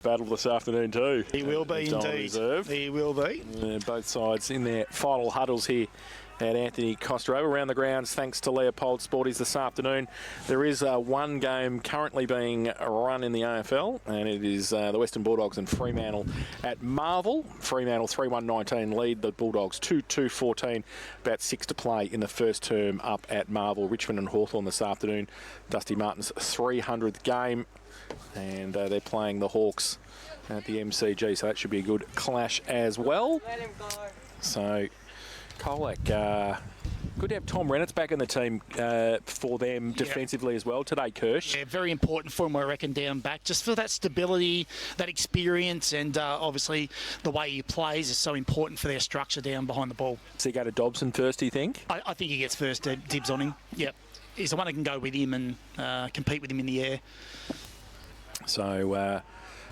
battle this afternoon too. He will be indeed. He will be. Both sides in their final huddles here at Anthony Costa around the grounds, thanks to Leopold Sporties this afternoon. There is one game currently being run in the AFL, and it is the Western Bulldogs and Fremantle at Marvel. Fremantle 3-1-19 lead the Bulldogs 2-2-14, about 6 to play in the first term up at Marvel. Richmond and Hawthorn this afternoon. Dusty Martin's 300th game, and they're playing the Hawks at the MCG, so that should be a good clash as well. Let him go. So Colac, good to have Tom Rennett's back in the team for them defensively as well today, Kirsch. Yeah, very important for him, I reckon, down back. Just for that stability, that experience, and obviously the way he plays is so important for their structure down behind the ball. Does he go to Dobson first, do you think? I think he gets first dibs on him. Yep. He's the one that can go with him and compete with him in the air. So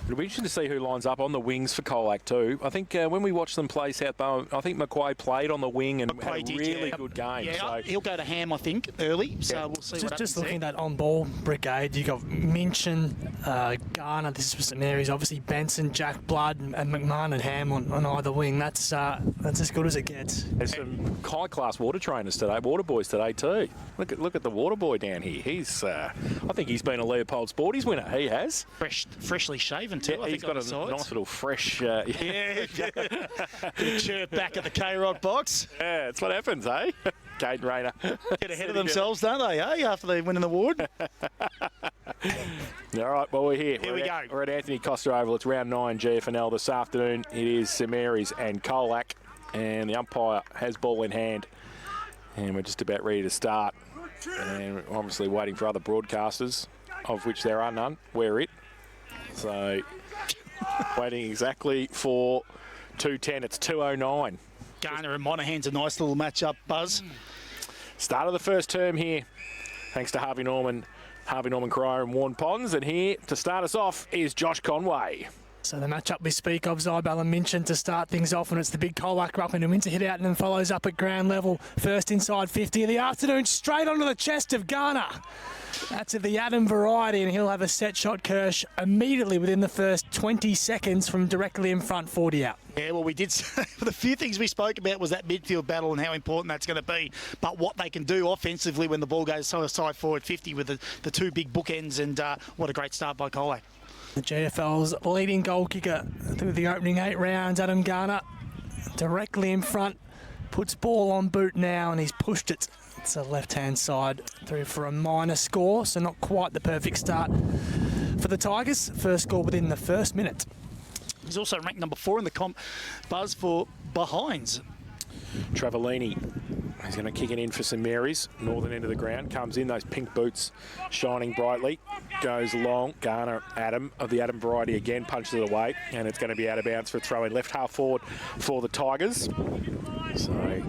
it'll be interesting to see who lines up on the wings for Colac too. I think when we watched them play South Bowen, I think McQuaid played on the wing and had a really good game. Yeah, so he'll go to Ham, I think, early. So we'll see what happens. Just looking at that on-ball brigade, you've got Minchin, Garner, this is St Mary's, obviously Benson, Jack Blood, and McMahon and Ham on either wing. That's as good as it gets. There's some high-class water trainers today, water boys today too. Look at the water boy down here. He's, I think he's been a Leopold Sporties winner. He has. Freshly shaven too. I he's think got a nice little fresh. Good chirp back at the K-Rod box. Yeah, that's what happens, eh? Caden Rayner. Get ahead of themselves, don't they, eh? After they win an award. All right, well, we're here. We go. We're at Anthony Costa Oval. It's round 9 GFNL this afternoon. It is St Mary's and Colac, and the umpire has ball in hand. And we're just about ready to start. And we're obviously waiting for other broadcasters, of which there are none. We're it. So, waiting exactly for 2:10. It's 2:09. Garner and Monaghan's a nice little match-up, Buzz. Start of the first term here, thanks to Harvey Norman Crier and Warren Ponds. And here to start us off is Josh Conway. So the matchup we speak of, Zybal and Minchin to start things off, and it's the big Colac ruckman who wins a hit out and then follows up at ground level. First inside 50 of the afternoon, straight onto the chest of Garner. That's of the Adam variety, and he'll have a set shot, Kirsch, immediately within the first 20 seconds from directly in front, 40 out. Yeah, well, we did say, the few things we spoke about was that midfield battle and how important that's going to be, but what they can do offensively when the ball goes side forward 50 with the two big bookends, and what a great start by Colac. The GFL's leading goal kicker through the opening 8 rounds, Adam Garner, directly in front, puts ball on boot now, and he's pushed it. It's a left-hand side through for a minor score, so not quite the perfect start for the Tigers. First score within the first minute. He's also ranked number 4 in the comp, Buzz, for behinds. Travellini, he's going to kick it in for St Mary's, northern end of the ground, comes in, those pink boots shining brightly, goes long, Garner, Adam, of the Adam variety again, punches it away, and it's going to be out of bounds for a throw in left half forward for the Tigers. So,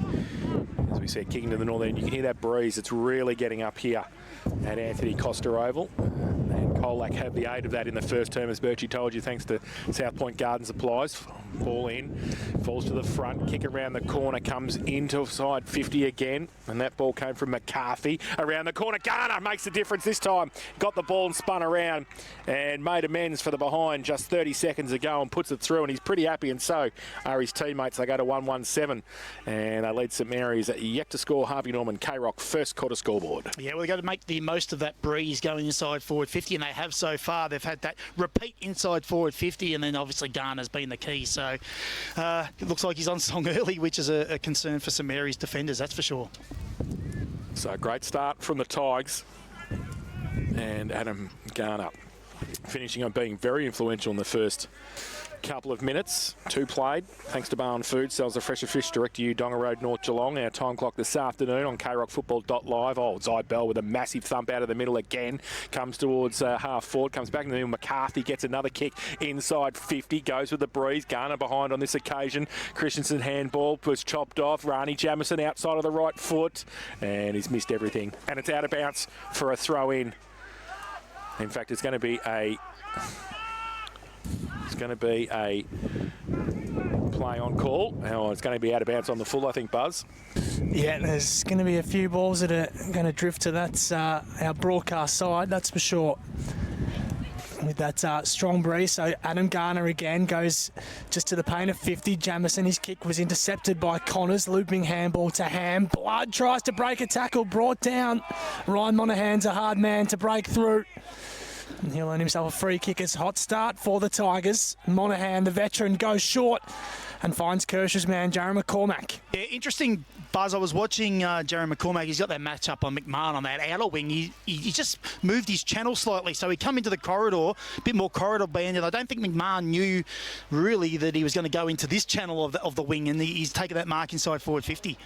as we said, kicking to the northern end, you can hear that breeze, it's really getting up here at Anthony Costa Oval. And Colac had the aid of that in the first term, as Birchie told you, thanks to South Point Garden Supplies. Ball in, falls to the front, kick around the corner, comes into side 50 again, and that ball came from McCarthy around the corner. Garner makes the difference this time, got the ball and spun around and made amends for the behind just 30 seconds ago and puts it through, and he's pretty happy, and so are his teammates. They go to 1-1-7 and they lead St Mary's yet to score. Harvey Norman, K-Rock, first quarter scoreboard. Yeah, well, they've got to make the most of that breeze going inside forward 50, and they have so far. They've had that repeat inside forward 50, and then obviously Garner's been the key. So it looks like he's on song early, which is a concern for St Mary's defenders, that's for sure. So great start from the Tigers, and Adam Garner finishing on being very influential in the first couple of minutes. 2 played, thanks to Barn Food, sells the fresher fish direct to you, Donga Road, North Geelong. Our time clock this afternoon on krockfootball.live. Oh, Zybel with a massive thump out of the middle again, comes towards half forward, comes back in the middle. McCarthy gets another kick inside 50, goes with the breeze. Garner behind on this occasion. Christensen handball was chopped off. Rani Jamison outside of the right foot, and he's missed everything. And it's out of bounds for a throw in. In fact, it's going to be a play on call. Oh, it's going to be out of bounds on the full, I think, Buzz. Yeah, there's going to be a few balls that are going to drift to that's our broadcast side, that's for sure. with that strong breeze. So Adam Garner again goes just to the paint of 50. Jamison, his kick was intercepted by Connors. Looping handball to Ham. Blood tries to break a tackle, brought down. Ryan Monahan's a hard man to break through. And he'll earn himself a free kick. It's hot start for the Tigers. Monahan, the veteran, goes short and finds Kirsch's man, Jared McCormack. Yeah, interesting, Buzz. I was watching Jared McCormack. He's got that match up on McMahon on that outer wing. He just moved his channel slightly, so he come into the corridor, a bit more corridor banded. I don't think McMahon knew really that he was going to go into this channel of the wing, and he's taken that mark inside forward 50.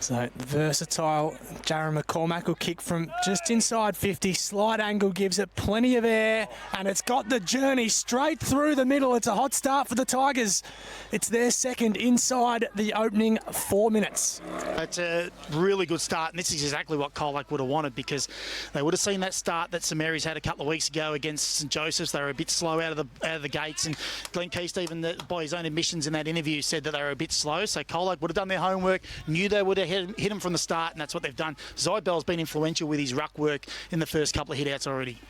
So versatile Jared McCormack will kick from just inside 50. Slight angle gives it plenty of air, and it's got the journey straight through the middle. It's a hot start for the Tigers. It's their second inside the opening 4 minutes. It's a really good start, and this is exactly what Colac would have wanted, because they would have seen that start that St Mary's had a couple of weeks ago against St Joseph's. They were a bit slow out of the gates, and Glenn Keast, even by his own admissions in that interview, said that they were a bit slow. So Colac would have done their homework, knew they would have hit him from the start, and that's what they've done. Zybell's been influential with his ruck work in the first couple of hit-outs already.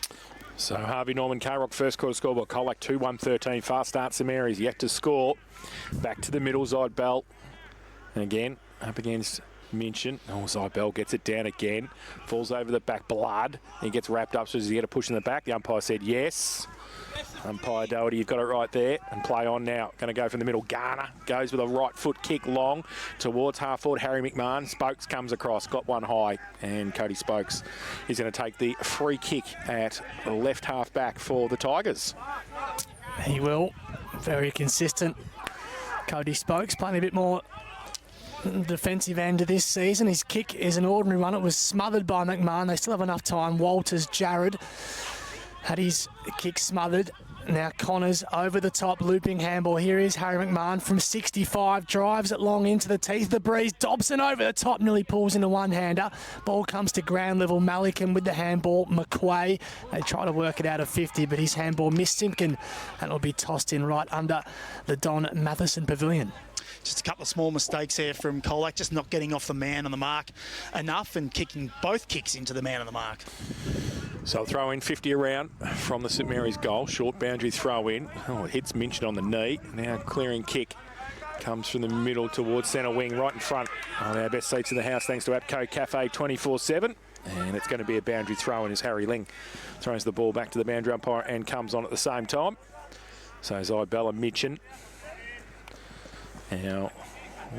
So Harvey Norman, K-Rock, first quarter scoreboard. Colac 2-1-13. Fast start, St Mary's yet to score. Back to the middle, Zybell. And again, up against Minchin. Oh, Zybell gets it down again. Falls over the back. Blood. He gets wrapped up, so does he get a push in the back? The umpire said yes. Umpire Doherty, you've got it right there. And play on now. Going to go from the middle. Garner goes with a right foot kick long towards half forward. Harry McMahon. Spokes comes across. Got one high. And Cody Spokes is going to take the free kick at left half back for the Tigers. He will. Very consistent. Cody Spokes playing a bit more defensive end of this season. His kick is an ordinary one. It was smothered by McMahon. They still have enough time. Walters, Jared had his kick smothered. Now Connors over the top, looping handball. Here is Harry McMahon from 65, drives it long into the teeth of the breeze. Dobson over the top, nearly pulls into one-hander. Ball comes to ground level. Malikan with the handball. McQuay, they try to work it out of 50, but his handball missed Simpkin, and it'll be tossed in right under the Don Matheson Pavilion. Just a couple of small mistakes there from Colac, just not getting off the man on the mark enough and kicking both kicks into the man on the mark. So throw in 50 around from the St Mary's goal. Short boundary throw in. Oh, it hits Minchin on the knee. Now clearing kick comes from the middle towards centre wing, right in front on our best seats in the house, thanks to Apco Cafe 24/7. And it's going to be a boundary throw in as Harry Ling throws the ball back to the boundary umpire and comes on at the same time. So Zybella Minchin. Now,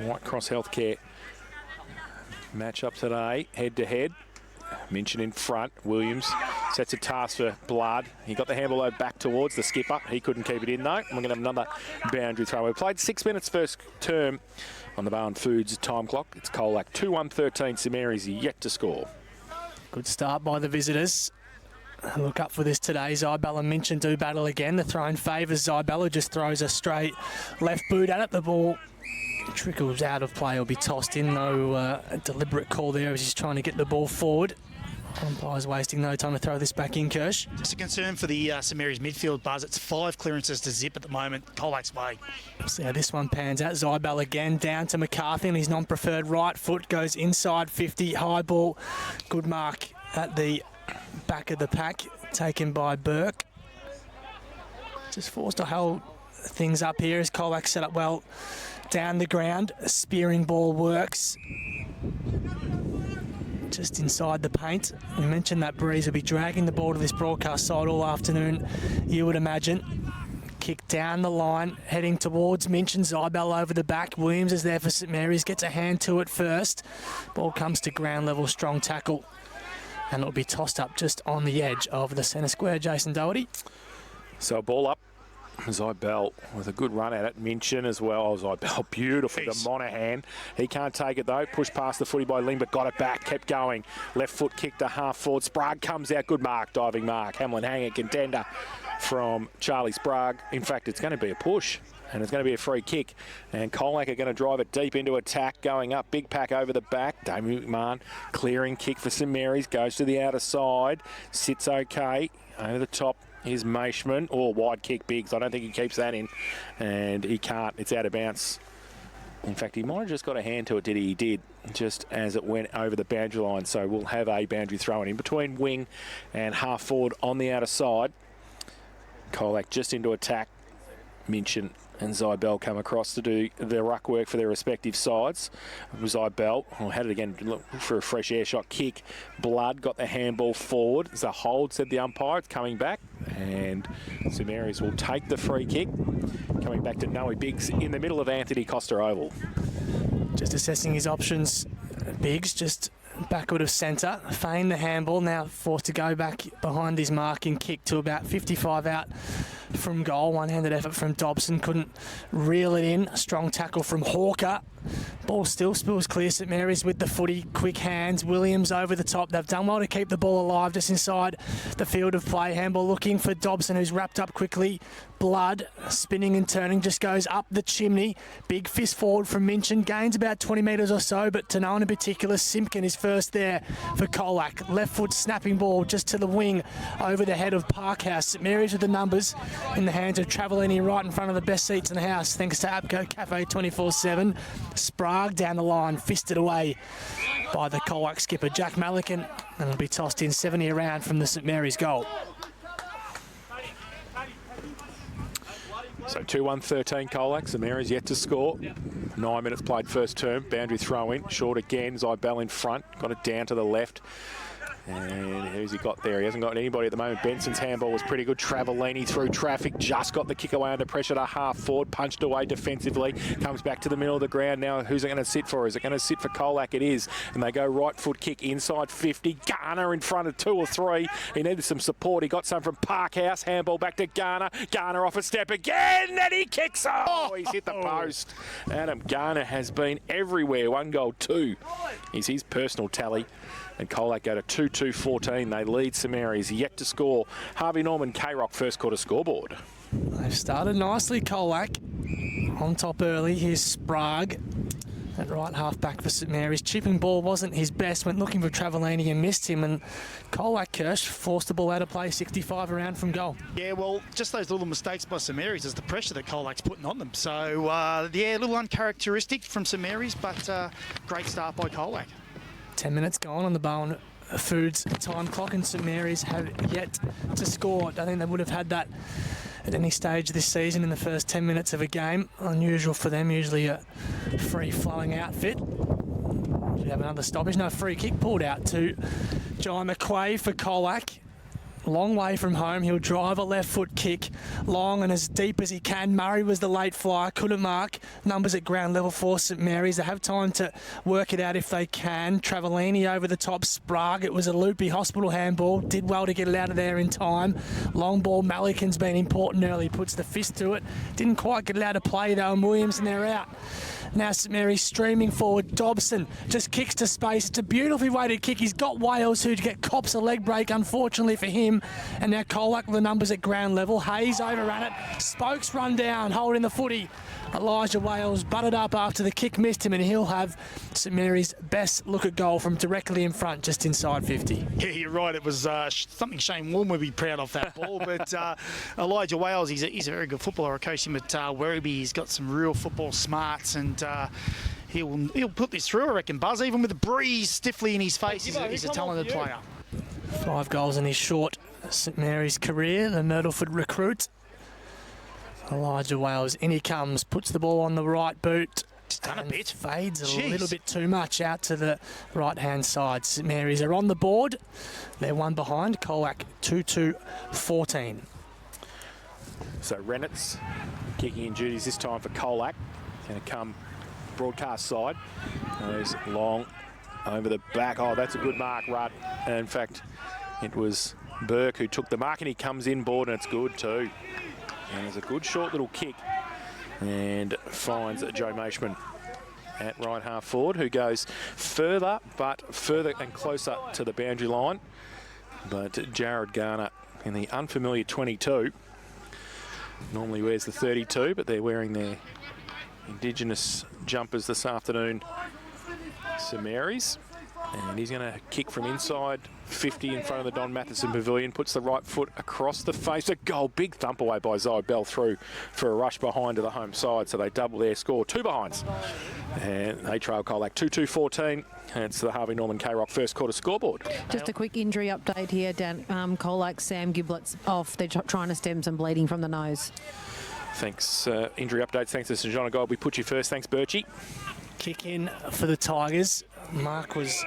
White Cross Healthcare match up today, head to head. Minchin in front. Williams sets a task for Blood. He got the handball over back towards the skipper. He couldn't keep it in though. We're going to have another boundary throw. We played 6 minutes first term on the Barn Foods time clock. It's Colac 2-1-13. St Mary's yet to score. Good start by the visitors. Look up for this today. Zybella and Minchin do battle again. The throw in favours Zybella, just throws a straight left boot at it. The ball trickles out of play or be tossed in. No deliberate call there as he's trying to get the ball forward. Umpire's wasting no time to throw this back in, Kirsch. Just a concern for the St Mary's midfield, Buzz. It's 5 clearances to zip at the moment. Colac's way. We'll see how this one pans out. Zybell again down to McCarthy, and his non-preferred right foot goes inside 50. High ball. Good mark at the back of the pack, taken by Burke. Just forced to hold things up here as Colac set up well down the ground. A spearing ball works just inside the paint. You mentioned that breeze will be dragging the ball to this broadcast side all afternoon, you would imagine. Kick down the line, heading towards Minchin. Zybell over the back. Williams is there for St Mary's, gets a hand to it first. Ball comes to ground level, strong tackle. And it'll be tossed up just on the edge of the centre square, Jason Doherty. So ball up. Zybell with a good run at it. Minchin as well. Oh, Zybell, beautiful to Monahan. He can't take it though. Pushed past the footy by Ling, but got it back. Kept going. Left foot kick to half forward. Sprague comes out. Good mark. Diving mark. Hamlin Hanger contender from Charlie Sprague. In fact, it's going to be a push. And it's going to be a free kick. And Colac are going to drive it deep into attack. Going up. Big pack over the back. Damien McMahon clearing kick for St Mary's. Goes to the outer side. Sits okay. Over the top is Maishman. Oh, wide kick, Biggs. I don't think he keeps that in. And he can't. It's out of bounds. In fact, he might have just got a hand to it, did he? He did, just as it went over the boundary line. So we'll have a boundary thrown in between wing and half forward on the outer side. Colac just into attack. Minchin and Zybel come across to do the ruck work for their respective sides. Zybel had it again, look for a fresh air shot kick. Blood got the handball forward. It's a hold, said the umpire. It's coming back. And St Mary's will take the free kick. Coming back to Noe Biggs in the middle of Anthony Costa Oval. Just assessing his options. Biggs just backward of centre, feigned the handball, now forced to go back behind his mark and kick to about 55 out from goal. One-handed effort from Dobson, couldn't reel it in. A strong tackle from Hawker. Ball still spills clear. St Mary's with the footy, quick hands. Williams over the top. They've done well to keep the ball alive just inside the field of play. Handball looking for Dobson, who's wrapped up quickly. Blood spinning and turning, just goes up the chimney. Big fist forward from Minchin, gains about 20 metres or so, but to no one in particular. Simpkin is first there for Colac. Left foot snapping ball just to the wing over the head of Parkhouse. St Mary's with the numbers in the hands of Travellini, right in front of the best seats in the house, thanks to APCO Cafe 24/7. Sprague down the line, fisted away by the Colac skipper Jack Malikan, and it'll be tossed in 70 around from the St Mary's goal. So 2-1-13 Colac. St Mary's yet to score. 9 minutes played first term. Boundary throw in. Short again. Zybel in front. Got it down to the left. And who's he got there? He hasn't got anybody at the moment. Benson's handball was pretty good. Travellini through traffic. Just got the kick away under pressure to half forward. Punched away defensively. Comes back to the middle of the ground now. Who's it going to sit for? Is it going to sit for Colac? It is. And they go right foot kick inside 50. Garner in front of 2 or 3. He needed some support. He got some from Parkhouse. Handball back to Garner. Garner off a step again. And he kicks. Oh, he's hit the post. Adam Garner has been everywhere. 1 goal, 2 is his personal tally. And Colac go to 2-2-14. They lead St Mary's, yet to score. Harvey Norman, K-Rock, first quarter scoreboard. They've started nicely, Colac. On top early, here's Sprague at right half back for St Mary's. Chipping ball wasn't his best, went looking for Travellini and missed him. And Colac Kirsch forced the ball out of play, 65 around from goal. Yeah, well, just those little mistakes by St Mary's is the pressure that Colac's putting on them. So, yeah, a little uncharacteristic from St Mary's, but great start by Colac. 10 minutes gone on the Bowen Foods time clock, and St Mary's have yet to score. I don't think they would have had that at any stage this season in the first 10 minutes of a game. Unusual for them, usually a free-flowing outfit. We have another stoppage. No, free kick pulled out to Jai McQuaid for Colac. Long way from home. He'll drive a left foot kick long and as deep as he can. Murray was the late flyer, couldn't mark. Numbers at ground level for St Mary's. They have time to work it out if they can. Travellini over the top. Sprague. It was a loopy hospital handball. Did well to get it out of there in time. Long ball. Malikan's been important early. Puts the fist to it. Didn't quite get it out of play though, and Williams, and they're out. Now St Mary's streaming forward. Dobson just kicks to space. It's a beautifully weighted kick. He's got Wales who cops a leg break, unfortunately for him. And now Colac with the numbers at ground level. Hayes overran it. Spokes run down, holding the footy. Elijah Wales butted up after the kick missed him, and he'll have St Mary's best look at goal from directly in front, just inside 50. Yeah, you're right. It was something Shane Warne would be proud of, that ball. But Elijah Wales, he's a very good footballer. I coached him at Werribee. He's got some real football smarts, and he'll put this through, I reckon, Buzz. Even with the breeze stiffly in his face, he's a talented player. 5 goals in his short St Mary's career, the Myrtleford recruit. Elijah Wales, in he comes, puts the ball on the right boot. He's done a bit. Fades a little bit too much out to the right-hand side. St Mary's are on the board. They're 1 behind. Colac 2-2-14. So Rennett's kicking in duties this time for Colac. Going to come broadcast side. Goes long over the back. Oh, that's a good mark, Rudd. And in fact, it was Burke who took the mark, and he comes in board, and it's good too. And there's a good short little kick, and finds Joe Mashman at right half forward, who goes further and closer to the boundary line. But Jared Garner in the unfamiliar 22 normally wears the 32, but they're wearing their Indigenous jumpers this afternoon. St Mary's. And he's going to kick from inside 50 in front of the Don Matheson Pavilion. Puts the right foot across the face. A goal. Big thump away by Zybell through for a rush behind to the home side. So they double their score. 2 behinds. And they trail Colac 2-2-14. It's the Harvey Norman K-Rock first quarter scoreboard. Just a quick injury update here, Dan. Colac, Sam Giblett's off. They're trying to stem some bleeding from the nose. Thanks. Injury updates. Thanks to St John of God. We put you first. Thanks, Birchie. Kick in for the Tigers. Mark was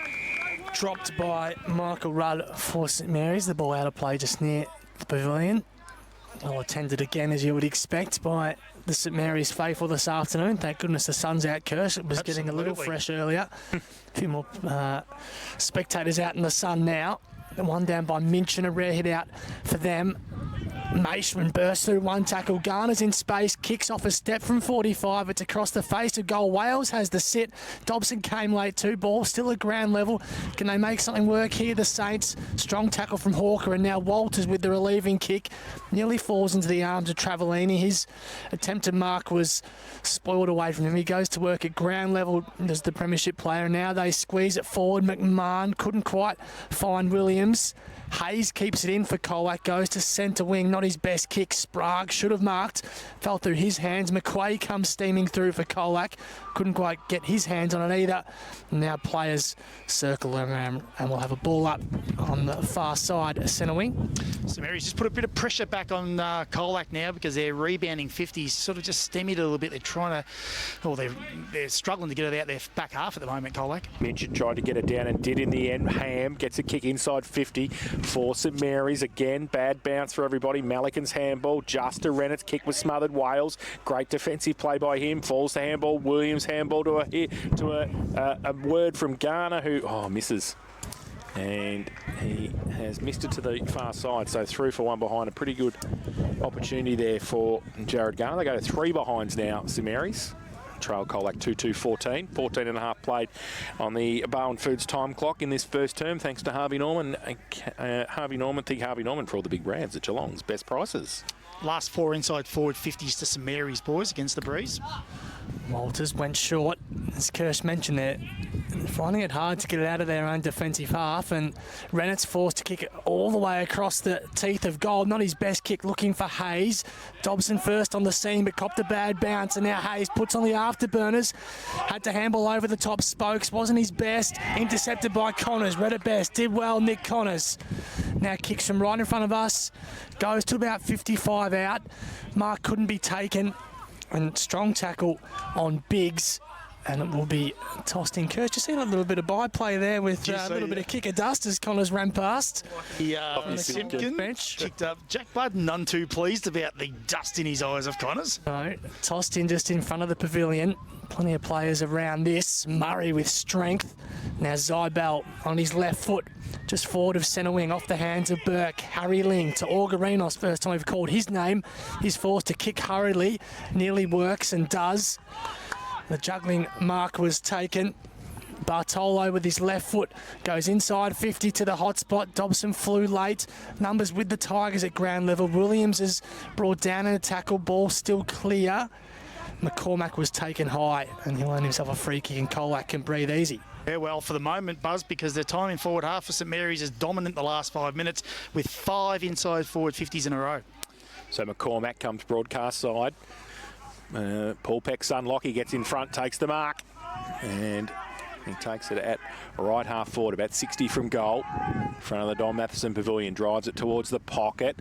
dropped by Michael Rudd for St Mary's. The ball out of play just near the pavilion. Well attended again, as you would expect, by the St Mary's faithful this afternoon. Thank goodness the sun's out, Kirsch. It was getting a little fresh earlier. A few more spectators out in the sun now. One down by Minchin, a rare hit out for them. Maishman bursts through one tackle. Garner's in space, kicks off a step from 45. It's across the face of goal. Wales has the sit. Dobson came late too. Ball still at ground level. Can they make something work here? The Saints. Strong tackle from Hawker, and now Walters with the relieving kick. Nearly falls into the arms of Travellini. His attempted mark was spoiled away from him. He goes to work at ground level as the premiership player. Now they squeeze it forward. McMahon couldn't quite find Williams. Hayes keeps it in for Colac, goes to centre wing, not his best kick. Sprague should have marked, fell through his hands. McQuay comes steaming through for Colac, couldn't quite get his hands on it either. Now players circle around and we'll have a ball up on the far side, centre wing. St Mary's just put a bit of pressure back on Colac now because they're rebounding 50s, sort of just stemmed it a little bit. They're trying to, well, they're struggling to get it out their back half at the moment, Colac. Minchin tried to get it down and did in the end. Ham gets a kick inside 50 for St Mary's. Again, bad bounce for everybody. Malikan's handball. Just a Rennett's kick was smothered. Wales, great defensive play by him. Falls to handball. Williams handball to a word from Garner who misses. And he has missed it to the far side, so through for one behind. A pretty good opportunity there for Jared Garner. They go to 3 behinds now, St Mary's. Trail Colac 2-2-14. 14 and a half played on the Barwon Foods time clock in this first term, thanks to Harvey Norman. Harvey Norman for all the big brands at Geelong's best prices. Last 4 inside forward 50s to St Mary's, boys, against the Breeze. Walters went short, as Kirsch mentioned there, finding it hard to get it out of their own defensive half, and Rennett's forced to kick it all the way across the teeth of goal. Not his best kick, looking for Hayes. Dobson first on the scene, but copped a bad bounce, and now Hayes puts on the afterburners. Had to handball over the top spokes, wasn't his best. Intercepted by Connors, read it best, did well, Nick Connors. Now kicks from right in front of us, goes to about 55 out. Mark couldn't be taken, and strong tackle on Biggs, and it will be tossed in. Kirsch, just seen a little bit of byplay there with a little bit of kick of dust as Connors ran past. Simpkin bench. Kicked up. Jack Budd none too pleased about the dust in his eyes of Connors. No, tossed in just in front of the pavilion. Plenty of players around this. Murray with strength. Now Zybell on his left foot, just forward of centre wing, off the hands of Burke. Harry Ling to Orgarinos, first time we've called his name. He's forced to kick hurriedly. Nearly works and does. The juggling mark was taken. Bartolo with his left foot goes inside 50 to the hot spot. Dobson flew late. Numbers with the Tigers at ground level. Williams is brought down in a tackle. Ball still clear. McCormack was taken high, and he'll earn himself a free kick, and Colac can breathe easy. Yeah, well, for the moment, Buzz, because their time in forward half for St Mary's is dominant the last 5 minutes with 5 inside forward 50s in a row. So McCormack comes broadcast side. Paul Peck's son Lockie gets in front, takes the mark, and he takes it at right half forward, about 60 from goal. In front of the Don Matheson Pavilion, drives it towards the pocket.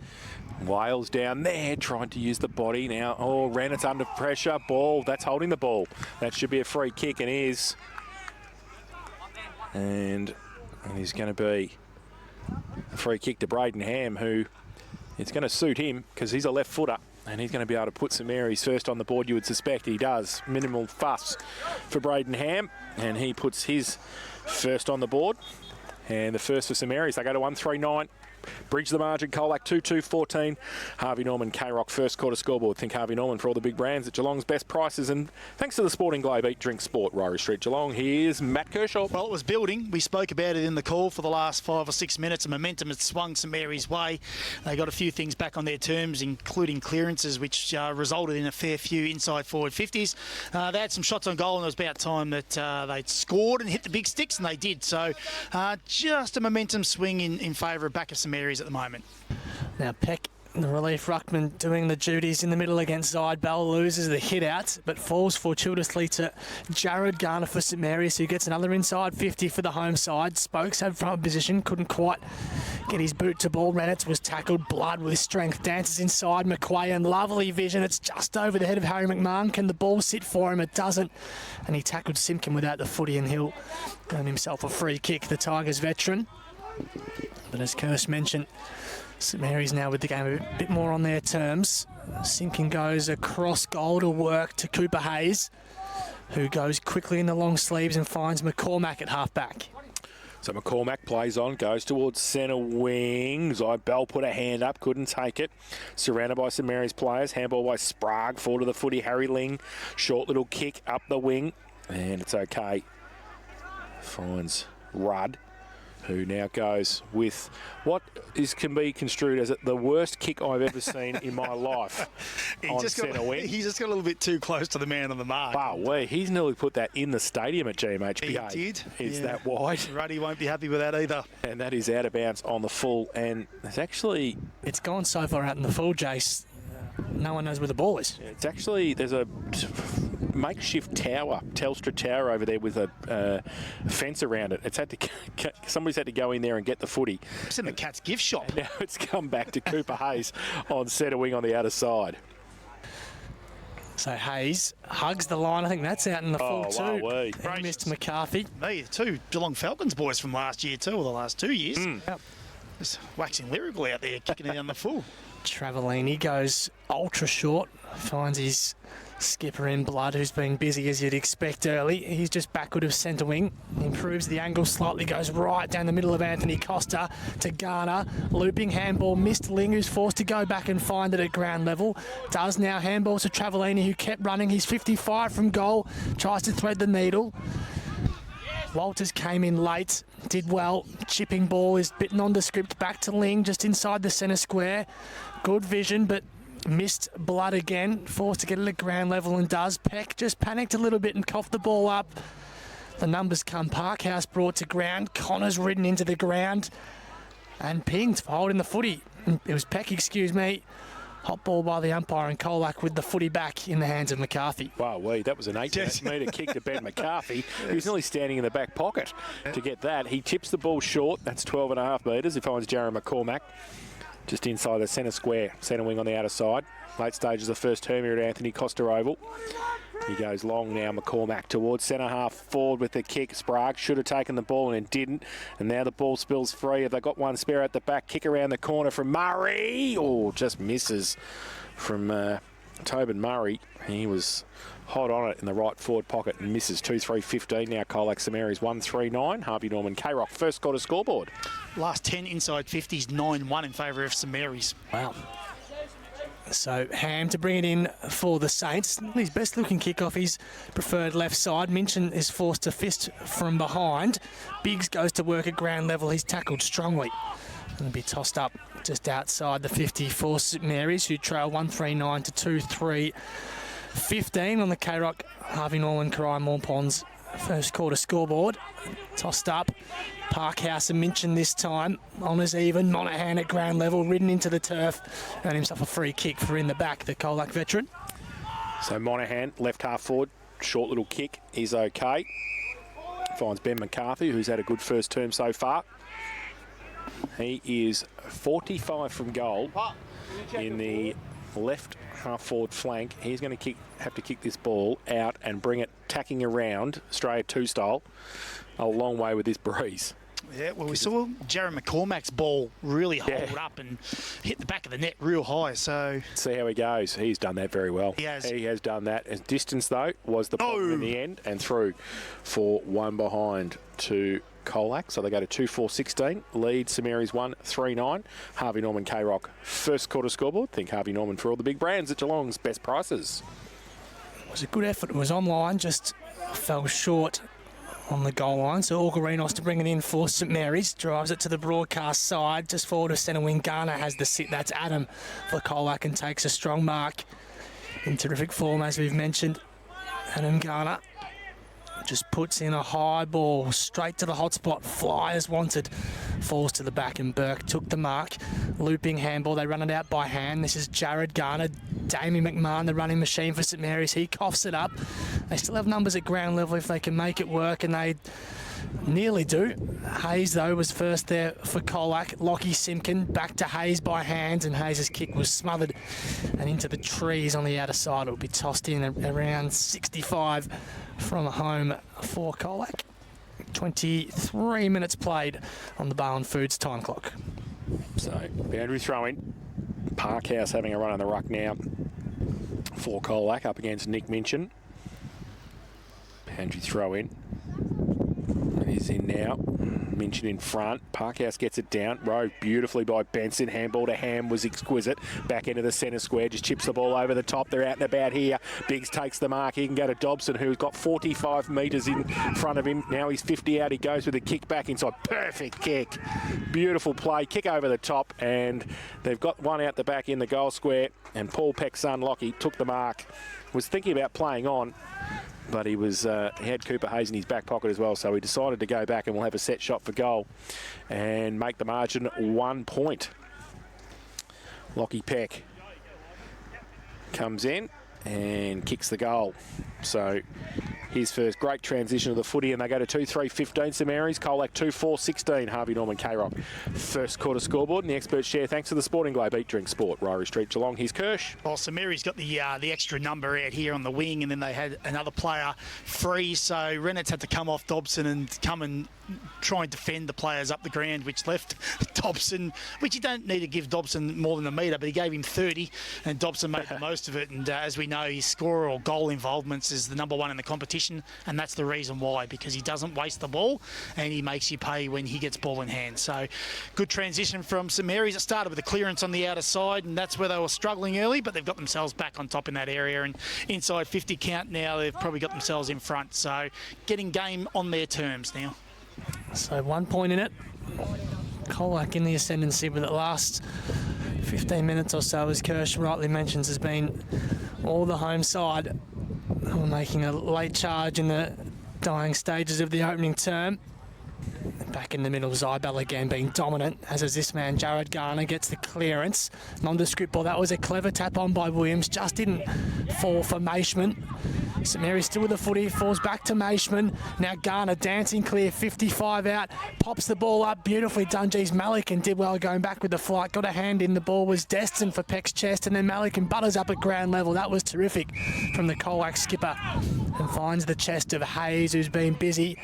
Wales down there, trying to use the body now. Oh, Rennett's under pressure. Ball, that's holding the ball. That should be a free kick, and is. And he's going to be a free kick to Braden Ham, who it's going to suit him because he's a left footer. And he's going to be able to put St Mary's first on the board, you would suspect. He does. Minimal fuss for Braden Ham. And he puts his first on the board. And the first for St Mary's. They go to 139. Bridge the margin, Colac 2-2-14. Harvey Norman, K-Rock, first quarter scoreboard. Think Harvey Norman for all the big brands at Geelong's best prices. And thanks to the Sporting Globe, Eat, Drink, Sport, Ryrie Street, Geelong. Here's Matt Kershaw. Well, it was building. We spoke about it in the call for the last 5 or 6 minutes. The momentum had swung St Mary's way. They got a few things back on their terms, including clearances, which resulted in a fair few inside forward 50s. They had some shots on goal, and it was about time that they'd scored and hit the big sticks, and they did. So just a momentum swing in favour of back of St Mary's at the moment. Now Peck, the relief ruckman, doing the duties in the middle against Zidebell, loses the hit out, but falls fortuitously to Jared Garner for St Mary's, who gets another inside 50 for the home side. Spokes had front position, couldn't quite get his boot to ball. Renitz was tackled. Blood with strength dances inside McQuay, and lovely vision. It's just over the head of Harry McMahon. Can the ball sit for him? It doesn't. And he tackled Simpkin without the footy, and he'll earn himself a free kick, the Tigers veteran. But as Kirst mentioned, St Mary's now with the game a bit more on their terms. Simpkin goes across goal to work to Cooper Hayes, who goes quickly in the long sleeves and finds McCormack at half-back. So McCormack plays on, goes towards centre wing. Zidebell put a hand up, couldn't take it. Surrounded by St Mary's players. Handball by Sprague, forward to the footy. Harry Ling, short little kick up the wing. And it's okay. Finds Rudd, who now goes with what can be construed as the worst kick I've ever seen in my life on centre wing. He just got a little bit too close to the man on the mark. Wow, he's nearly put that in the stadium at GMHBA. He did. It's that wide. Ruddy won't be happy with that either. And that is out of bounds on the full. And it's actually... It's gone so far out in the full, Jace. No one knows where the ball is. It's actually... There's a makeshift tower, Telstra Tower over there with a fence around it. It's had to... Somebody's had to go in there and get the footy. It's in the Cat's gift shop. Now it's come back to Cooper Hayes on centre wing on the outer side. So Hayes hugs the line. I think that's out in the full too. Wow, and missed McCarthy. They two Geelong Falcons boys from last year too, or the last 2 years. Yep. Just waxing lyrical out there, kicking it down the full. Travellini goes ultra short, finds his skipper in Blood, who's been busy as you'd expect early. He's just backward of centre wing, improves the angle slightly, goes right down the middle of Anthony Costa to Garner. Looping handball, missed Ling, who's forced to go back and find it at ground level. Does now, handball to Travellini, who kept running. He's 55 from goal, tries to thread the needle. Walters came in late, did well. Chipping ball is a bit nondescript, back to Ling, just inside the centre square. Good vision, but missed Blood again. Forced to get it at ground level, and does. Peck just panicked a little bit and coughed the ball up. The numbers come. Parkhouse brought to ground. Connor's ridden into the ground and pinged for holding the footy. It was Peck, excuse me. Hot ball by the umpire, and Colac with the footy back in the hands of McCarthy. Wow, that was an 8-metre kick to Ben McCarthy. He was nearly standing in the back pocket to get that. He tips the ball short. That's 12.5 metres. He finds Jared McCormack just inside the centre square, centre wing on the outer side. Late stages of first term here at Anthony Costa Oval. He goes long now, McCormack towards centre half forward with the kick. Sprague should have taken the ball and didn't. And now the ball spills free. Have they got one spare at the back? Kick around the corner from Murray. Oh, just misses from Tobin Murray. He was hot on it in the right forward pocket and misses. 2-3-15 now. Colac St Mary's 1-3-9. Harvey Norman K-Rock first quarter scoreboard. Last 10 inside 50s, 9-1 in favour of St Mary's. Wow. So Ham to bring it in for the Saints. His best looking kickoff, his preferred left side. Minchin is forced to fist from behind. Biggs goes to work at ground level. He's tackled strongly. And be tossed up just outside the 50 for St Mary's, who trail 1-3-9 to 2-3-15 on the K-Rock Harvey Norman Karai Morponds first quarter scoreboard. Tossed up. Parkhouse and Minchin this time. Honours even. Monaghan at ground level, ridden into the turf. Earned himself a free kick for in the back, the Colac veteran. So Monaghan, left half forward, short little kick is okay. Finds Ben McCarthy, who's had a good first term so far. He is 45 from goal in the left half forward flank. He's going to have to kick this ball out and bring it tacking around, Australia 2 style, a long way with this breeze. Yeah, well, we saw Jared McCormack's ball really hold up and hit the back of the net real high. So see how he goes. He's done that very well. He has. He has done that. And distance, though, was the problem in the end, and through for one behind to Colac. So they go to 2-4-16. Lead St Mary's 1-3-9. Harvey Norman K-Rock first quarter scoreboard. Think Harvey Norman for all the big brands at Geelong's best prices. It was a good effort. It was online, just fell short on the goal line. So Augurinos to bring it in for St Mary's. Drives it to the broadcast side. Just forward to centre wing. Garner has the sit. That's Adam for Colac and takes a strong mark. In terrific form, as we've mentioned. Adam Garner just puts in a high ball straight to the hot spot. Fly as wanted. Falls to the back and Burke took the mark. Looping handball. They run it out by hand. This is Jared Garner. Damien McMahon, the running machine for St Mary's. He coughs it up. They still have numbers at ground level if they can make it work, and they nearly do. Hayes, though, was first there for Colac. Lockie Simpkin back to Hayes by hand, and Hayes' kick was smothered and into the trees on the outer side. It will be tossed in around 65 from home for Colac. 23 minutes played on the Barwon Foods time clock. So, boundary throw-in. Parkhouse having a run on the ruck now for Colac up against Nick Minchin. Boundary throw-in. It is in now. Minchin in front. Parkhouse gets it down. Rode beautifully by Benson. Handball to Ham was exquisite. Back into the centre square. Just chips the ball over the top. They're out and about here. Biggs takes the mark. He can go to Dobson, who's got 45 metres in front of him. Now he's 50 out. He goes with a kick back inside. Perfect kick. Beautiful play. Kick over the top. And they've got one out the back in the goal square. And Paul Peck's son, Lockie, took the mark. Was thinking about playing on, but he had Cooper Hayes in his back pocket as well, so he decided to go back and we'll have a set shot for goal and make the margin 1 point. Lockie Peck comes in and kicks the goal. So his first great transition of the footy, and they go to 2-3-15 St Mary's. Colac 2-4-16. Harvey Norman K-Rock first quarter scoreboard, and the expert share thanks to the Sporting Globe. Eat, drink, sport. Ryrie Street, Geelong. Here's Kirsch. Well, St Mary's got the extra number out here on the wing, and then they had another player free, so Rennett's had to come off Dobson and come and try and defend the players up the ground, which left Dobson, which you don't need to give Dobson more than a metre, but he gave him 30, and Dobson made the most of it. And as we know, his score or goal involvements is the number one in the competition, and that's the reason why, because he doesn't waste the ball and he makes you pay when he gets ball in hand. So good transition from St Mary's. It started with a clearance on the outer side, and that's where they were struggling early, but they've got themselves back on top in that area, and inside 50 count now, they've probably got themselves in front. So getting game on their terms now. So 1 point in it. Colac in the ascendancy, with the last 15 minutes or so, as Kirsch rightly mentions, has been all the home side. We're making a late charge in the dying stages of the opening term. Back in the middle, Zybel again being dominant, as is this man, Jared Garner, gets the clearance. Nondescript ball. That was a clever tap on by Williams. Just didn't fall for Maishman. St Mary's still with the footy, falls back to Maishman. Now Garner dancing clear, 55 out, pops the ball up, beautifully done. Geez, Malik and did well going back with the flight, got a hand in, the ball was destined for Peck's chest, and then Malik and butters up at ground level. That was terrific from the Colac skipper, and finds the chest of Hayes, who's been busy.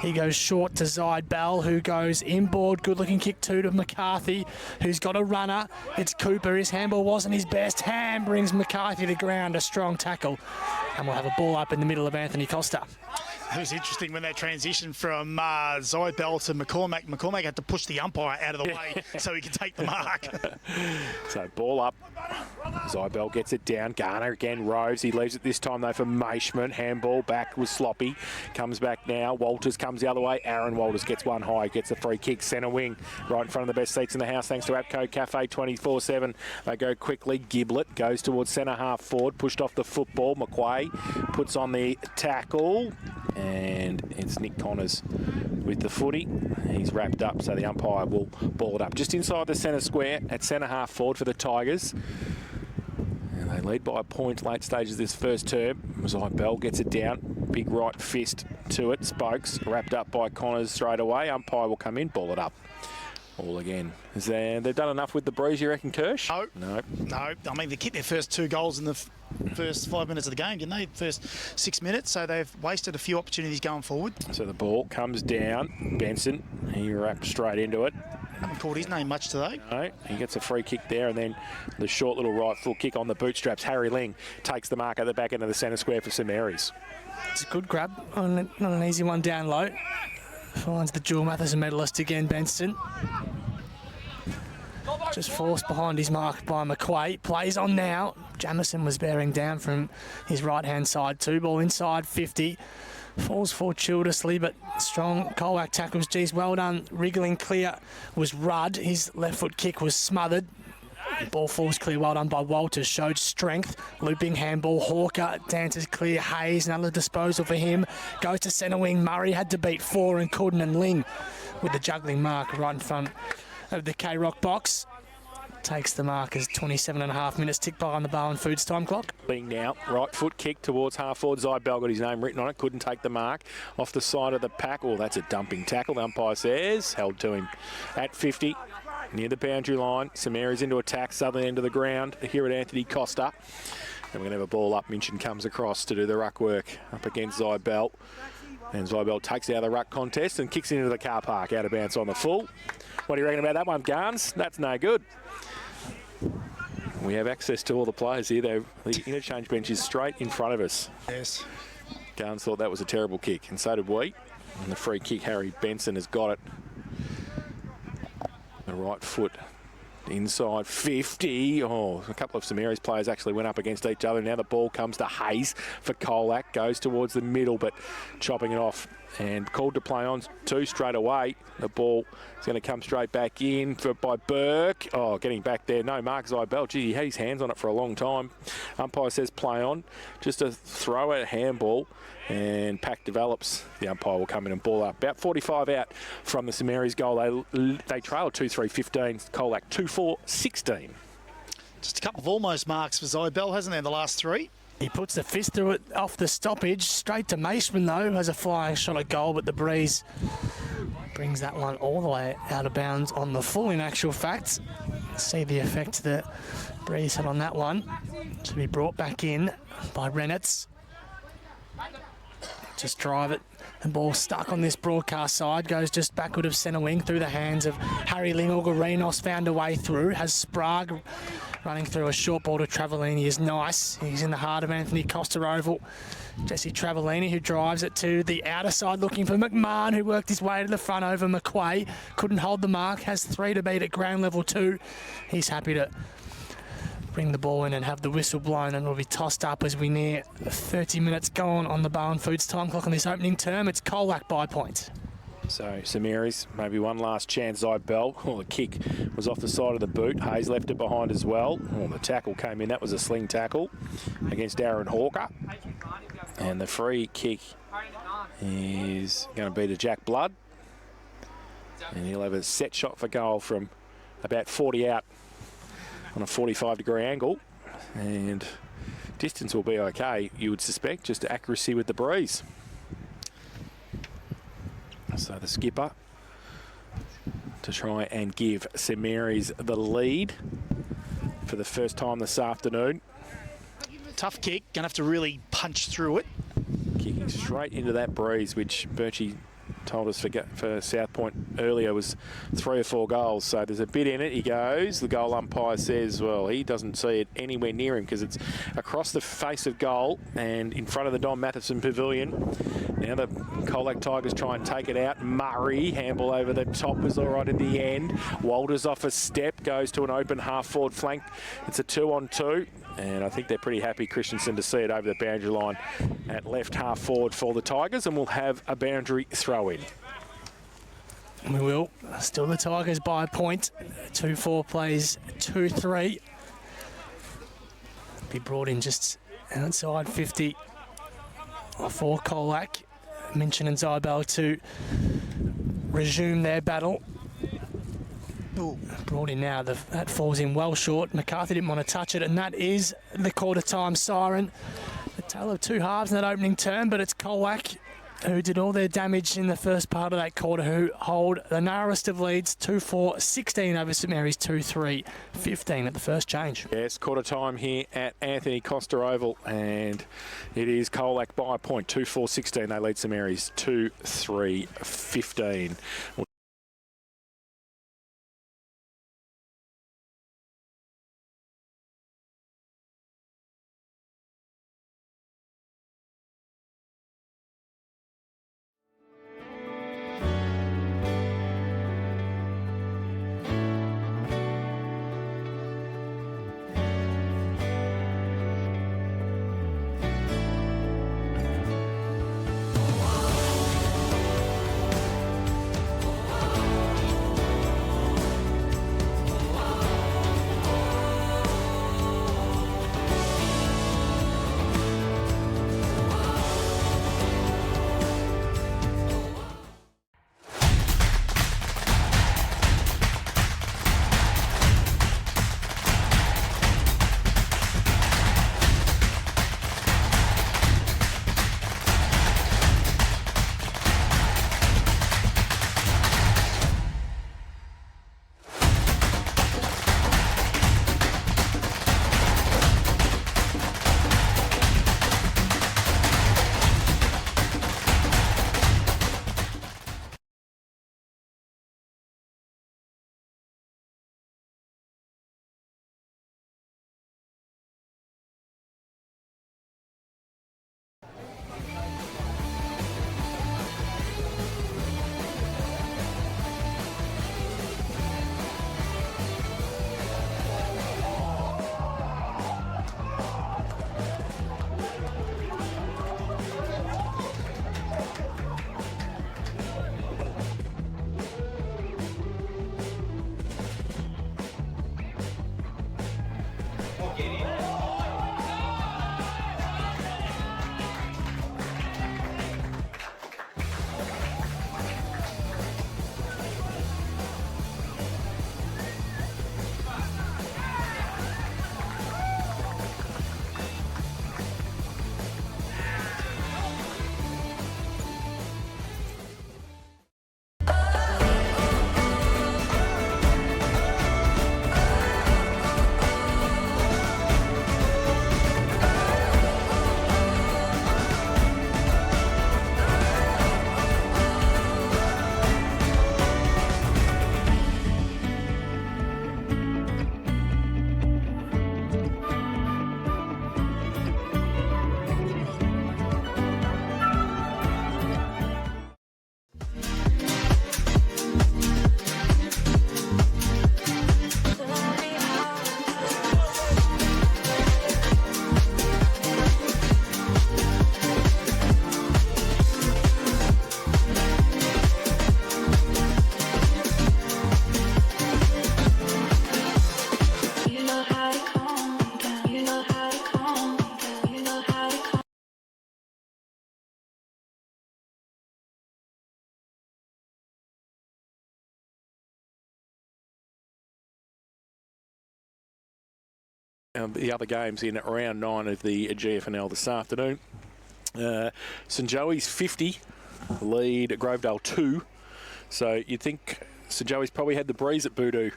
He goes short to Zybel, who goes inboard. Good looking kick too to McCarthy, who's got a runner. It's Cooper. His handball wasn't his best. Ham brings McCarthy to ground. A strong tackle. And we'll have a ball up in the middle of Anthony Costa. It was interesting when they transitioned from Zybel to McCormack. McCormack had to push the umpire out of the way so he could take the mark. So ball up. Zybel gets it down. Garner again roves. He leaves it this time though for Maishman. Handball back was sloppy. Comes back now. Walters comes the other way. Aaron Walters gets one high. Gets a free kick. Centre wing. Right in front of the best seats in the house thanks to Apco Cafe 24/7. They go quickly. Giblet goes towards centre half forward. Pushed off the football. McQuay puts on the tackle. And it's Nick Connors with the footy. He's wrapped up, so the umpire will ball it up. Just inside the centre square at centre half forward for the Tigers. And they lead by a point late stages of this first term. Zybel gets it down. Big right fist to it. Spokes wrapped up by Connors straight away. Umpire will come in, ball it up. All again. They've done enough with the breeze, you reckon, Kirsch? No. I mean, they kicked their first 2 goals in the first 5 minutes of the game, didn't they? First 6 minutes, so they've wasted a few opportunities going forward. So the ball comes down. Benson, he wrapped straight into it. Haven't called his name much today. No, he gets a free kick there, and then the short little right foot kick on the bootstraps. Harry Ling takes the mark at the back end of the centre square for St Mary's. It's a good grab, not an easy one down low. Finds the dual Matheson medalist again, Benson. Just forced behind his mark by McQuaid. Plays on now. Jamison was bearing down from his right-hand side too. Ball inside 50. Falls fortuitously, but strong Colac tackles. Geez, well done. Wriggling clear was Rudd. His left foot kick was smothered. Ball falls clear. Well done by Walters. Showed strength. Looping handball. Hawker dances clear. Hayes, another disposal for him. Goes to centre wing. Murray had to beat 4 and couldn't. And Ling with the juggling mark right in front of the K-Rock box. Takes the mark as 27.5 minutes tick by on the Bowen Foods time clock. Ling now, right foot kick towards half forward. Zybell got his name written on it, couldn't take the mark. Off the side of the pack. Oh, that's a dumping tackle. The umpire says, held to him at 50. Near the boundary line. St Mary's into attack, southern end of the ground. Here at Anthony Costa. And we're going to have a ball up. Minchin comes across to do the ruck work up against Zybell. And Zybell takes out the ruck contest and kicks into the car park. Out of bounds on the full. What do you reckon about that one, Garns? That's no good. We have access to all the players here. The interchange bench is straight in front of us. Yes. Garns thought that was a terrible kick, and so did we. And the free kick, Harry Benson has got it. The right foot inside 50. Oh, a couple of St Mary's players actually went up against each other. Now the ball comes to Hayes for Colac. Goes towards the middle, but chopping it off. And called to play on 2 straight away. The ball is going to come straight back in by Burke. Oh, getting back there. No, Mark Zybell. Gee, he had his hands on it for a long time. Umpire says play on. Just a throw at a handball. And pack develops. The umpire will come in and ball up. About 45 out from the St Mary's goal. They trail 2-3-15. Colac 2-4-16. Just a couple of almost marks for Zybell, hasn't there, the last 3? He puts the fist through it off the stoppage. Straight to Maishman, though. Has a flying shot at goal, but the breeze brings that one all the way out of bounds on the full, in actual fact. See the effect the breeze had on that one. To be brought back in by Renitz. Just drive it. The ball stuck on this broadcast side. Goes just backward of centre wing through the hands of Harry Ling. Ugarinos found a way through. Has Sprague running through. A short ball to Travellini is nice. He's in the heart of Anthony Costa Oval. Jesse Travellini, who drives it to the outer side looking for McMahon, who worked his way to the front over McQuay. Couldn't hold the mark. Has 3 to beat at ground level 2. He's happy to bring the ball in and have the whistle blown, and will be tossed up as we near 30 minutes gone on the Bowen Foods time clock on this opening term. It's Colac by point. So St Mary's, maybe one last chance. Zybell. Oh, the kick was off the side of the boot. Hayes left it behind as well. Oh, the tackle came in. That was a sling tackle against Darren Hawker. And the free kick is going to be to Jack Blood. And he'll have a set shot for goal from about 40 out on a 45-degree angle. And distance will be okay, you would suspect, just accuracy with the breeze. So the skipper to try and give St Mary's the lead for the first time this afternoon. Tough kick, gonna have to really punch through it. Kicking straight into that breeze, which Birchie told us for South Point earlier was 3 or 4 goals. So there's a bit in it. He goes. The goal umpire says, well, he doesn't see it anywhere near him because it's across the face of goal and in front of the Don Matheson Pavilion. Now the Colac Tigers try and take it out. Murray, handball over the top, was all right in the end. Walters off a step, goes to an open half-forward flank. It's a 2-on-2. And I think they're pretty happy, Christensen, to see it over the boundary line at left half forward for the Tigers, and we'll have a boundary throw in. We will. Still the Tigers by a point. 2-4 plays 2-3. Be brought in just outside 50 for Colac. Minchin and Zybell to resume their battle. Ooh. Brought in now, that falls in well short. McCarthy didn't want to touch it, and that is the quarter time siren. The tale of 2 halves in that opening term, but it's Colac who did all their damage in the first part of that quarter, who hold the narrowest of leads, 2-4-16 over St Mary's 2-3-15 at the first change. Yes, quarter time here at Anthony Costa Oval, and it is Colac by a point, 2-4-16. They lead St Mary's 2-3-15. The other games in round 9 of the GFNL this afternoon. St Joey's 50, lead Grovedale 2. So you'd think St Joey's probably had the breeze at Boodoo.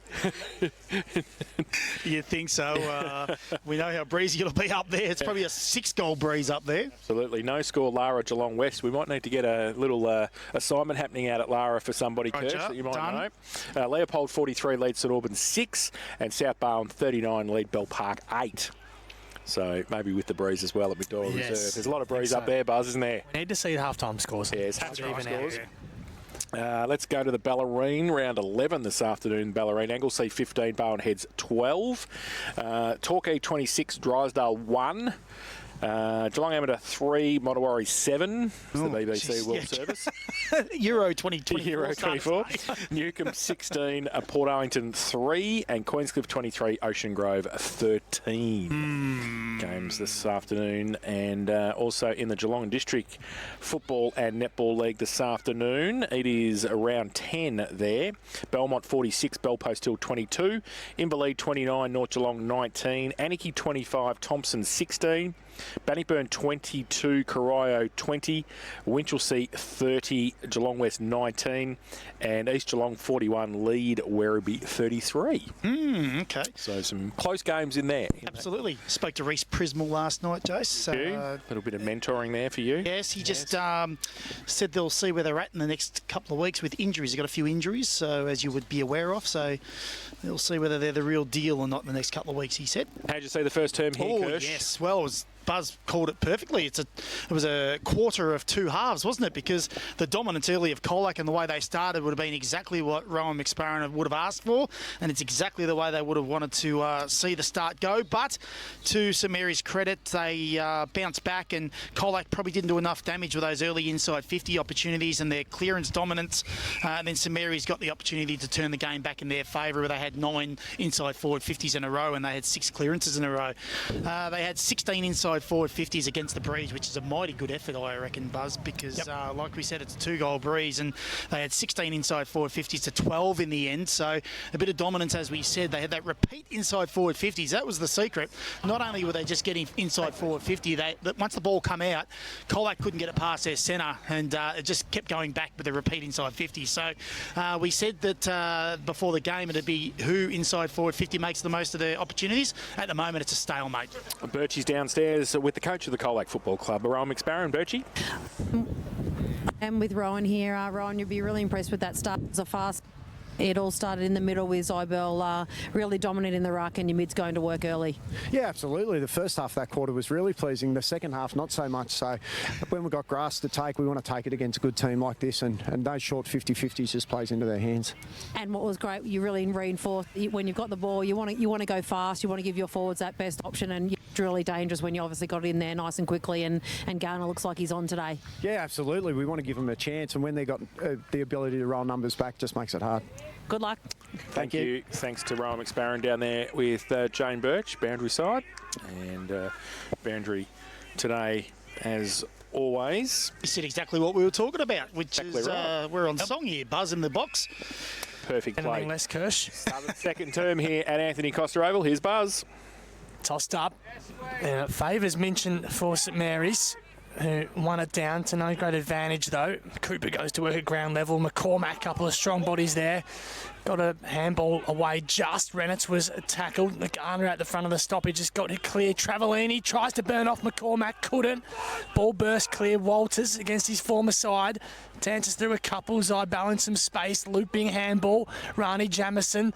You think so? We know how breezy it'll be up there. It's probably a 6-goal breeze up there. Absolutely. No score, Lara, Geelong West. We might need to get a little assignment happening out at Lara for somebody, Kirsch, that you might know. Leopold 43 leads St Albans 6, and South Barwon 39 lead Bell Park 8. So maybe with the breeze as well at McDonald Reserve. There's a lot of breeze up there, Buzz, isn't there? We need to see half-time scores. Yes, half-time scores. Let's go to the Ballerine, round 11 this afternoon. Ballerine, Anglesea 15, Barwon Heads 12. Torquay 26, Drysdale 1. Geelong Amateur 3, Mottawarri 7. It's the BBC World Service. Euro 2024. Euro 24. Newcombe 16, Port Arlington 3, and Queenscliff 23, Ocean Grove 13. Games this afternoon, and also in the Geelong District Football and Netball League this afternoon. It is round 10 there. Belmont 46, Bellpost Hill 22, Inverleigh 29, North Geelong 19, Anarchy 25, Thompson 16. Bannockburn 22, Corio 20, Winchelsea 30, Geelong West 19, and East Geelong 41, lead Werribee 33. Okay. So some close games in there. Absolutely. Spoke to Reece Prismal last night, Jace. A little bit of mentoring there for you. Yes, he just said they'll see where they're at in the next couple of weeks with injuries. He's got a few injuries, so as you would be aware of. So they'll see whether they're the real deal or not in the next couple of weeks, he said. How'd you see the first term here, Kirsch? Yes. Well, it was Buzz called it perfectly. It was a quarter of two halves, wasn't it? Because the dominance early of Colac and the way they started would have been exactly what Rowan McSparran would have asked for, and it's exactly the way they would have wanted to see the start go. But to St Mary's credit, they bounced back, and Colac probably didn't do enough damage with those early inside 50 opportunities and their clearance dominance. And then St Mary's got the opportunity to turn the game back in their favour, where they had 9 inside forward 50s in a row and they had 6 clearances in a row. They had 16 inside forward 50s against the Breeze, which is a mighty good effort, I reckon, Buzz, because like we said, it's a 2-goal Breeze, and they had 16 inside forward 50s to 12 in the end. So a bit of dominance, as we said. They had that repeat inside forward 50s. That was the secret. Not only were they just getting inside forward 50, once the ball come out, Colac couldn't get it past their centre, and it just kept going back with the repeat inside 50. So we said that before the game it'd be who inside forward 50 makes the most of their opportunities. At the moment, it's a stalemate. Birchie's downstairs with the coach of the Colac Football Club, Rowan McSparran. Birchie? And with Rowan here, Rowan, you'd be really impressed with that start. It's a fast. It all started in the middle with Zybel really dominating the ruck, and your mid's going to work early. Yeah, absolutely. The first half of that quarter was really pleasing. The second half, not so much. So when we've got grass to take, we want to take it against a good team like this, and those short 50-50s just plays into their hands. And what was great, you really reinforced when you've got the ball, you want to go fast, you want to give your forwards that best option, and it's really dangerous when you obviously got it in there nice and quickly, and Garner looks like he's on today. Yeah, absolutely. We want to give them a chance, and when they got the ability to roll numbers back, just makes it hard. Good luck. Thank you. Thanks to Rowan McSparran down there with Jane Birch, boundary side. And boundary today, as always. You said exactly what we were talking about, which exactly is right. We're on song here, Buzz in the box. Perfect play. Anything less, Kirsch? Start of the second term here at Anthony Costa Oval. Here's Buzz. Tossed up. And it favours mention for St Mary's, who won it down to no great advantage though. Cooper goes to work at ground level. McCormack, couple of strong bodies there. Got a handball away just. Renitz was tackled. Garner at the front of the stoppage just got it clear. Travellini tries to burn off McCormack, couldn't. Ball burst clear. Walters against his former side. Dances through a couple. Zybal in some space. Looping handball. Rani Jamison.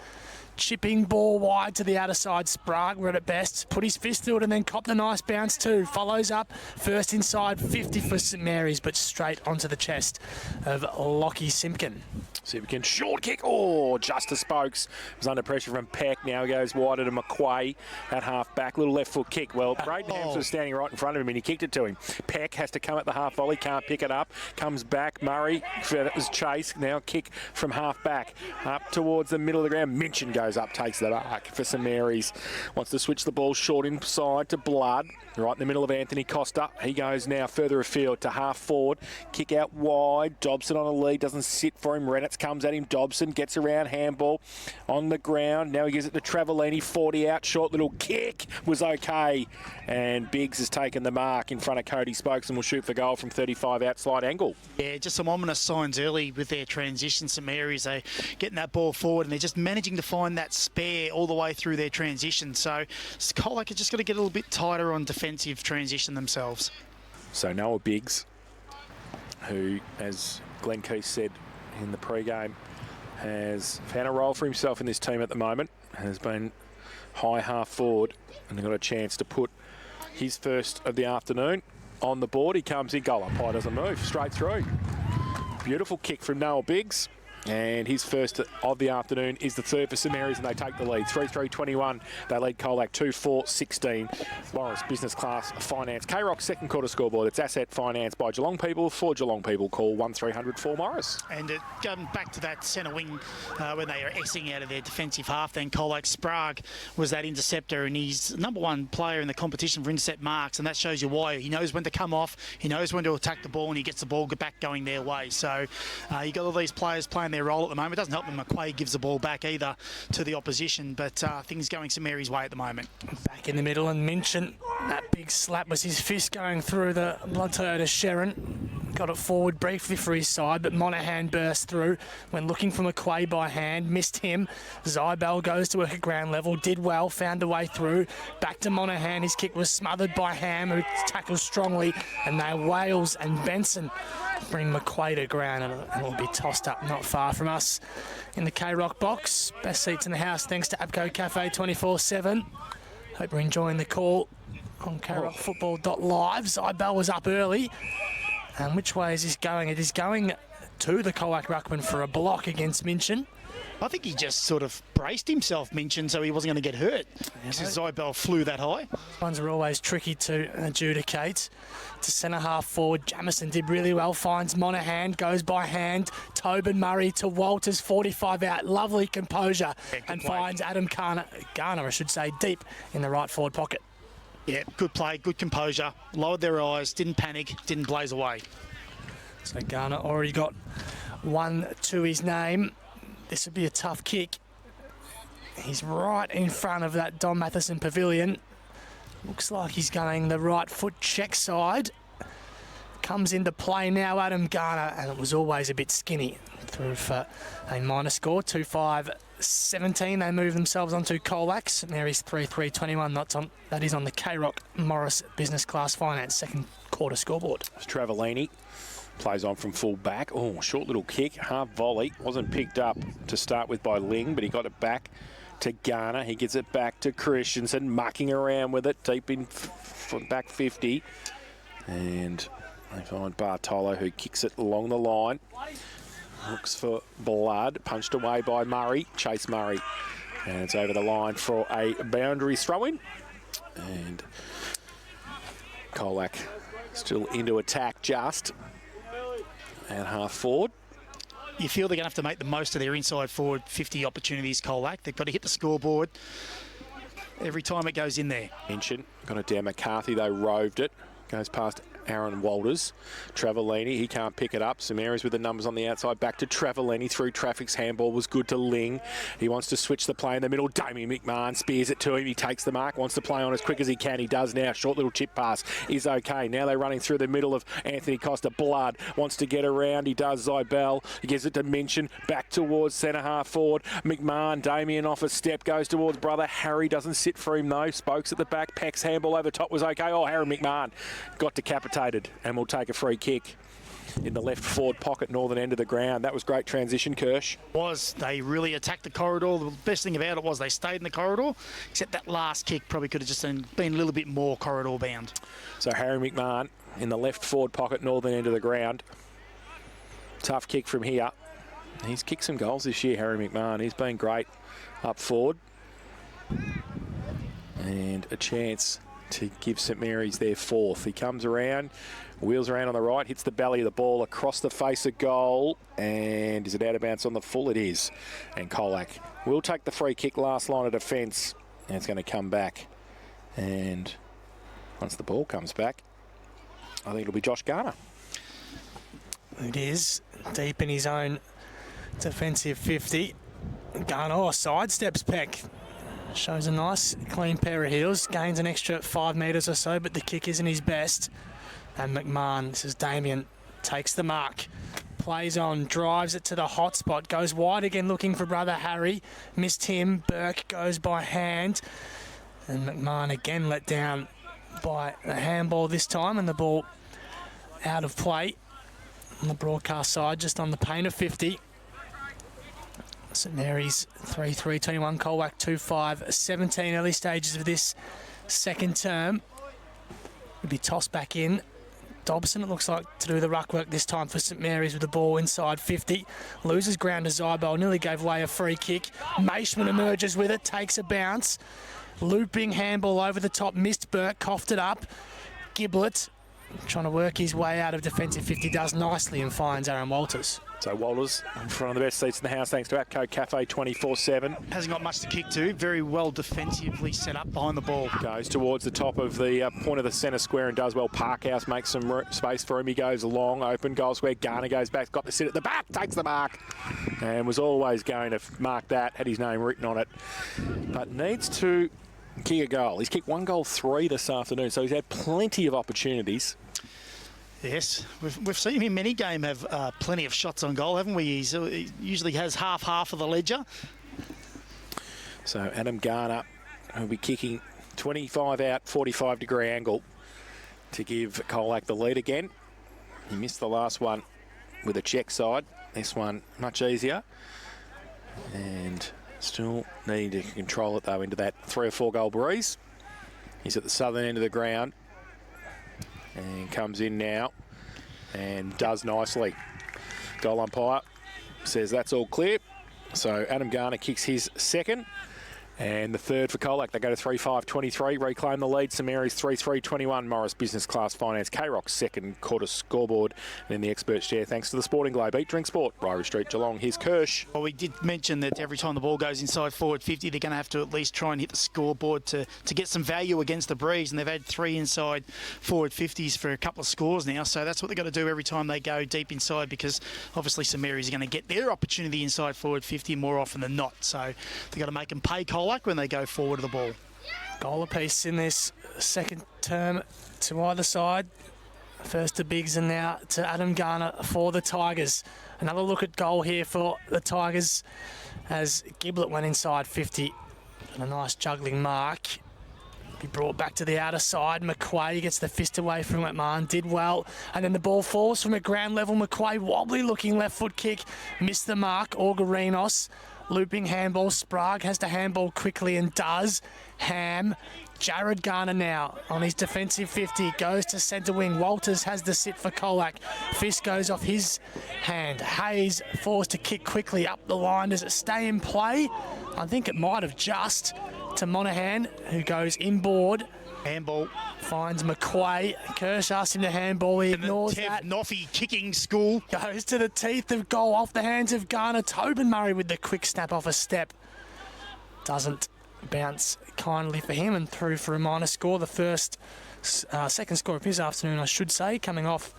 Chipping ball wide to the outer side. Sprague were at best. Put his fist through it and then copped a nice bounce too. Follows up. First inside 50 for St Mary's, but straight onto the chest of Lockie Simpkin. Simpkin, short kick. Oh, Justice Spokes was under pressure from Peck. Now goes wider to McQuay at half back. Little left foot kick. Well, Braden Hams was standing right in front of him and he kicked it to him. Peck has to come at the half volley. Can't pick it up. Comes back. Murray. That was Chase. Now kick from half back. Up towards the middle of the ground. Minchin goes up, takes the mark for St Mary's. Wants to switch the ball short inside to Blood. Right in the middle of Anthony Costa. He goes now further afield to half forward. Kick out wide. Dobson on a lead. Doesn't sit for him. Renitz comes at him. Dobson gets around. Handball on the ground. Now he gives it to Travellini. 40 out. Short little kick was okay. And Biggs has taken the mark in front of Cody Spokes and will shoot for goal from 35 out slide angle. Yeah, just some ominous signs early with their transition. St Mary's, they're getting that ball forward and they're just managing to find that spare all the way through their transition. So Colac are just got to get a little bit tighter on defensive transition themselves. So Noah Biggs, who, as Glenn Keith said in the pre-game, has found a role for himself in this team at the moment, has been high half forward and got a chance to put his first of the afternoon on the board. He comes in, goal up high, doesn't move, straight through. Beautiful kick from Noah Biggs. And his first of the afternoon is the third for St Mary's, and they take the lead. 3-3-21. They lead Colac 2-4-16. Morris Business Class Finance. K-Rock's second quarter scoreboard. It's asset financed by Geelong people for Geelong people. Call 1300 4 Morris. And going back to that centre wing when they are essing out of their defensive half, then Colac Sprague was that interceptor, and he's number one player in the competition for intercept marks, and that shows you why. He knows when to come off, he knows when to attack the ball, and he gets the ball back going their way. So you got all these players playing their role at the moment. It doesn't help when McQuaid gives the ball back either to the opposition, but things going St Mary's way at the moment. Back in the middle, and Minchin, that big slap was his fist going through the Blood Toyota Sharon. Got it forward briefly for his side, but Monaghan burst through when looking for McQuaid by hand, missed him. Zybel goes to work at ground level, did well, found a way through. Back to Monaghan, his kick was smothered by Ham, who tackles strongly, and now Wales and Benson bring McQuaid to ground, and it will be tossed up not far from us in the K-Rock box. Best seats in the house thanks to Abco Cafe 24/7. Hope you're enjoying the call on krockfootball.live. Zybel was up early. And which way is this going? It is going to the Colac ruckman for a block against Minchin. I think he just sort of braced himself, Minchin, so he wasn't going to get hurt. Because Zybel flew that high. Ones are always tricky to adjudicate. To centre half forward, Jamison did really well, finds Monaghan, goes by hand. Tobin Murray to Walters, 45 out, lovely composure, and finds Adam Garner, I should say, deep in the right forward pocket. Yeah, good play, good composure, lowered their eyes, didn't panic, didn't blaze away. So Garner already got one to his name. This would be a tough kick. He's right in front of that Don Matheson pavilion. Looks like he's going the right foot check side. Comes into play now, Adam Garner, and it was always a bit skinny. Through for a minor score, 2-5-17. They move themselves onto Colac. St Mary's 3-3-21. That is on the K-Rock Morris Business Class Finance second quarter scoreboard. Travellini plays on from full back. Oh, short little kick, half volley. Wasn't picked up to start with by Ling, but he got it back to Garner. He gets it back to Christensen, mucking around with it deep in back 50. And they find Bartolo, who kicks it along the line. Looks for blood, punched away by Murray, Chase Murray. And it's over the line for a boundary throw-in. And Colac still into attack just. And half forward. You feel they're going to have to make the most of their inside forward 50 opportunities, Colac. They've got to hit the scoreboard every time it goes in there. Mention, got it down McCarthy, though, roved it. Goes past Aaron Walters. Travellini, he can't pick it up. Some areas with the numbers on the outside. Back to Travellini through traffic's handball was good to Ling. He wants to switch the play in the middle. Damien McMahon spears it to him. He takes the mark, wants to play on as quick as he can. He does now. Short little chip pass is okay. Now they're running through the middle of Anthony Costa. Blood wants to get around. He does. Zybel. He gives it to Minchin. Back towards centre half forward. McMahon, Damien off a step, goes towards brother. Harry doesn't sit for him though. Spokes at the back. Peck's handball over top was okay. Oh, Harry McMahon got decapitated and will take a free kick in the left forward pocket, northern end of the ground. That was great transition, Kirsch. They really attacked the corridor. The best thing about it was they stayed in the corridor, except that last kick probably could have just been a little bit more corridor bound. So Harry McMahon in the left forward pocket, northern end of the ground. Tough kick from here. He's kicked some goals this year, Harry McMahon. He's been great up forward. And a chance to give St Mary's their fourth. He comes around, wheels around on the right, hits the belly of the ball across the face of goal, and is it out of bounds on the full? It is. And Colac will take the free kick, last line of defence, and it's going to come back. And once the ball comes back, I think it'll be Josh Garner. It is deep in his own defensive 50. Garner sidesteps Peck. Shows a nice clean pair of heels, gains an extra 5 metres or so, but the kick isn't his best. And McMahon, this is Damien, takes the mark, plays on, drives it to the hot spot, goes wide again looking for brother Harry, missed him, Burke goes by hand, and McMahon again let down by a handball this time, and the ball out of play on the broadcast side, just on the paint of 50. St Mary's 3-3-21, Colac 2-5-17, early stages of this second term. It'll be tossed back in. Dobson, it looks like, to do the ruck work this time for St Mary's with the ball inside 50. Loses ground to Zybel, nearly gave away a free kick. Maishman emerges with it, takes a bounce. Looping handball over the top, missed Burke, coughed it up. Giblet trying to work his way out of defensive 50, does nicely and finds Aaron Walters. So Walters in front of the best seats in the house thanks to Atco Cafe 24/7. Hasn't got much to kick to. Very well defensively set up behind the ball. Goes towards the top of the point of the centre square and does well. Parkhouse makes some space for him. He goes long, open goal square. Garner goes back, got the sit at the back, takes the mark, and was always going to mark that, had his name written on it. But needs to kick a goal. He's kicked 1 goal 3 this afternoon, so he's had plenty of opportunities. Yes, we've seen him in many games have plenty of shots on goal, haven't we? He usually has half of the ledger. So Adam Garner will be kicking 25 out, 45-degree angle to give Colac the lead again. He missed the last one with a check side. This one much easier. And still needing to control it, though, into that 3 or 4 goal breeze. He's at the southern end of the ground. And comes in now and does nicely. Goal umpire says that's all clear. So Adam Garner kicks his second. And the third for Colac. They go to 3-5-23, reclaim the lead. St Mary's 3-3-21. Morris Business Class Finance. K-Rock's second quarter scoreboard. And in the experts chair, thanks to the Sporting Globe. Eat, drink, sport. Ryrie Street, Geelong. Here's Kirsch. Well, we did mention that every time the ball goes inside forward 50, they're going to have to at least try and hit the scoreboard to get some value against the breeze. And they've had 3 inside forward 50s for a couple of scores now. So that's what they've got to do every time they go deep inside, because obviously St Mary's are going to get their opportunity inside forward 50 more often than not. So they've got to make them pay Colac when they go forward to the ball. Goal apiece in this second term to either side. First to Biggs and now to Adam Garner for the Tigers. Another look at goal here for the Tigers as Giblett went inside 50. And a nice juggling mark. He brought back to the outer side. McQuay gets the fist away from McMahon. Did well. And then the ball falls from a ground level. McQuay wobbly looking left foot kick. Missed the mark. Orgarinos. Looping handball. Sprague has to handball quickly and does. Ham. Jared Garner now on his defensive 50. Goes to centre wing. Walters has the sit for Colac. Fist goes off his hand. Hayes forced to kick quickly up the line. Does it stay in play? I think it might have just to Monaghan, who goes inboard. Handball. Finds McQuay. Kirsch asks him to handball. He ignores that. Noffy kicking school. Goes to the teeth of goal off the hands of Garner. Tobin Murray with the quick snap off a step. Doesn't bounce kindly for him and through for a minor score. The second score of his afternoon, I should say, coming off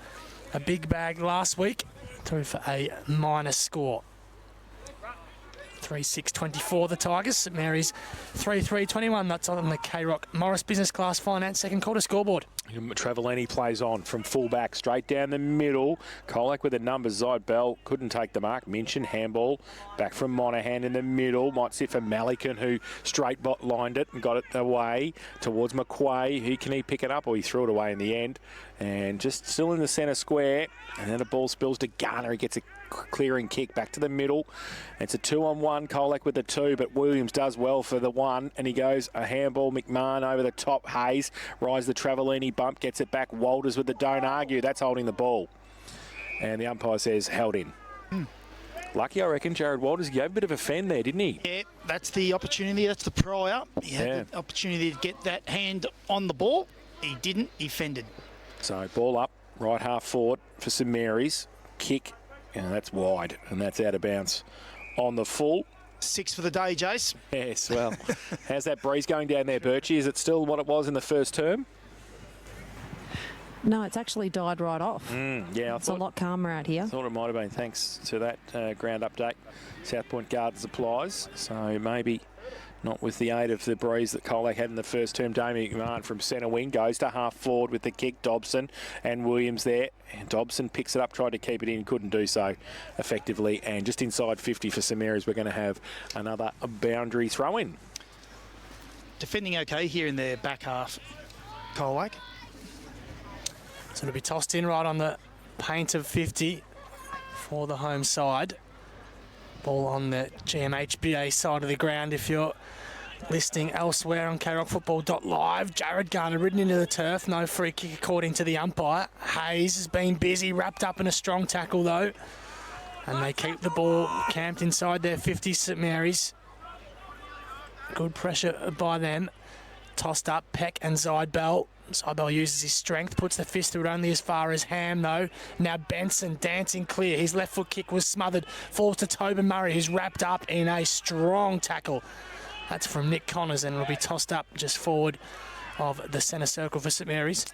a big bag last week. Through for a minor score. 3-6-24 the Tigers. St Mary's 3-3-21. That's on the K-Rock Morris Business Class Finance second quarter scoreboard. Travellini plays on from full-back, straight down the middle. Colac with the numbers. Zide Bell couldn't take the mark. Minchin, handball, back from Monaghan in the middle. Might sit for Malikan, who straight lined it and got it away towards McQuay. Can he pick it up? Or he threw it away in the end. And just still in the centre square. And then the ball spills to Garner. He gets a clearing kick back to the middle. It's a 2-on-1. Colac with the 2, but Williams does well for the 1, and he goes a handball. McMahon over the top. Hayes rides the Travellini bump, gets it back. Walters with the don't argue. That's holding the ball, and the umpire says held in. Lucky, I reckon, Jared Walters gave a bit of a fend there, didn't he? Yeah, that's the opportunity. That's the prior. He had the opportunity to get that hand on the ball. He didn't. He fended. So ball up, right half forward for St Mary's. Kick. And that's wide, and that's out of bounds on the full. 6 for the day, Jace. Yes, well, how's that breeze going down there, Birchie? Is it still what it was in the first term? No, it's actually died right off. Yeah, It's a lot calmer out here. I thought it might have been thanks to that ground update. South Point Gardens applies, so maybe not with the aid of the breeze that Colac had in the first term. Damien McMahon from centre wing goes to half forward with the kick. Dobson and Williams there. And Dobson picks it up, tried to keep it in, couldn't do so effectively. And just inside 50 for St Mary's, we're going to have another boundary throw-in. Defending okay here in their back half, Colac. So it'll be tossed in right on the paint of 50 for the home side. Ball on the GMHBA side of the ground if you're listening elsewhere on krockfootball.live. Jared Garner ridden into the turf. No free kick according to the umpire. Hayes has been busy, wrapped up in a strong tackle though. And they keep the ball camped inside their 50 St Mary's. Good pressure by them. Tossed up, Peck and Zide Bell. Zybel uses his strength, puts the fist through it only as far as Ham, though. Now Benson dancing clear. His left foot kick was smothered. Falls to Tobin Murray, who's wrapped up in a strong tackle. That's from Nick Connors, and it'll be tossed up just forward of the centre circle for St Mary's.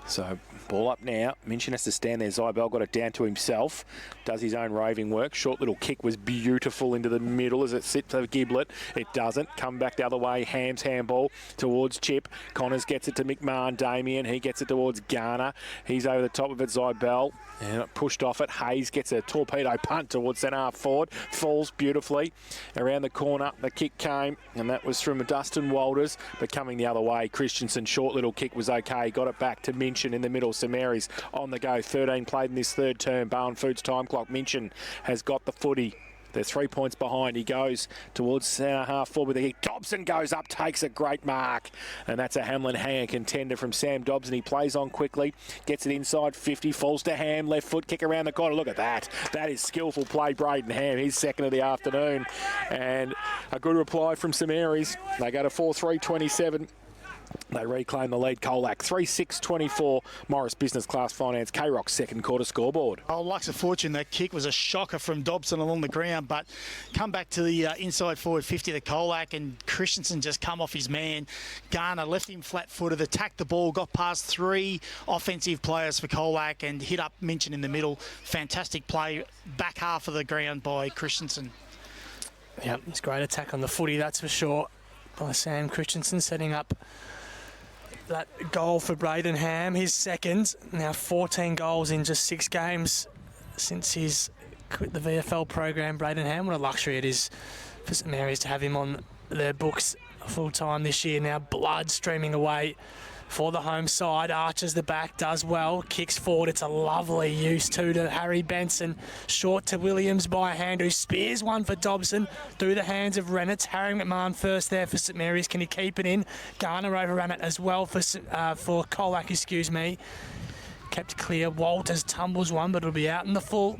So, ball up now. Minchin has to stand there. Zybel got it down to himself. Does his own roving work. Short little kick was beautiful into the middle as it sits over Giblet. It doesn't. Come back the other way. Ham's handball towards Chip. Connors gets it to McMahon. Damien. He gets it towards Garner. He's over the top of it. Zybel. And it pushed off it. Hayes gets a torpedo punt towards centre half forward. Falls beautifully. Around the corner. The kick came. And that was from Dustin Walters. But coming the other way. Christensen. Short little kick was okay. Got it back to Minchin in the middle. St Mary's on the go. 13 played in this third term. Barn Foods time clock. Minchin has got the footy. They're 3 points behind. He goes towards centre half forward with the kick. Dobson goes up, takes a great mark. And that's a Hamlin hanger contender from Sam Dobson. He plays on quickly, gets it inside 50, falls to Ham, left foot kick around the corner. Look at that. That is skillful play, Braden Ham. He's second of the afternoon. And a good reply from St Mary's. They go to 4-3-27. They reclaim the lead. Colac 3-6-24. Morris Business Class Finance. K-Rock's second quarter scoreboard. Oh, Lux of Fortune, that kick was a shocker from Dobson along the ground, but come back to the inside forward 50 to Colac, and Christensen just come off his man. Garner left him flat-footed, attacked the ball, got past 3 offensive players for Colac and hit up Minchin in the middle. Fantastic play, back half of the ground by Christensen. Yep, it's a great attack on the footy, that's for sure, by Sam Christensen, setting up that goal for Braden Ham, his second. Now 14 goals in just 6 games since he's quit the VFL program. Braden Ham, what a luxury it is for St Mary's to have him on their books full time this year. Now blood streaming away for the home side. Arches the back, does well, kicks forward. It's a lovely use too to Harry Benson. Short to Williams by a hand, who spears one for Dobson through the hands of Renitz. Harry McMahon first there for St Mary's. Can he keep it in? Garner overran it as well for Colac, excuse me. Kept clear. Walters tumbles one, but it'll be out in the full.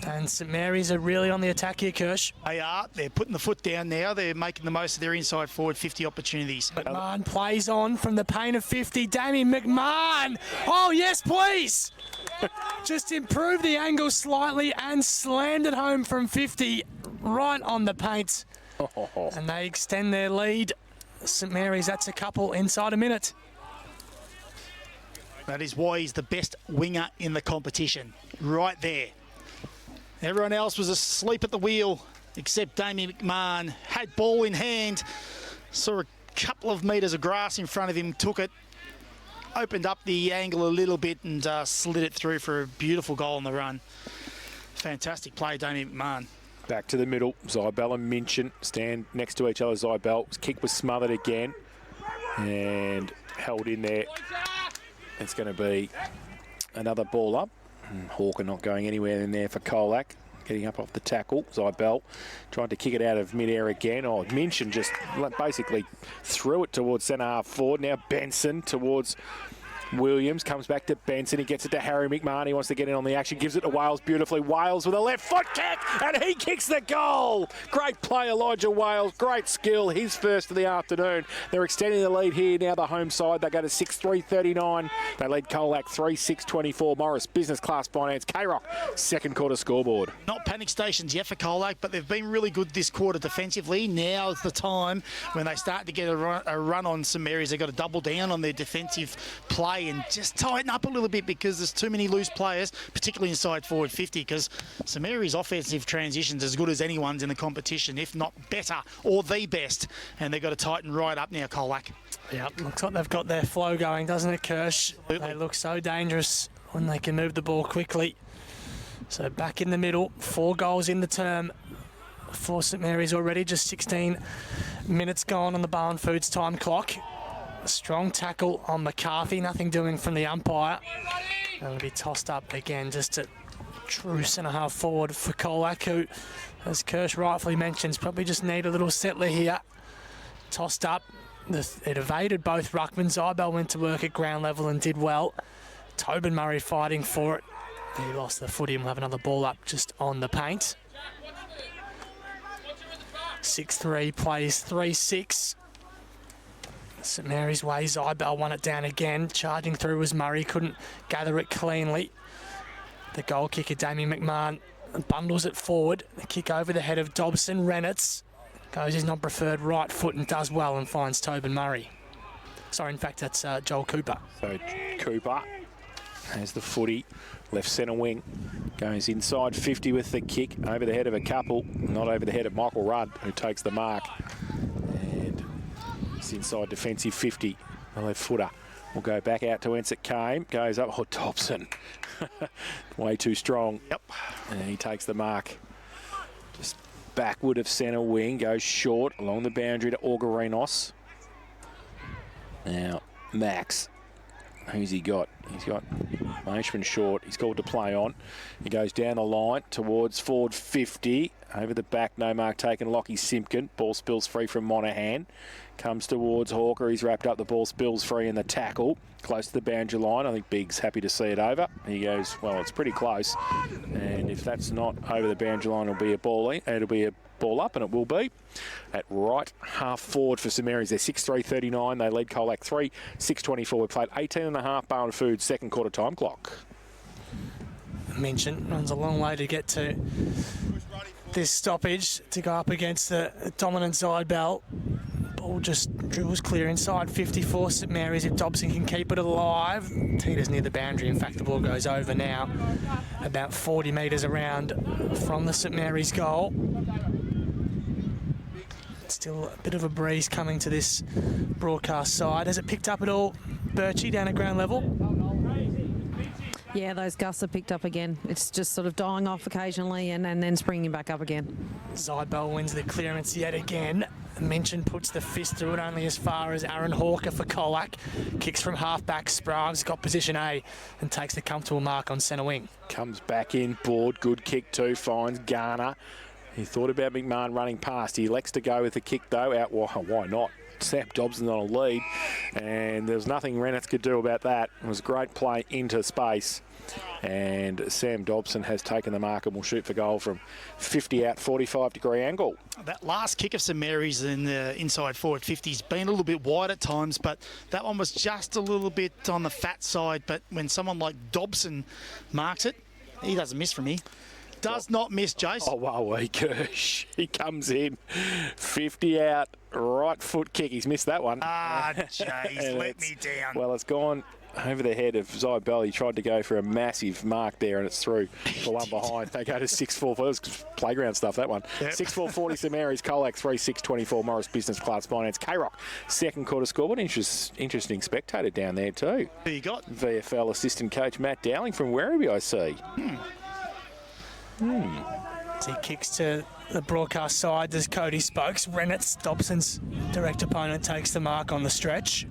And St Mary's are really on the attack here, Kirsch. They are. They're putting the foot down now. They're making the most of their inside forward 50 opportunities. McMahon plays on from the paint of 50. Damien McMahon. Oh, yes, please. Just improved the angle slightly and slammed it home from 50 right on the paint. And they extend their lead. St Mary's, that's a couple inside a minute. That is why he's the best winger in the competition. Right there. Everyone else was asleep at the wheel except Damien McMahon. Had ball in hand, saw a couple of metres of grass in front of him, took it, opened up the angle a little bit and slid it through for a beautiful goal on the run. Fantastic play, Damien McMahon. Back to the middle. Zybel and Minchin stand next to each other. Zybel's kick was smothered again and held in there. It's going to be another ball up. Hawker not going anywhere in there for Colac. Getting up off the tackle. Zybel tried to kick it out of mid-air again. Oh, Minchin just basically threw it towards centre half forward. Now Benson towards Williams. Comes back to Benson. He gets it to Harry McMahon. He wants to get in on the action. Gives it to Wales beautifully. Wales with a left foot kick. And he kicks the goal. Great play, Elijah Wales. Great skill. His first of the afternoon. They're extending the lead here now, the home side. They go to 6-3-39. They lead Colac 3-6-24. Morris Business Class Finance. K-Rock second quarter scoreboard. Not panic stations yet for Colac, but they've been really good this quarter defensively. Now is the time when they start to get a run on St Mary's. They've got to double down on their defensive play and just tighten up a little bit because there's too many loose players, particularly inside forward 50, because St Mary's offensive transition's as good as anyone's in the competition, if not better or the best. And they've got to tighten right up now, Colac. Yeah, looks like they've got their flow going, doesn't it, Kirsch? They look so dangerous when they can move the ball quickly. So back in the middle, 4 goals in the term for St Mary's already, just 16 minutes gone on the Barn Foods time clock. A strong tackle on McCarthy, nothing doing from the umpire. It'll be tossed up again, just a true centre half forward for Colac, who, as Kirsch rightfully mentions, probably just need a little settler here. Tossed up. It evaded both ruckmen. Zybel went to work at ground level and did well. Tobin Murray fighting for it. He lost the footy and will have another ball up just on the paint. 6-3 plays 3-6. St Mary's way, Zybel won it down again. Charging through was Murray, couldn't gather it cleanly. The goal kicker, Damien McMahon, bundles it forward. The kick over the head of Dobson. Renitz goes his non-preferred right foot and does well and finds Tobin Murray. Sorry, in fact, that's Joel Cooper. So Cooper has the footy, left centre wing. Goes inside 50 with the kick, over the head of a couple, not over the head of Michael Rudd, who takes the mark. And it's inside defensive 50, the left footer. Will go back out to whence it came. Goes up. Oh, Dobson. Way too strong. Yep. And he takes the mark. Just backward of centre wing. Goes short along the boundary to Orgarinos. Now, Max. Who's he got? He's got Maishman short. He's called to play on. He goes down the line towards forward 50. Over the back, no mark taken. Lockie Simpkin. Ball spills free from Monaghan. Comes towards Hawker. He's wrapped up. The ball spills free in the tackle. Close to the boundary line. I think Big's happy to see it over. He goes, well, it's pretty close. And if that's not over the boundary line, it'll be a ball in. It'll be a ball up, and it will be at right half forward for St Mary's. They're 6-3-39. They lead Colac 3-6-24. We played 18.5 Barwon Foods second quarter time clock. Mention runs a long way to get to this stoppage to go up against the dominant Zybel. Ball just dribbles clear inside 54 St Mary's if Dobson can keep it alive. Teeters near the boundary. In fact, the ball goes over now, about 40 metres around from the St Mary's goal. Still a bit of a breeze coming to this broadcast side. Has it picked up at all, Birchie, down at ground level? Yeah, those gusts are picked up again. It's just sort of dying off occasionally and then springing back up again. Zybel wins the clearance yet again. Mention puts the fist through it only as far as Aaron Hawker for Colac. Kicks from half-back. Sprague's got position A and takes the comfortable mark on centre wing. Comes back in, board, good kick too, finds Garner. He thought about McMahon running past. He elects to go with the kick though. Out, well, why not? Sam Dobson's on a lead, and there was nothing Renitz could do about that. It was a great play into space, and Sam Dobson has taken the mark and will shoot for goal from 50 out, 45-degree angle. That last kick of St Mary's in the inside forward 50 has been a little bit wide at times, but that one was just a little bit on the fat side. But when someone like Dobson marks it, he doesn't miss from here. Does not miss, Jace. Oh, wow, Kirsch. He comes in, 50 out, right foot kick. He's missed that one. Ah, Jace, let me down. Well, it's gone over the head of Zybel. He tried to go for a massive mark there, and it's through the one behind. They go to 6-4. That was playground stuff, that one. Yep. 6-4-40 St Mary's, Colac 3-6-24, Morris Business Class Finance. K-Rock, second quarter scoreboard. Interesting spectator down there too. Who you got? VFL assistant coach Matt Dowling from Werribee, I see. As he kicks to the broadcast side, there's Cody Spokes. Renitz, Dobson's direct opponent, takes the mark on the stretch.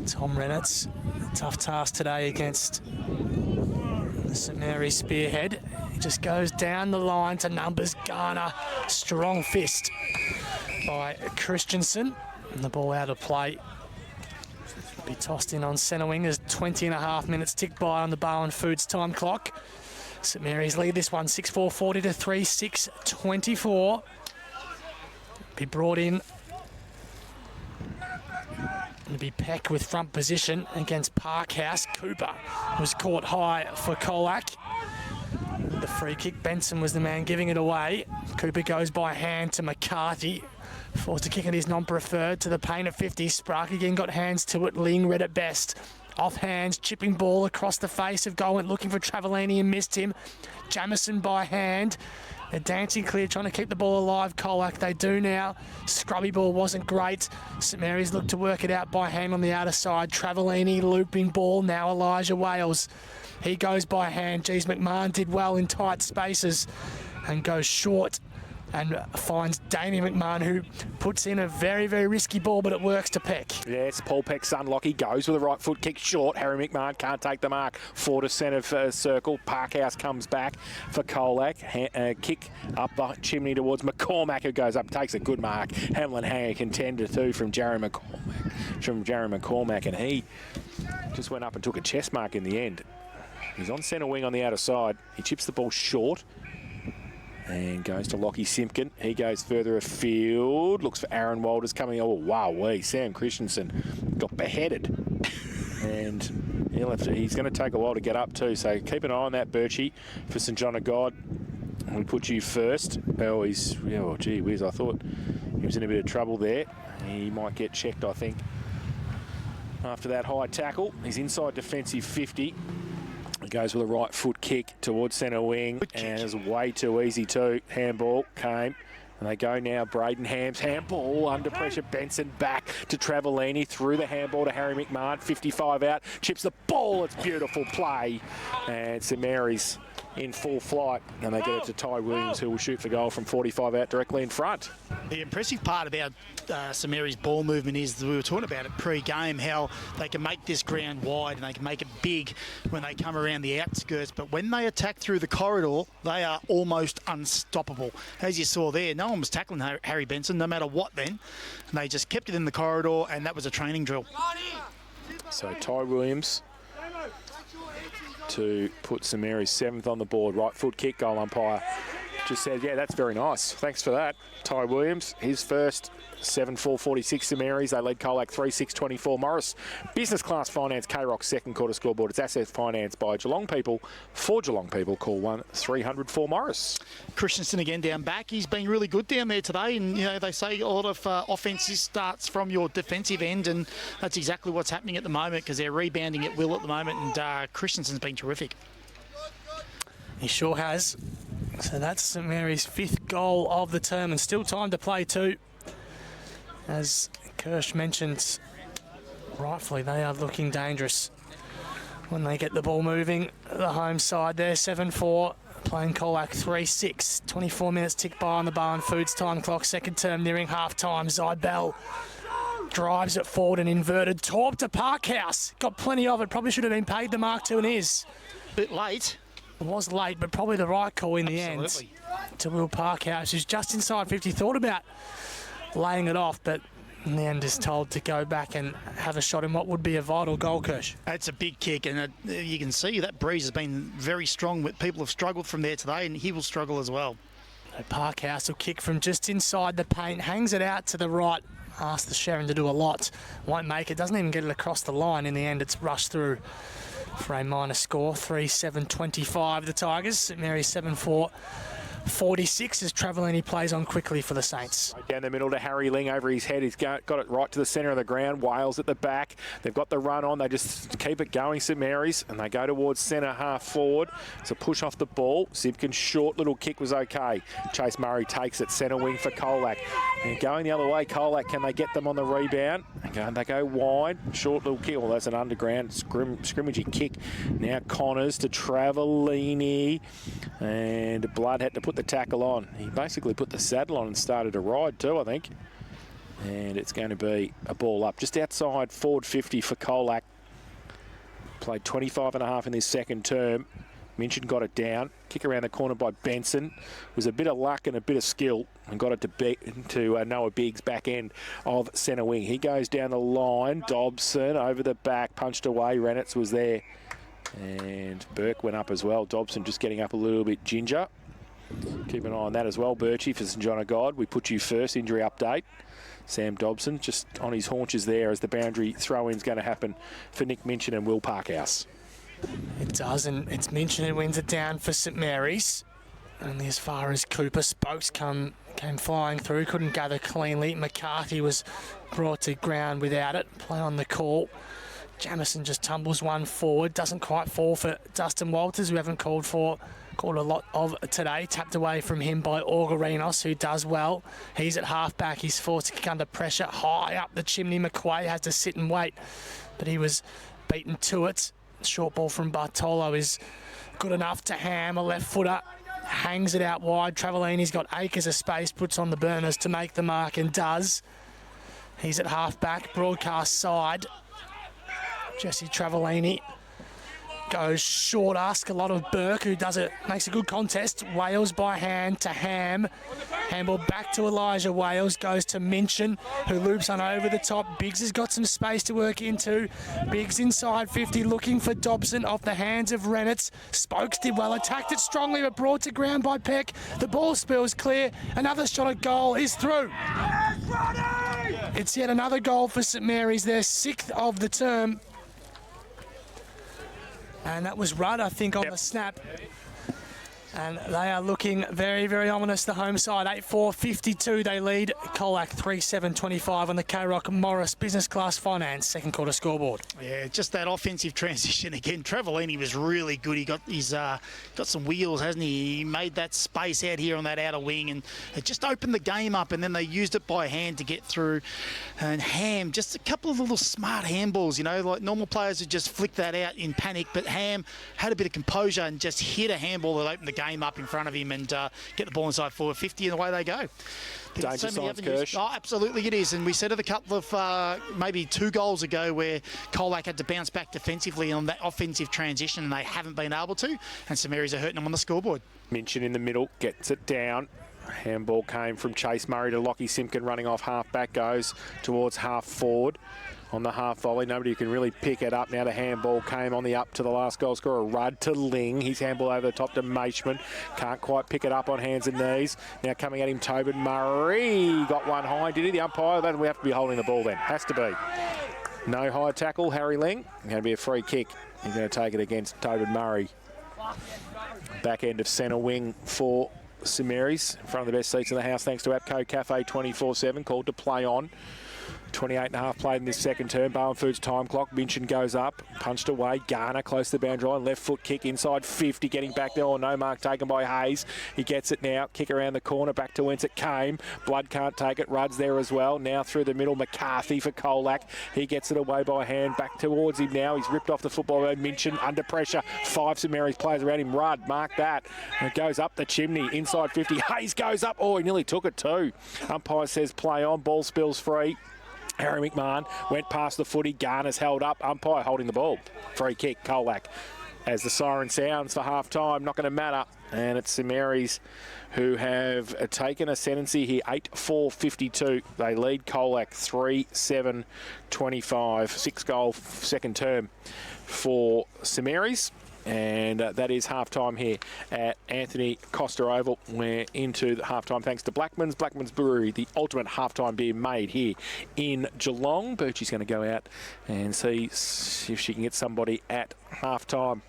Tom Renitz, a tough task today against the St Mary's spearhead. He just goes down the line to numbers. Garner, strong fist by Christensen. And the ball out of play. Be tossed in on centre wing as 20.5 minutes tick by on the Barwon Foods time clock. St Mary's lead this one 6-4-40 to 3-6-24. Be brought in. It'll be Peck with front position against Parkhouse. Cooper was caught high for Colac. The free kick, Benson was the man giving it away. Cooper goes by hand to McCarthy. Forced to kick at his non-preferred to the paint of 50. Sprague again got hands to it. Ling read it best. Off hands, chipping ball across the face of goal. Went looking for Travellini and missed him. Jamison by hand. They're dancing clear, trying to keep the ball alive, Colac. They do now. Scrubby ball wasn't great. St Mary's looked to work it out by hand on the outer side. Travellini looping ball. Now Elijah Wales. He goes by hand. Geez, McMahon did well in tight spaces and goes short and finds Damien McMahon, who puts in a very, very risky ball, but it works to Peck. Yes, Paul Peck's son, Lockie, goes with a right foot kick short. Harry McMahon can't take the mark. Four to centre circle. Parkhouse comes back for Colac. Kick up the chimney towards McCormack, who goes up, takes a good mark. Hamlin Hanger contender too from Jerry McCormack, and he just went up and took a chest mark in the end. He's on centre wing on the outer side. He chips the ball short. And goes to Lockie Simpkin. He goes further afield. Looks for Aaron Walters coming. Oh, wow. Sam Christensen got beheaded. And he's going to take a while to get up too. So keep an eye on that, Birchie, for St John of God. We put you first. Oh, gee whiz. I thought he was in a bit of trouble there. He might get checked, I think, after that high tackle. He's inside defensive 50. He goes with a right foot kick towards centre wing, and it's way too easy too. Handball came, and they go now. Braden Ham's handball under pressure. Benson back to Travellini, through the handball to Harry McMahon. 55 out, chips the ball. It's beautiful play, and St Mary's in full flight, and they get it to Ty Williams, who will shoot for goal from 45 out directly in front. The impressive part about St Mary's ball movement is that we were talking about it pre-game, how they can make this ground wide and they can make it big when they come around the outskirts, but when they attack through the corridor, they are almost unstoppable. As you saw there, no one was tackling Harry Benson, no matter what then, and they just kept it in the corridor, and that was a training drill. So Ty Williams to put St Mary's 7th on the board. Right foot kick, goal umpire just said, yeah, that's very nice. Thanks for that. Ty Williams, his first 7-4-46 St Mary's. They lead Colac 3-6-24. Morris, Business Class Finance, K-Rock second quarter scoreboard. It's asset financed by Geelong people for Geelong people. Call 1-300-4 Morris. Christensen again down back. He's been really good down there today, and they say a lot of offensive starts from your defensive end, and that's exactly what's happening at the moment because they're rebounding at will at the moment, and Christensen's been terrific. He sure has. So that's St Mary's 5th goal of the term, and still time to play too. As Kirsch mentioned, rightfully, they are looking dangerous when they get the ball moving. The home side there, 7-4, playing Colac 3-6. 24 minutes tick by on the Barn Foods time clock. Second term nearing half-time. Zybell drives it forward and inverted. Torp to Parkhouse. Got plenty of it. Probably should have been paid the mark to, and is. Bit late. It was late, but probably the right call in the end. To Will Parkhouse, who's just inside 50, thought about laying it off, but in the end is told to go back and have a shot in what would be a vital goal, Kirsch. That's a big kick, and you can see that breeze has been very strong. People have struggled from there today, and he will struggle as well. So Parkhouse will kick from just inside the paint, hangs it out to the right, asks the Sharon to do a lot. Won't make it, doesn't even get it across the line. In the end, it's rushed through for a minor score. 3-7-25 the Tigers. St Mary's 7-4. 46 as Travellini plays on quickly for the Saints. Down the middle to Harry Ling over his head. He's got it right to the centre of the ground. Wales at the back. They've got the run on. They just keep it going, St Mary's, and they go towards centre half forward. It's a push off the ball. Simpkins' short little kick was okay. Chase Murray takes it centre wing for Colac. And going the other way, Colac, can they get them on the rebound? They go wide. Short little kick. Well, that's an underground scrimmagey kick. Now Connors to Travellini. And Blood had to put the tackle on. He basically put the saddle on and started to ride too, I think. And it's going to be a ball up just outside forward 50 for Colac. Played 25 and a half in this second term. Minchin got it down. Kick around the corner by Benson. Was a bit of luck and a bit of skill and got it to Noah Biggs, back end of centre wing. He goes down the line. Dobson over the back, punched away. Renitz was there. And Burke went up as well. Dobson just getting up a little bit ginger. Keep an eye on that as well, Birchie, for St John of God. We put you first, injury update. Sam Dobson just on his haunches there as the boundary throw-in's going to happen for Nick Minchin and Will Parkhouse. It does, and it's Minchin who wins it down for St Mary's. Only as far as Cooper. Spokes came flying through, couldn't gather cleanly. McCarthy was brought to ground without it. Play on the call. Jamison just tumbles one forward, doesn't quite fall for Dustin Walters, who haven't called a lot of today. Tapped away from him by Augurinos, who does well. He's at half-back. He's forced to kick under pressure. High up the chimney. McQuay has to sit and wait, but he was beaten to it. Short ball from Bartolo is good enough to Ham, a left footer. Hangs it out wide. Travellini's got acres of space, puts on the burners to make the mark, and does. He's at half-back, broadcast side. Jesse Travellini goes short ask. A lot of Burke, who makes a good contest. Wales by hand to Ham. Handball back to Elijah Wales, goes to Minchin, who loops on over the top. Biggs has got some space to work into. Biggs inside 50, looking for Dobson off the hands of Renitz. Spokes did well, attacked it strongly, but brought to ground by Peck. The ball spills clear. Another shot at goal is through. It's yet another goal for St Mary's, their 6th of the term. And that was Rudd, I think, on the snap. And they are looking very, very ominous, the home side. 8-4-52, they lead. Colac 3-7-25 on the K-Rock Morris Business Class Finance second quarter scoreboard. Yeah, just that offensive transition again. Travellini was really good. He got his got some wheels, hasn't he? He made that space out here on that outer wing, and it just opened the game up. And then they used it by hand to get through. And Ham, just a couple of little smart handballs. You know, like normal players would just flick that out in panic, but Ham had a bit of composure and just hit a handball that opened the game up in front of him and get the ball inside forward 50, and away they go. Danger signs, Kirsch. Oh, absolutely it is. And we said it a couple of maybe 2 goals ago where Colac had to bounce back defensively on that offensive transition, and they haven't been able to. And St Mary's are hurting them on the scoreboard. Minchin in the middle, gets it down. Handball came from Chase Murray to Lockie Simpkin, running off half back, goes towards half forward. On the half volley, nobody can really pick it up. Now the handball came on the up to the last goal scorer, Rudd to Ling. His handball over the top to Maishman. Can't quite pick it up on hands and knees. Now coming at him, Tobin Murray. Got one high, did he? The umpire, then we have to be holding the ball then. Has to be. No high tackle, Harry Ling. Going to be a free kick. He's going to take it against Tobin Murray. Back end of centre wing for St Mary's. In front of the best seats in the house, thanks to APCO Cafe 24/7, called to play on. 28.5 played in this second term. Bowen Foods time clock. Minchin goes up, punched away. Garner close to the boundary line. Left foot kick inside 50, getting back there. Oh, no mark taken by Hayes. He gets it now. Kick around the corner, back to whence it came. Blood can't take it. Rudd's there as well. Now through the middle, McCarthy for Colac. He gets it away by hand. Back towards him now. He's ripped off the football road. Minchin under pressure. 5 St Mary's players around him. Rudd, mark that. And it goes up the chimney. Inside 50. Hayes goes up. Oh, he nearly took it too. Umpire says play on. Ball spills free. Harry McMahon went past the footy. Garner's held up. Umpire holding the ball. Free kick, Colac. As the siren sounds for half-time, not going to matter. And it's St Mary's who have taken ascendancy here. 8-4-52. They lead Colac 3-7-25. 6-goal second term for St Mary's. And that is half-time here at Anthony Costa Oval. We're into the half-time thanks to Blackman's Brewery, the ultimate half-time beer made here in Geelong. Birchie's going to go out and see if she can get somebody at half-time.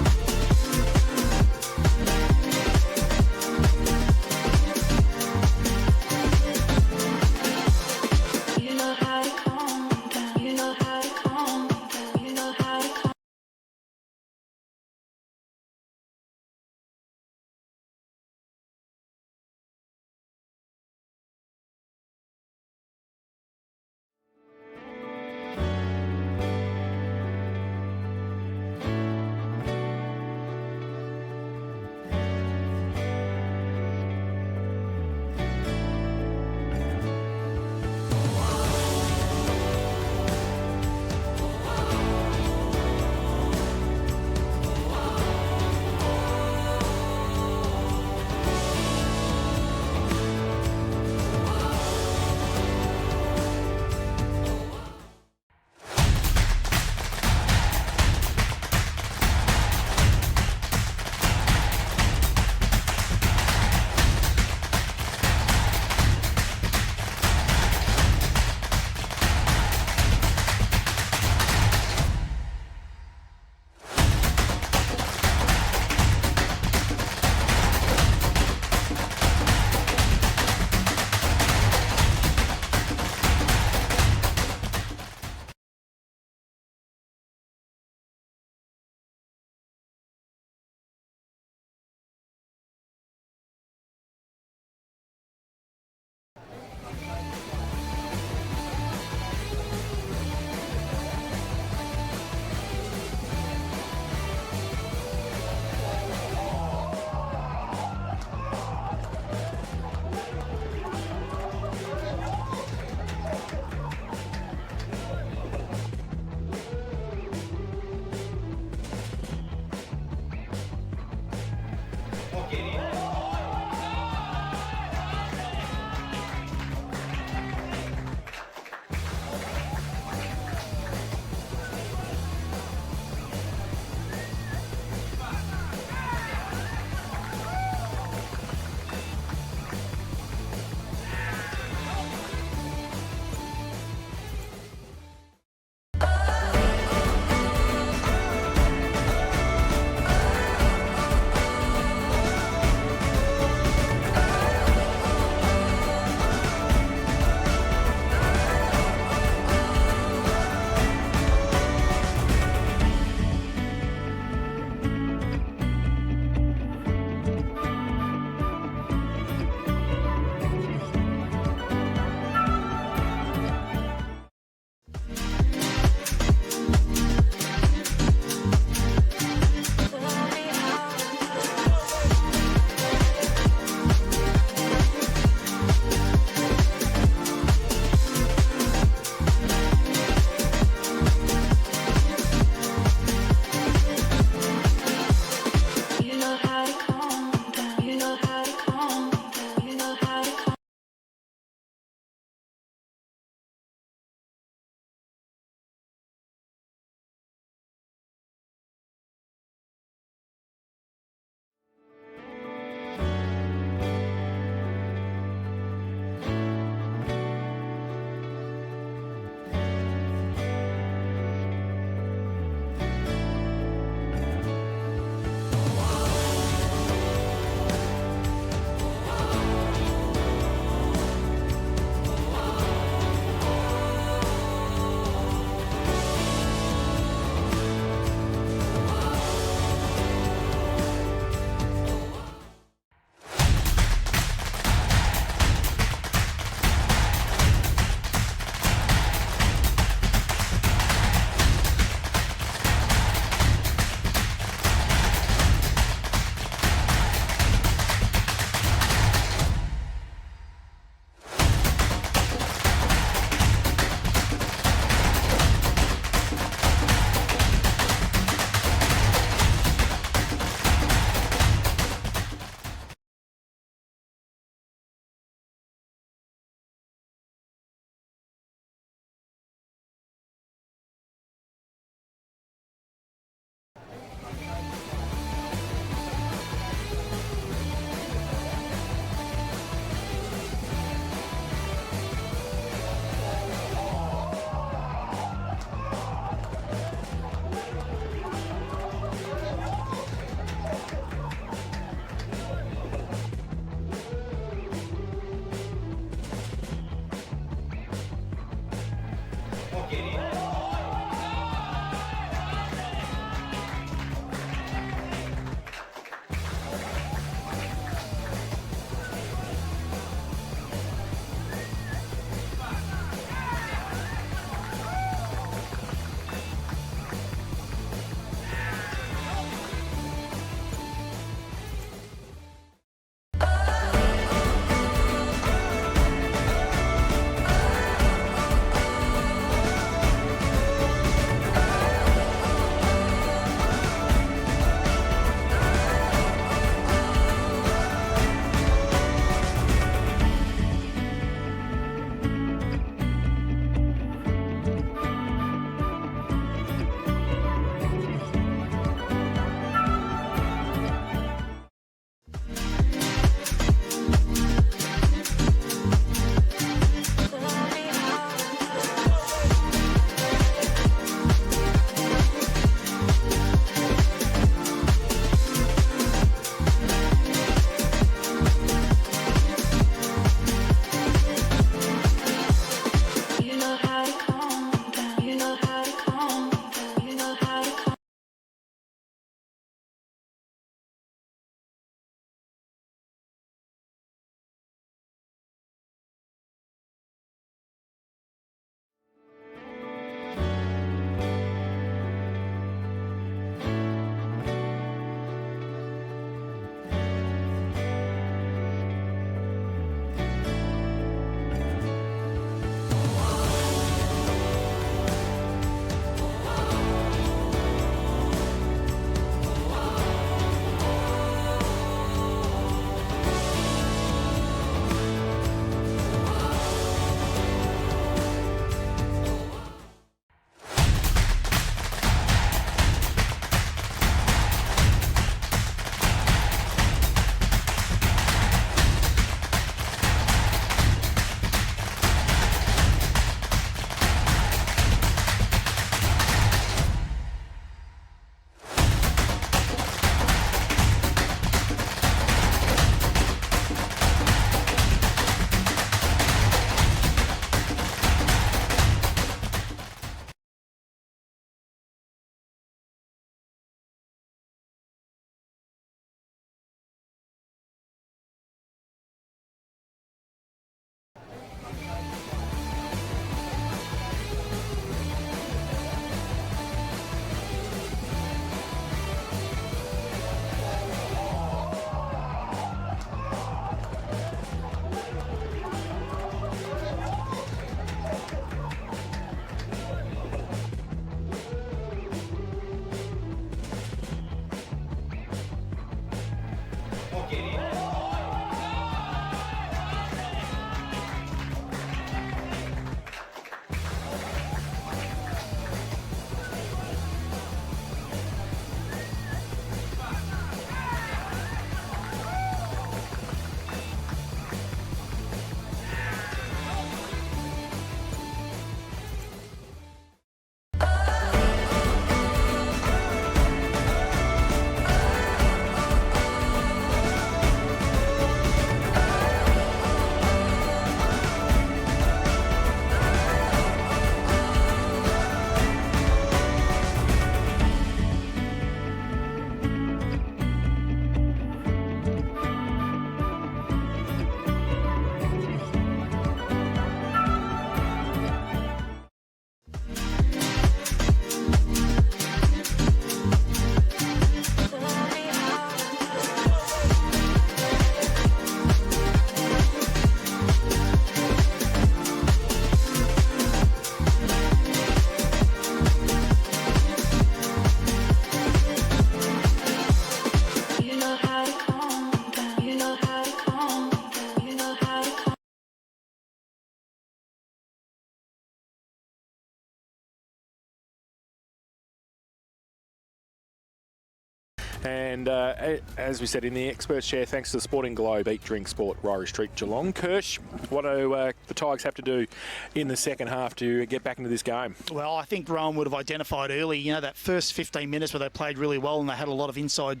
And as we said in the experts chair, thanks to the Sporting Globe, Eat, Drink, Sport, Ryrie Street, Geelong. Kirsch, what do the Tigers have to do in the second half to get back into this game? Well, I think Rowan would have identified early, that first 15 minutes where they played really well and they had a lot of inside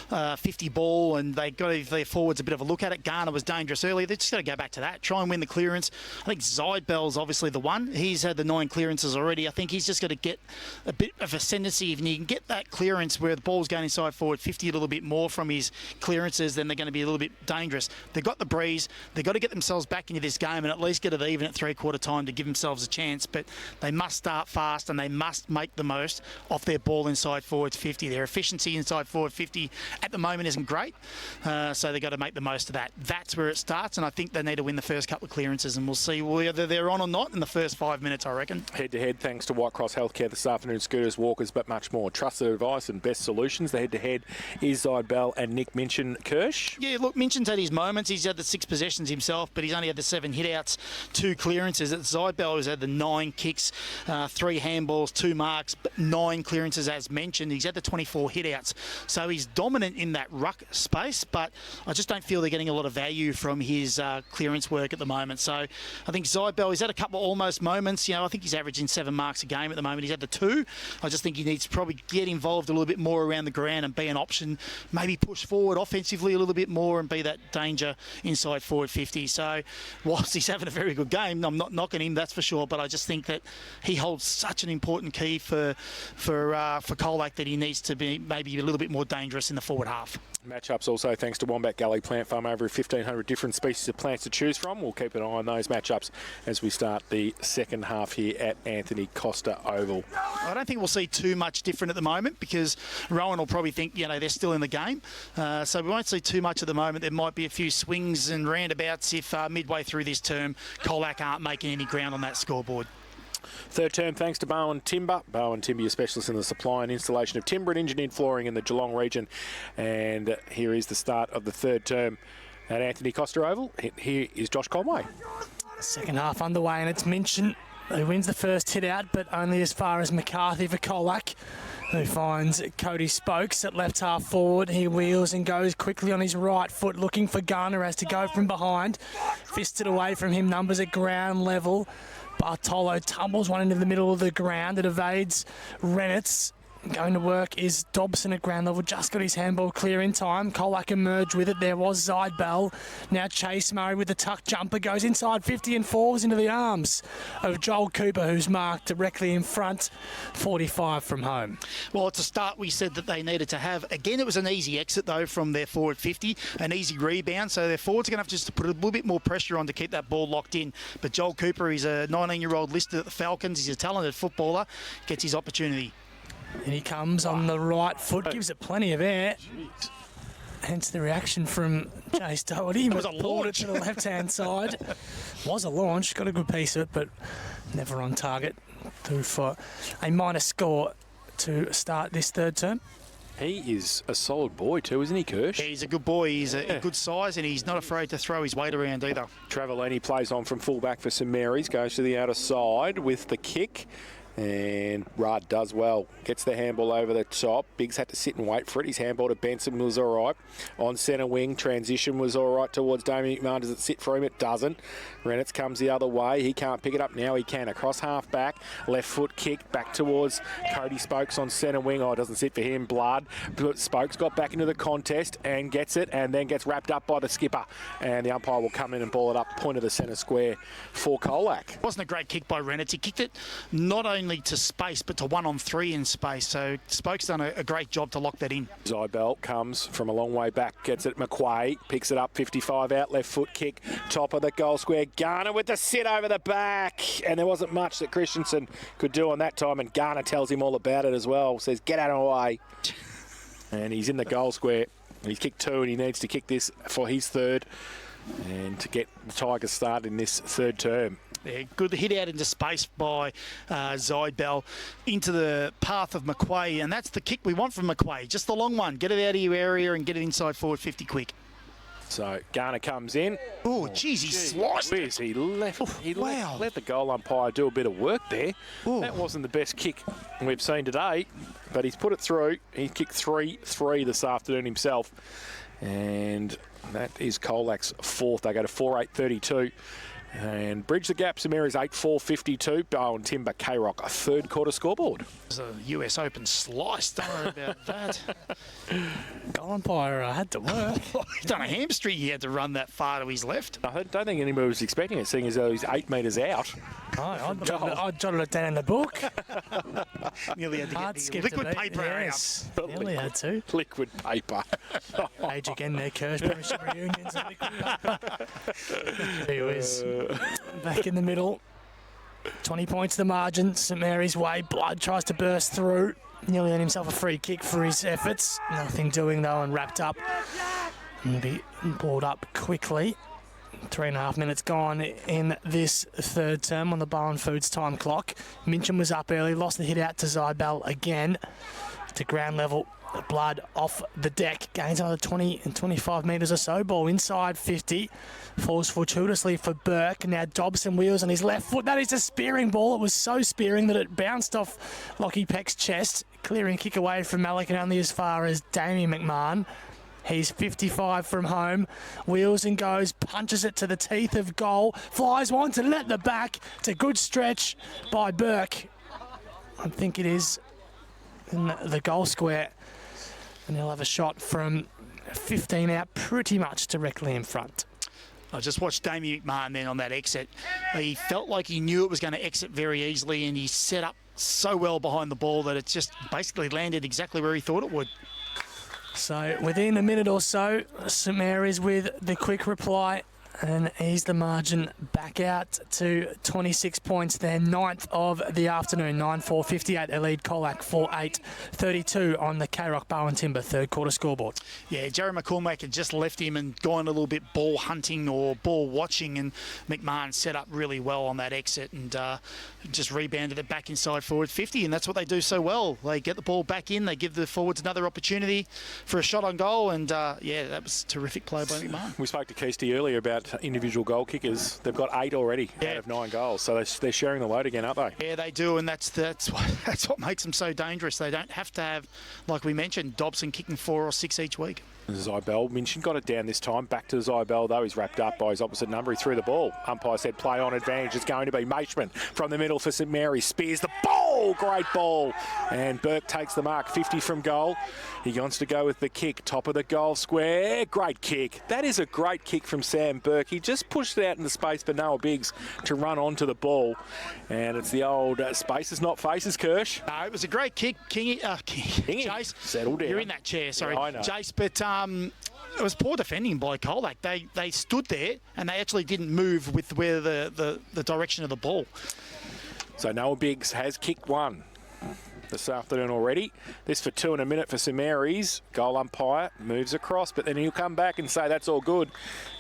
50 ball and they got their forwards a bit of a look at it. Garner was dangerous early. They've just got to go back to that, try and win the clearance. I think Zidbell's obviously the one. He's had the 9 clearances already. I think he's just got to get a bit of ascendancy. If you can get that clearance where the ball's going inside forward 50 a little bit more from his clearances, then they're going to be a little bit dangerous. They've got the breeze. They've got to get themselves back into this game and at least get it even at three-quarter time to give themselves a chance. But they must start fast and they must make the most of their ball inside forwards 50. Their efficiency inside forward 50 at the moment isn't great, so they've got to make the most of that. That's where it starts, and I think they need to win the first couple of clearances, and we'll see whether they're on or not in the first 5 minutes, I reckon. Head-to-head, thanks to White Cross Healthcare this afternoon, scooters, walkers, but much more. Trusted advice and best solutions. The head-to-head is Zidbell and Nick Minchin. Kirsch? Yeah, look, Minchin's had his moments. He's had the 6 possessions himself, but he's only had the 7 hit-outs, 2 clearances. Zidbell has had the 9 kicks, 3 handballs, 2 marks, but 9 clearances as mentioned. He's had the 24 hit-outs. So he's dominant in that ruck space, but I just don't feel they're getting a lot of value from his clearance work at the moment. So I think Zidbell, he's had a couple of almost moments. I think he's averaging 7 marks a game at the moment. He's had the 2. I just think he needs to probably get involved a little bit more around the ground and be an option, maybe push forward offensively a little bit more and be that danger inside forward 50. So whilst he's having a very good game, I'm not knocking him, that's for sure, but I just think that he holds such an important key for Colac that he needs to be maybe a little bit more dangerous in the forward half. Matchups also thanks to Wombat Gully Plant Farm, over 1,500 different species of plants to choose from. We'll keep an eye on those matchups as we start the second half here at Anthony Costa Oval. I don't think we'll see too much different at the moment because Rowan will probably think, they're still in the game. So we won't see too much at the moment. There might be a few swings and roundabouts if midway through this term Colac aren't making any ground on that scoreboard. Third term thanks to Bowen Timber. Bowen Timber, your specialist in the supply and installation of timber and engineered flooring in the Geelong region. And here is the start of the third term at Anthony Costa Oval. Here is Josh Conway. Second half underway, and it's Minchin who wins the first hit out, but only as far as McCarthy for Colac, who finds Cody Spokes at left half forward. He wheels and goes quickly on his right foot, looking for Garner, has to go from behind. Fisted away from him, numbers at ground level. Bartolo tumbles one into the middle of the ground. It evades Rennett's. Going to work is Dobson at ground level. Just got his handball clear in time. Colac emerged with it. There was Zidbell. Now Chase Murray with the tuck jumper. Goes inside 50 and falls into the arms of Joel Cooper, who's marked directly in front. 45 from home. Well, at the start we said that they needed to have, again, it was an easy exit though from their forward 50, an easy rebound. So their forwards are going to have just to put a little bit more pressure on to keep that ball locked in. But Joel Cooper, he's a 19-year-old listed at the Falcons. He's a talented footballer. Gets his opportunity. And he comes on the right foot, gives it plenty of air. Hence the reaction from Chase Doherty. It was a pulled launch. it to the left-hand side. Was a launch, got a good piece of it, but never on target. Through for a minor score to start this third term. He is a solid boy too, isn't he, Kirsch? He's a good boy. He's a good size, and he's not afraid to throw his weight around either. Travellini plays on from fullback for St Mary's, goes to the outer side with the kick. And Rudd does well. Gets the handball over the top. Biggs had to sit and wait for it. His handball to Benson was all right. On centre wing, transition was all right towards Damien McMahon. Does it sit for him? It doesn't. Rennett's comes the other way. He can't pick it up now. He can. Across half back. Left foot kick back towards Cody Spokes on centre wing. Oh, it doesn't sit for him. Blood. But Spokes got back into the contest and gets it and then gets wrapped up by the skipper. And the umpire will come in and ball it up point of the centre square for Colac. It wasn't a great kick by Rennet. He kicked it not only to space but to 1-on-3 in space. So Spoke's done a great job to lock that in. Zidbell comes from a long way back, gets it McQuay, picks it up 55 out, left foot kick, top of the goal square. Garner with the sit over the back, and there wasn't much that Christensen could do on that time, and Garner tells him all about it as well, says get out of the way. And he's in the goal square. He's kicked 2 and he needs to kick this for his third and to get the Tigers started in this third term. Yeah, good hit out into space by Zidbell into the path of McQuay, and that's the kick we want from McQuay. Just the long one. Get it out of your area and get it inside forward 50 quick. So Garner comes in. Oh, geez, he sliced it. Whiz, he left. Wow. Let the goal umpire do a bit of work there. Ooh. That wasn't the best kick we've seen today, but he's put it through. He kicked 3-3 this afternoon himself, and that is Colac's fourth. They go to 4-8-32. And bridge the gap, St Mary's 8-4-52. Bowen Timber, K-Rock, a third quarter scoreboard. It was a US Open slice. Don't worry about that. Goal umpire had to work. He's done a hamstring. He had to run that far to his left. I don't think anybody was expecting it, seeing as though he's 8 metres out. I jotted it down in the book. Nearly had to Hard get skip the to liquid beat. paper Yes, nearly had to. Liquid paper. Age again there, Kirsch. Premiership reunions and liquid paper. He was back in the middle. 20 points the margin. St Mary's way. Blood tries to burst through. Nearly earned himself a free kick for his efforts. Nothing doing though, and wrapped up. And be balled up quickly. 3.5 minutes gone in this third term on the Bowen Foods time clock. Minchin was up early, lost the hit out to Zybel again. To ground level, Blood off the deck, gains another 20 and 25 metres or so. Ball inside 50, falls fortuitously for Burke. Now Dobson wheels on his left foot. That is a spearing ball. It was so spearing that it bounced off Lockie Peck's chest. Clearing kick away from Malik and only as far as Damien McMahon. He's 55 from home, wheels and goes, punches it to the teeth of goal, flies one to let the back. It's a good stretch by Burke. I think it is in the goal square, and he'll have a shot from 15 out, pretty much directly in front. I just watched Damien McMahon then on that exit. He felt like he knew it was going to exit very easily, and he set up so well behind the ball that it just basically landed exactly where he thought it would. So within a minute or so, St Mary's with the quick reply and ease the margin back out to 26 points. Their ninth of the afternoon, 9-4-58. They lead Colac 4-8-32 on the K-Rock Bowen Timber third quarter scoreboard. Yeah, Jerry McCormack had just left him and gone a little bit ball hunting or ball watching, and McMahon set up really well on that exit and just rebounded it back inside forward 50, and that's what they do so well. They get the ball back in, they give the forwards another opportunity for a shot on goal, and yeah, that was terrific play by McMahon. We spoke to Kirsty earlier about individual goal kickers. They've got 8 already out of 9 goals, so they're sharing the load again, aren't they? Yeah, they do, and that's what makes them so dangerous. They don't have to have, like we mentioned, Dobson kicking 4 or 6 each week. Zybel, Minchin got it down this time. Back to Zybel, though. He's wrapped up by his opposite number. He threw the ball. Umpire said play on advantage. It's going to be Maishman from the middle for St Mary's. Spears the ball. Great ball. And Burke takes the mark. 50 from goal. He wants to go with the kick. Top of the goal square. Great kick. That is a great kick from Sam Burke. He just pushed it out in the space for Noah Biggs to run onto the ball. And it's the old spaces, not faces, Kirsch. No, it was a great kick. Kingy. Jace. Settle down. You're in that chair, sorry. Yeah, I know. Jace, but it was poor defending by Colac. They stood there and they actually didn't move with where the direction of the ball. So Noah Biggs has kicked one this afternoon already. This for 2 in a minute for St Mary's. Goal umpire moves across, but then he'll come back and say that's all good.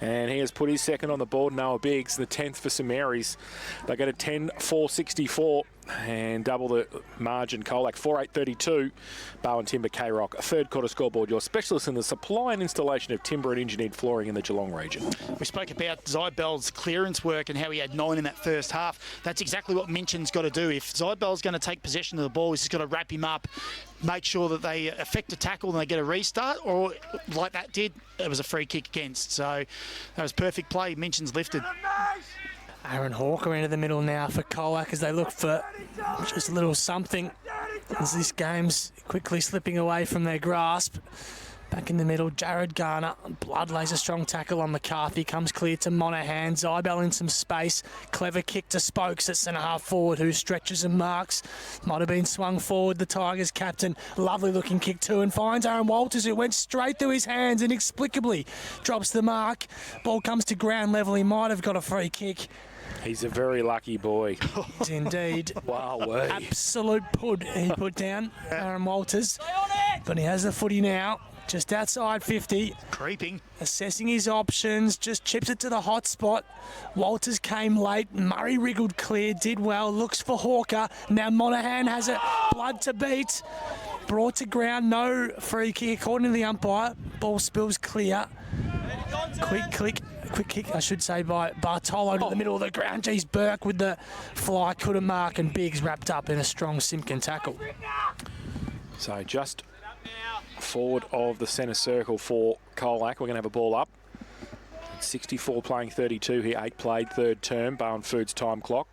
And he has put his second on the board, Noah Biggs, the 10th for St Mary's. They go to 10-4-64 and double the margin. Colac 4-8-32. Bowen Timber, K-Rock, a third quarter scoreboard. Your specialist in the supply and installation of timber and engineered flooring in the Geelong region. We spoke about Zybel's clearance work and how he had 9 in that first half. That's exactly what Minchin's got to do. If Zybel's going to take possession of the ball, he's just got to wrap him up, make sure that they effect a tackle and they get a restart, or like that did, it was a free kick against. So that was perfect play. Minchin's lifted. Aaron Hawker into the middle now for Colac as they look for just a little something as this game's quickly slipping away from their grasp. Back in the middle, Jared Garner. Blood lays a strong tackle on McCarthy. Comes clear to Monaghan. Zybel in some space. Clever kick to Spokes at centre-half forward, who stretches and marks. Might have been swung forward, the Tigers captain. Lovely looking kick too, and finds Aaron Walters, who went straight through his hands inexplicably. Drops the mark. Ball comes to ground level. He might have got a free kick. He's a very lucky boy. Indeed. Wow. Absolute pud he put down, Aaron Walters. But he has the footy now. Just outside 50. Creeping. Assessing his options. Just chips it to the hot spot. Walters came late. Murray wriggled clear. Did well. Looks for Hawker. Now Monaghan has it. Blood to beat. Brought to ground. No free kick according to the umpire. Ball spills clear. Quick kick, I should say, by Bartolo to the middle of the ground. Geez, Burke with the fly, couldn't mark, and Biggs wrapped up in a strong Simpkin tackle. So just forward of the centre circle for Colac. We're going to have a ball up. 64 playing 32 here, 8 played, third term. Barn Foods time clock.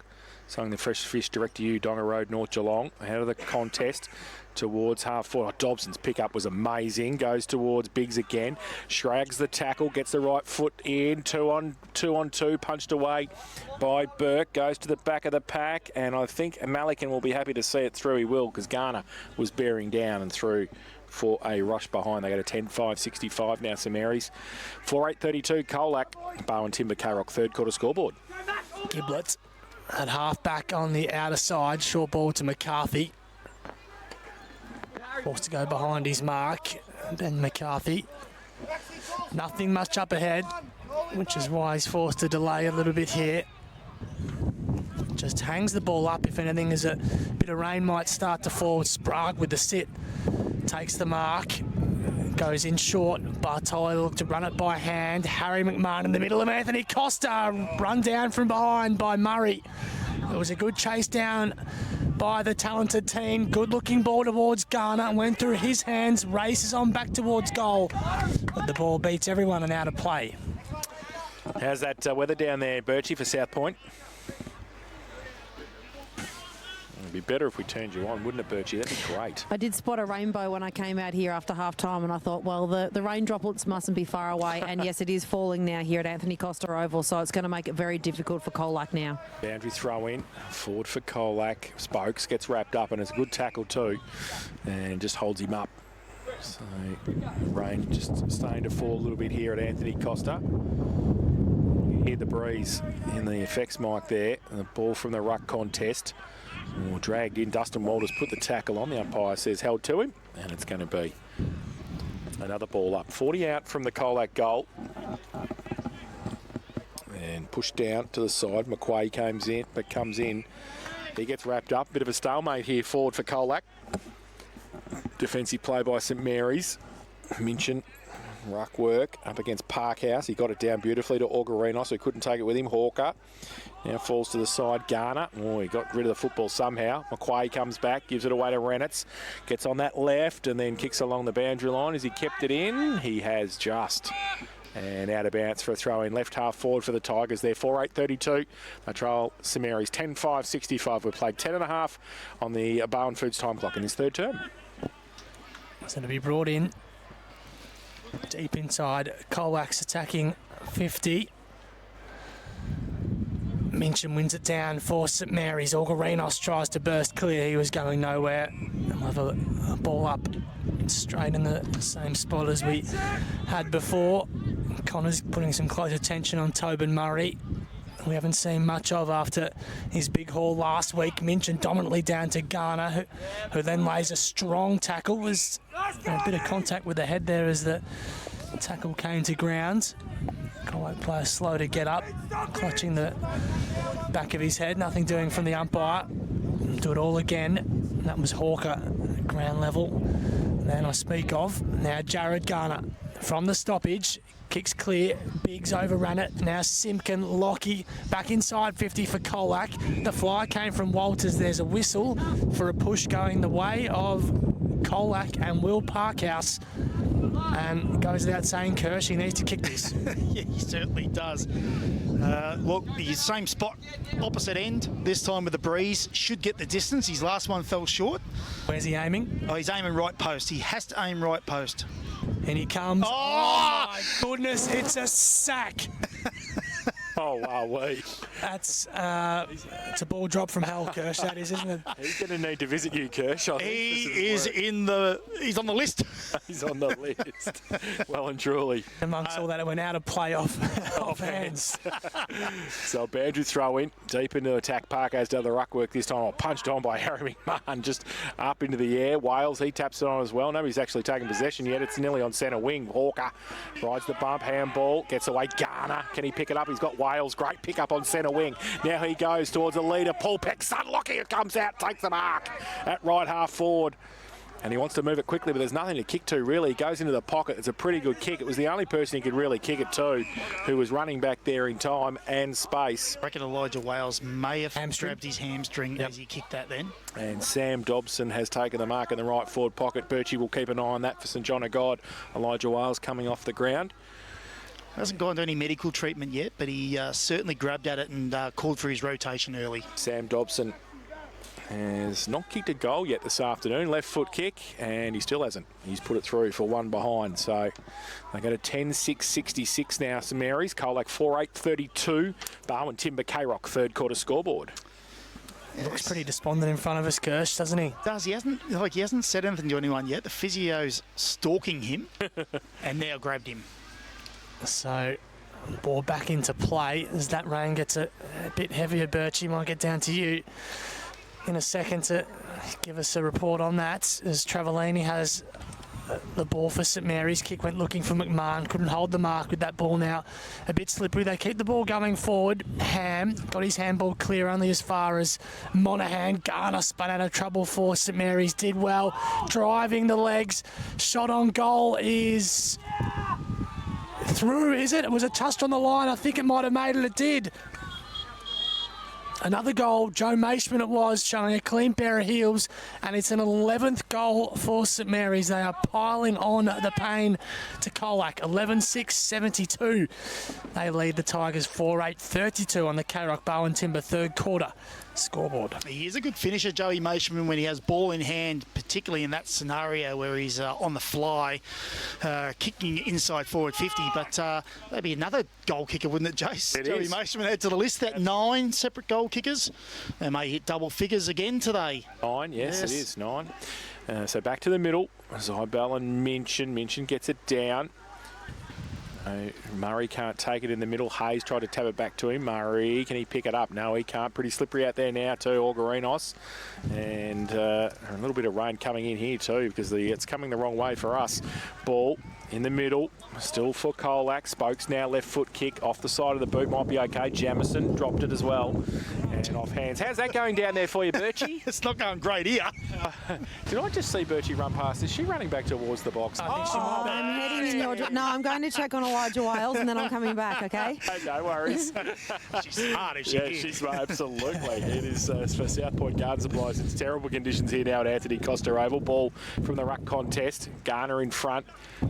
Selling the fresh fish direct to you, Donga Road, North Geelong. Ahead of the contest towards half forward. Dobson's pickup was amazing. Goes towards Biggs again. Shrags the tackle, gets the right foot in. Two on two, punched away by Burke. Goes to the back of the pack, and I think Malikan will be happy to see it through. He will, because Garner was bearing down and through for a rush behind. They go to 10-5-65 now, St Mary's. 4-8-32, Colac. Bowen Timber Carrock, third quarter scoreboard. Giblets at half back on the outer side. Short ball to McCarthy. Forced to go behind his mark. Ben McCarthy. Nothing much up ahead, which is why he's forced to delay a little bit here. Just hangs the ball up. If anything, as a bit of rain might start to fall. Sprague with the sit. Takes the mark. Goes in short. Bartolo looked to run it by hand. Harry McMahon in the middle of Anthony Costa. Run down from behind by Murray. It was a good chase down by the talented team. Good looking ball towards Garner. Went through his hands. Races on back towards goal. But the ball beats everyone and out of play. How's that weather down there, Birchie, for South Point? It'd be better if we turned you on, wouldn't it, Birchie? That'd be great. I did spot a rainbow when I came out here after half time, and I thought, well, the rain droplets mustn't be far away. And yes, it is falling now here at Anthony Costa Oval, so it's going to make it very difficult for Colac now. Boundary throw in, forward for Colac. Spokes gets wrapped up, and it's a good tackle too, and just holds him up. So rain just starting to fall a little bit here at Anthony Costa. You hear the breeze in the effects mic there, and the ball from the ruck contest. Dragged in. Dustin Walters put the tackle on. The umpire says held to him, and it's going to be another ball up. 40 out from the Colac goal. And pushed down to the side. McQuay comes in. He gets wrapped up. Bit of a stalemate here forward for Colac. Defensive play by St Mary's. Minchin, ruck work up against Parkhouse. He got it down beautifully to Orgarinos, who couldn't take it with him. Hawker now falls to the side. Garner. Oh, he got rid of the football somehow. McQuay comes back, gives it away to Renitz. Gets on that left and then kicks along the boundary line. Has he kept it in? He has just. And out of bounds for a throw in. Left half forward for the Tigers there. 4-8-32. They trail St Mary's 10-5-65. We've played 10.5 on the Bowen Foods time clock in his third term. It's going to be brought in deep inside. Colac's attacking 50. Minchin wins it down for St Mary's. Orgarinos tries to burst clear. He was going nowhere. We'll have a ball up straight in the same spot as we had before. Connor's putting some close attention on Tobin Murray. We haven't seen much of after his big haul last week. Minchin dominantly down to Garner, who then lays a strong tackle. Was a bit of contact with the head there as the tackle came to ground. Colac player slow to get up, clutching the back of his head. Nothing doing from the umpire. Do it all again. That was Hawker at ground level. Man I speak of. Now Jared Garner from the stoppage. Kicks clear, Biggs overran it. Now Simpkin, Lockie, back inside 50 for Colac. The fly came from Walters. There's a whistle for a push going the way of Colac and Will Parkhouse. And it goes without saying, Kirsch, he needs to kick this. Yeah, he certainly does. Look, the same spot, opposite end, this time with the breeze. Should get the distance. His last one fell short. Where's he aiming? Oh, he's aiming right post. He has to aim right post. And he comes. Oh my goodness, it's a sack. Oh, wow, wait. That's it's a ball drop from hell, Kirsch, that is, isn't it? He's going to need to visit you, Kirsch. He's on the list. He's on the list. Well and truly. Amongst all that, it went out of play off hands. So boundary throw in, deep into attack. Parkhouse down the ruck work this time. Oh, punched on by Harry McMahon, just up into the air. Wales, he taps it on as well. Nobody's actually taken possession yet. It's nearly on centre wing. Hawker rides the bump, handball, gets away. Garner, can he pick it up? He's got Wales, great pick up on centre wing. Now he goes towards the leader, Paul Peck. Lockie comes out, takes the mark at right half forward. And he wants to move it quickly, but there's nothing to kick to, really. He goes into the pocket. It's a pretty good kick. It was the only person he could really kick it to, who was running back there in time and space. I reckon Elijah Wales may have grabbed his hamstring as he kicked that then. And Sam Dobson has taken the mark in the right forward pocket. Birchie will keep an eye on that for St John of God. Elijah Wales coming off the ground. Hasn't gone to any medical treatment yet, but he certainly grabbed at it and called for his rotation early. Sam Dobson has not kicked a goal yet this afternoon. Left foot kick, and he still hasn't. He's put it through for one behind. So they go to 10-6-66 now, St Mary's. Colac 4-8-32. Barwon Timber K-Rock third quarter scoreboard. Looks pretty despondent in front of us, Kirsch, doesn't he? Does. He hasn't said anything to anyone yet. The physio's stalking him and now grabbed him. So, ball back into play as that rain gets a bit heavier. Birchie might get down to you in a second to give us a report on that, as Travellini has the ball for St Mary's. Kick went looking for McMahon, couldn't hold the mark with that ball now. A bit slippery. They keep the ball going forward. Ham got his handball clear only as far as Monaghan. Garner spun out of trouble for St Mary's. Did well. Driving the legs. Shot on goal is through, is it? It was a touch on the line. I think it might have made it. It did. Another goal, Joe Maishman it was, showing a clean pair of heels, and it's an 11th goal for St Mary's. They are piling on the pain to Colac, 11-6-72. They lead the Tigers 4-8-32 on the K-Rock Barwon Timber third quarter scoreboard. He is a good finisher, Joey Maishman, when he has ball in hand, particularly in that scenario where he's on the fly, kicking inside forward 50. But that'd be another goal kicker, wouldn't it, Jace? Joey Maishman add to the list that 9 separate goal kickers. They may hit double figures again today. 9, yes, it is 9. So back to the middle. Zybell and Minchin. Minchin gets it down. Murray can't take it in the middle. Hayes tried to tap it back to him. Murray, can he pick it up? No, he can't. Pretty slippery out there now too, Orgarinos. And a little bit of rain coming in here too, because it's coming the wrong way for us. Ball in the middle, still for Colac. Spokes now, left foot kick off the side of the boot, might be okay. Jamison dropped it as well. And off hands. How's that going down there for you, Birchie? It's not going great here. Did I just see Birchie run past? Is she running back towards the box? I think she might be. I'm heading in your... No, I'm going to check on Elijah Wales and then I'm coming back, okay? No worries. She's smart if she Yeah, did. she's smart, absolutely. It is for South Point Garden Supplies. It's terrible conditions here now at Anthony Costa Oval. Ball from the ruck contest. Garner in front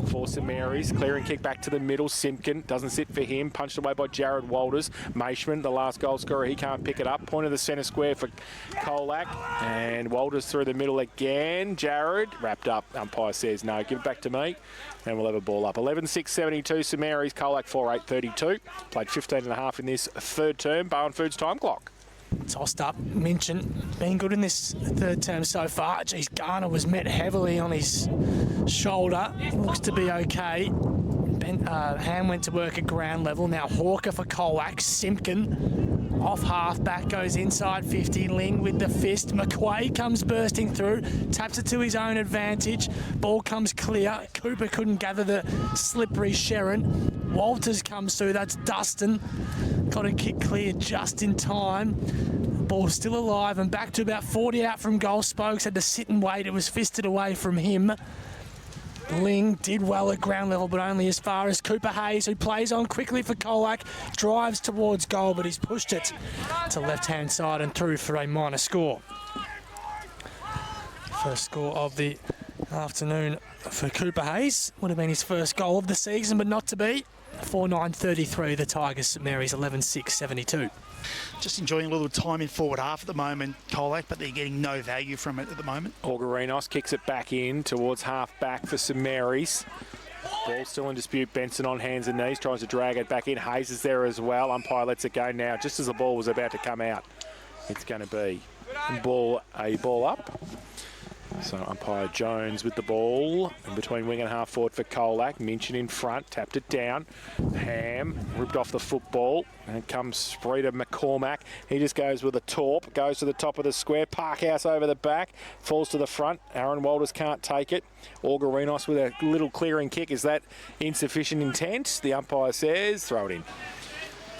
for St Mary's. Clearing kick back to the middle. Simpkin doesn't sit for him. Punched away by Jared Walters. Maishman, the last goal scorer, he can't pick it up. Point of the centre square for Colac. And Walters through the middle again. Jared wrapped up. Umpire says no. Give it back to me. And we'll have a ball up. 11-6-72 St Mary's. Colac 4-8-32. Played 15 and a half in this third term. Barwon Foods time clock. Tossed up, Minchin been good in this third term so far. Geez, Garner was met heavily on his shoulder. Looks to be okay. Ham went to work at ground level. Now Hawker for Colac. Simpkin off half back, goes inside 50. Ling with the fist. McQuaid comes bursting through, taps it to his own advantage. Ball comes clear. Cooper couldn't gather the slippery Sharon. Walters comes through. That's Dustin. Got a kick clear just in time. Ball still alive and back to about 40 out from goal. Spokes had to sit and wait. It was fisted away from him. Ling did well at ground level, but only as far as Cooper Hayes, who plays on quickly for Colac, drives towards goal, but he's pushed it to left-hand side and through for a minor score. First score of the afternoon for Cooper Hayes. Would have been his first goal of the season, but not to be. 4-9-33, the Tigers, St Mary's 11-6-72. Just enjoying a little time in forward half at the moment, Colac, but they're getting no value from it at the moment. Orgarinos kicks it back in towards half back for St Mary's. Ball still in dispute. Benson on hands and knees, tries to drag it back in. Hayes is there as well. Umpire lets it go now, just as the ball was about to come out. It's going to be a ball up. So umpire Jones with the ball in between wing and half forward for Colac. Minchin in front, tapped it down. Ham ripped off the football, and it comes free to McCormack. He just goes with a torp, goes to the top of the square. Parkhouse over the back, falls to the front. Aaron Walters can't take it. Orgarinos with a little clearing kick. Is that insufficient intent? The umpire says throw it in.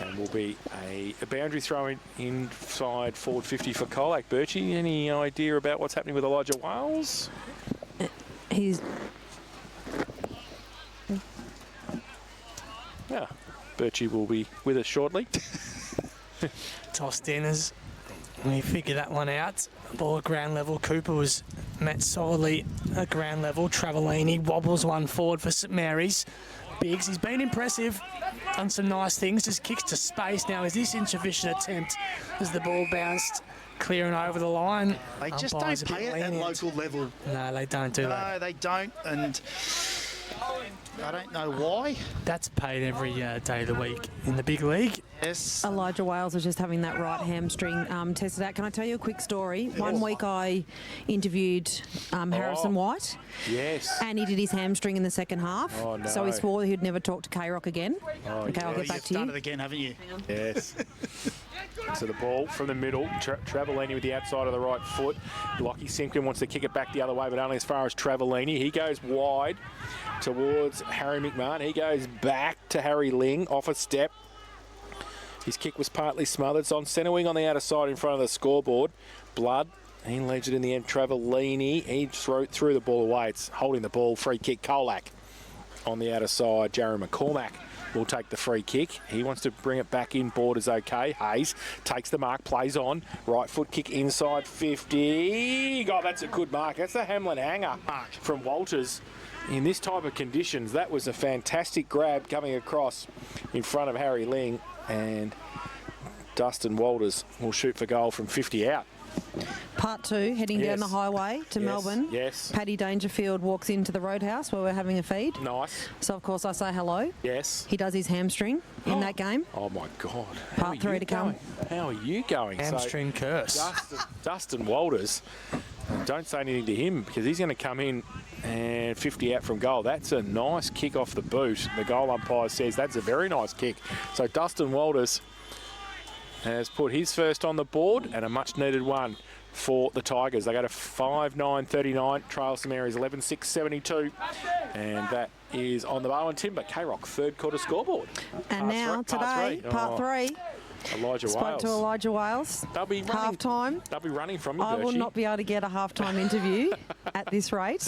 And will be a boundary throw inside forward 50 for Colac. Birchie, any idea about what's happening with Elijah Wales? He's Yeah, Birchie will be with us shortly. Tossed in as we figure that one out. Ball at ground level. Cooper was met solidly at ground level. Travellini wobbles one forward for St Mary's. Biggs, he's been impressive. Done some nice things. Just kicks to space. Now is this insufficient attempt as the ball bounced clear and over the line? They just Umpires don't a bit pay it at lenient. local level. No, they don't do that. No, they don't, and I don't know why. That's paid every day of the week in the big league. Yes. Elijah Wales was just having that right hamstring tested out. Can I tell you a quick story? One week I interviewed Harrison White. Yes. And he did his hamstring in the second half. Oh, no. So he swore he'd never talk to K-Rock again. Okay, I'll Well, get back you've to done you. it again, haven't you? Yes. So the ball from the middle, Travellini with the outside of the right foot. Lockie Simpkin wants to kick it back the other way, but only as far as Travellini. He goes wide towards Harry McMahon. He goes back to Harry Ling, off a step. His kick was partly smothered. It's on centre wing on the outer side in front of the scoreboard. Blood. He leaves it in the end. Travellini. He threw the ball away. It's holding the ball. Free kick. Colac on the outer side. Jared McCormack will take the free kick. He wants to bring it back in. Borders okay. Hayes takes the mark. Plays on. Right foot kick inside 50. God, that's a good mark. That's the Hamlin hanger from Walters. In this type of conditions, that was a fantastic grab coming across in front of Harry Ling, and Dustin Walters will shoot for goal from 50 out. Part 2, heading down Yes. the highway to Yes, Melbourne. yes. Paddy Dangerfield walks into the roadhouse where we're having a feed. Nice. So, of course, I say hello. Yes. He does his hamstring in that game. Oh, my God. Part 3 to come. How are you going? Hamstring curse. Dustin Walters, don't say anything to him because he's going to come in and 50 out from goal. That's a nice kick off the boot. The goal umpire says that's a very nice kick. So Dustin Walters has put his first on the board and a much needed one for the Tigers. They go to 5-9-39, trail St Mary's 11-6-72, and that is on the Bowen Timber K-Rock third quarter scoreboard. And Part now, three- part today, three. part Oh, 3, Elijah spoke Wales. to Elijah Wales. They'll be running, Half-time. They'll be running from you, I will Birchie. not be able to get a half-time interview at this rate.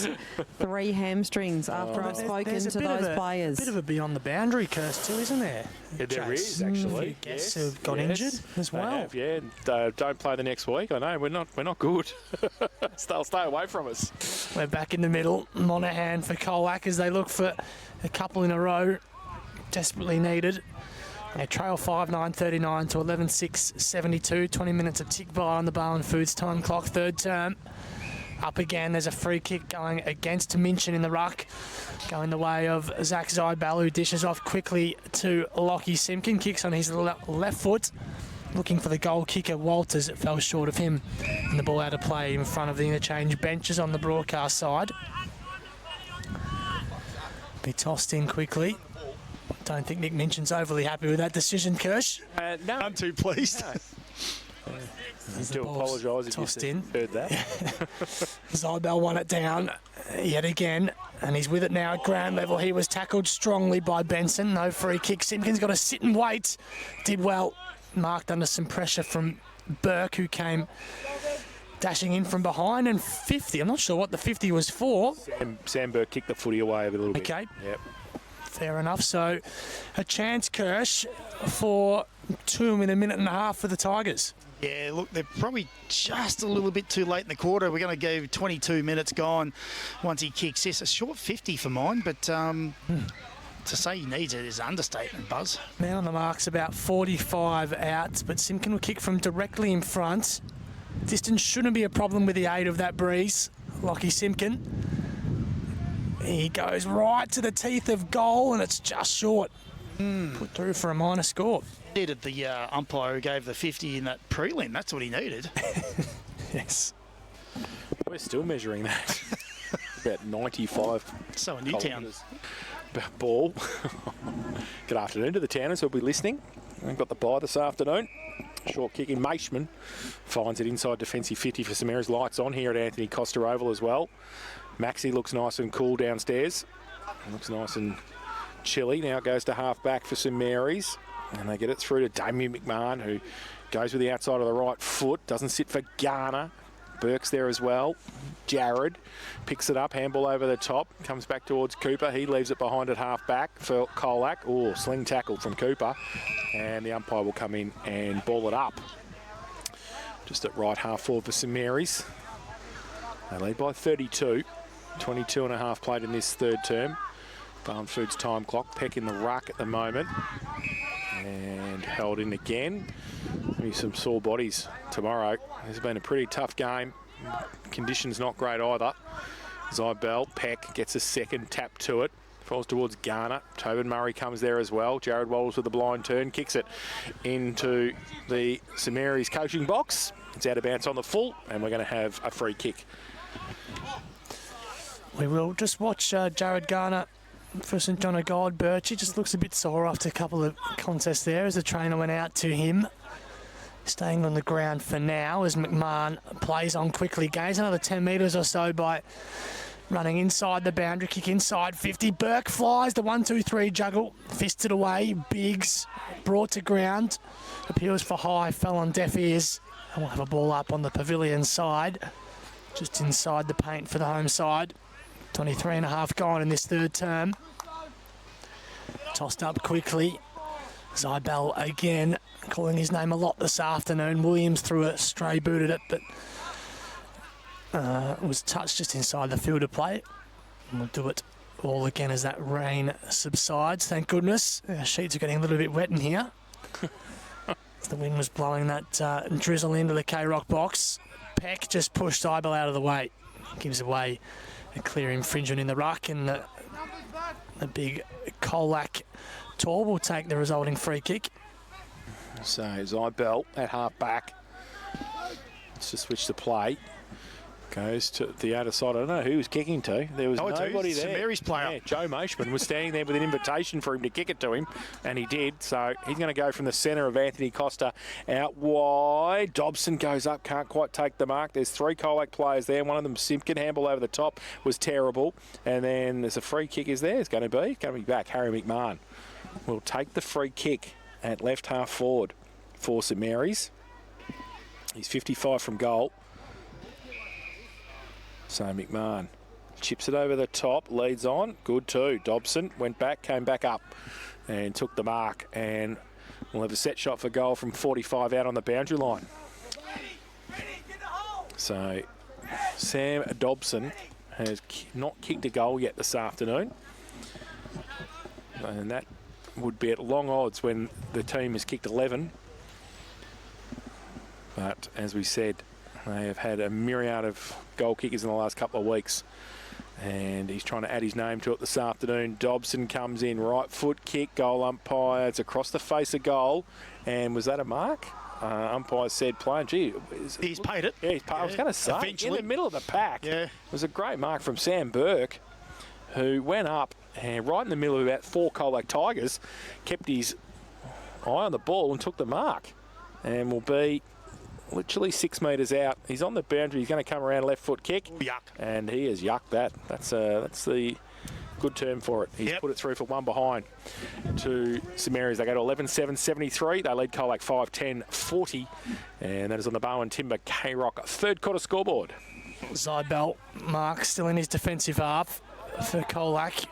3 hamstrings after I've spoken There's a to bit of those a players. bit of a beyond the boundary curse too, isn't there? Yeah, there Chase? is actually. Few guests who got injured as They well. have, yeah. Don't play the next week. I know we're not good. They'll stay away from us. We're back in the middle. Monaghan for Colac as they look for a couple in a row. Desperately needed. They trail 5-9-39 to 11-6-72. 20 minutes of tick by on the Bowen Foods time clock. Third term. Up again. There's a free kick going against Minchin in the ruck. Going the way of Zach Zybal, who dishes off quickly to Lockie Simpkin. Kicks on his left foot. Looking for the goal kicker, Walters. It fell short of him. And the ball out of play in front of the interchange benches on the broadcast side. Be tossed in quickly. Don't think Nick Minchin's overly happy with that decision, Kirsch. No, I'm too pleased. As the do ball's apologise if tossed you in. heard that. Zybel won it down yet again, and he's with it now at ground level. He was tackled strongly by Benson. No free kick. Simpkins got to sit and wait. Did well. Marked under some pressure from Burke, who came dashing in from behind, and 50. I'm not sure what the 50 was for. Sam Burke kicked the footy away a little bit. Okay. Yep. Fair enough. So a chance, Kirsch, for 2 in a minute and a half for the Tigers. Yeah, look, they're probably just a little bit too late in the quarter. We're going to go 22 minutes gone once he kicks this. A short 50 for mine, but to say he needs it is an understatement, Buzz. Now on the mark's about 45 out, but Simpkin will kick from directly in front. Distance shouldn't be a problem with the aid of that breeze. Lockie Simpkin. He goes right to the teeth of goal, and it's just short. Put through for a minor score. Needed the umpire who gave the 50 in that prelim. That's what he needed. Yes. We're still measuring that. About 95 So in Newtown. kilometres. Ball. Good afternoon to the Towners who'll be listening. We've got the bye this afternoon. Short kick in. Maishman finds it inside defensive 50 for St Mary's. Lights on here at Anthony Costa Oval as well. Maxie looks nice and cool downstairs. Looks nice and chilly. Now it goes to half back for St Mary's. And they get it through to Damien McMahon, who goes with the outside of the right foot. Doesn't sit for Garner. Burke's there as well. Jared picks it up, handball over the top, comes back towards Cooper. He leaves it behind at half back for Colac. Oh, sling tackle from Cooper. And the umpire will come in and ball it up. Just at right half forward for St Mary's. They lead by 32. 22 and a half played in this third term. Barn Foods time clock. Peck in the ruck at the moment. And held in again. Maybe some sore bodies tomorrow. It's been a pretty tough game. Conditions not great either. Zybell, Peck gets a second tap to it. Falls towards Garner. Tobin Murray comes there as well. Jared Walls with a blind turn. Kicks it into the St Mary's coaching box. It's out of bounds on the full. And we're going to have a free kick. We will just watch Jared Garner for St John of God. Birchie just looks a bit sore after a couple of contests there as the trainer went out to him. Staying on the ground for now as McMahon plays on quickly. Gains another 10 metres or so by running inside the boundary. Kick inside 50. Burke flies the 1-2-3 juggle. Fisted away. Biggs brought to ground. Appeals for high. Fell on deaf ears. And we'll have a ball up on the pavilion side. Just inside the paint for the home side. 23 and a half gone in this third term. Tossed up quickly. Zybell again, calling his name a lot this afternoon. Williams threw a stray boot at it, but was touched just inside the field of play. And we'll do it all again as that rain subsides. Thank goodness. Our sheets are getting a little bit wet in here. The wind was blowing that drizzle into the K-Rock box. Peck just pushed Zybell out of the way. Gives away a clear infringement in the ruck, and the big Colac Tor will take the resulting free kick. So Zybell at half back. Let's just switch the play. Goes to the outer side. I don't know who he was kicking to. There was nobody there. St Mary's player. Yeah, Joe Moshman was standing there with an invitation for him to kick it to him, and he did. So he's going to go from the centre of Anthony Costa out wide. Dobson goes up, can't quite take the mark. There's three Colac players there. One of them, Simpkin, handball over the top, was terrible. And then there's a free kick is there. It's going to be back. Harry McMahon will take the free kick at left half forward for St Mary's. He's 55 from goal. So McMahon chips it over the top, leads on, good too. Dobson went back, came back up and took the mark, and we'll have a set shot for goal from 45 out on the boundary line. So Sam Dobson has not kicked a goal yet this afternoon, and that would be at long odds when the team has kicked 11. But as we said, they have had a myriad of goal kickers in the last couple of weeks, and he's trying to add his name to it this afternoon. Dobson comes in, right foot kick, goal umpire. It's across the face of goal, and was that a mark? Umpire said, playing, gee. He's paid it. Yeah, he's paid. I was going to say, eventually. in the middle of the pack. Yeah. It was a great mark from Sam Burke, who went up and right in the middle of about 4 Colac Tigers, kept his eye on the ball and took the mark, and will be literally 6 metres out. He's on the boundary. He's going to come around left foot kick. Yuck. And he has yucked that. That's the good term for it. He's put it through for one behind to St Mary's. They go to 11-7-73. They lead Colac 5-10-40. And that is on the Bowen Timber K-Rock third quarter scoreboard. Zybell, Mark still in his defensive half for Colac.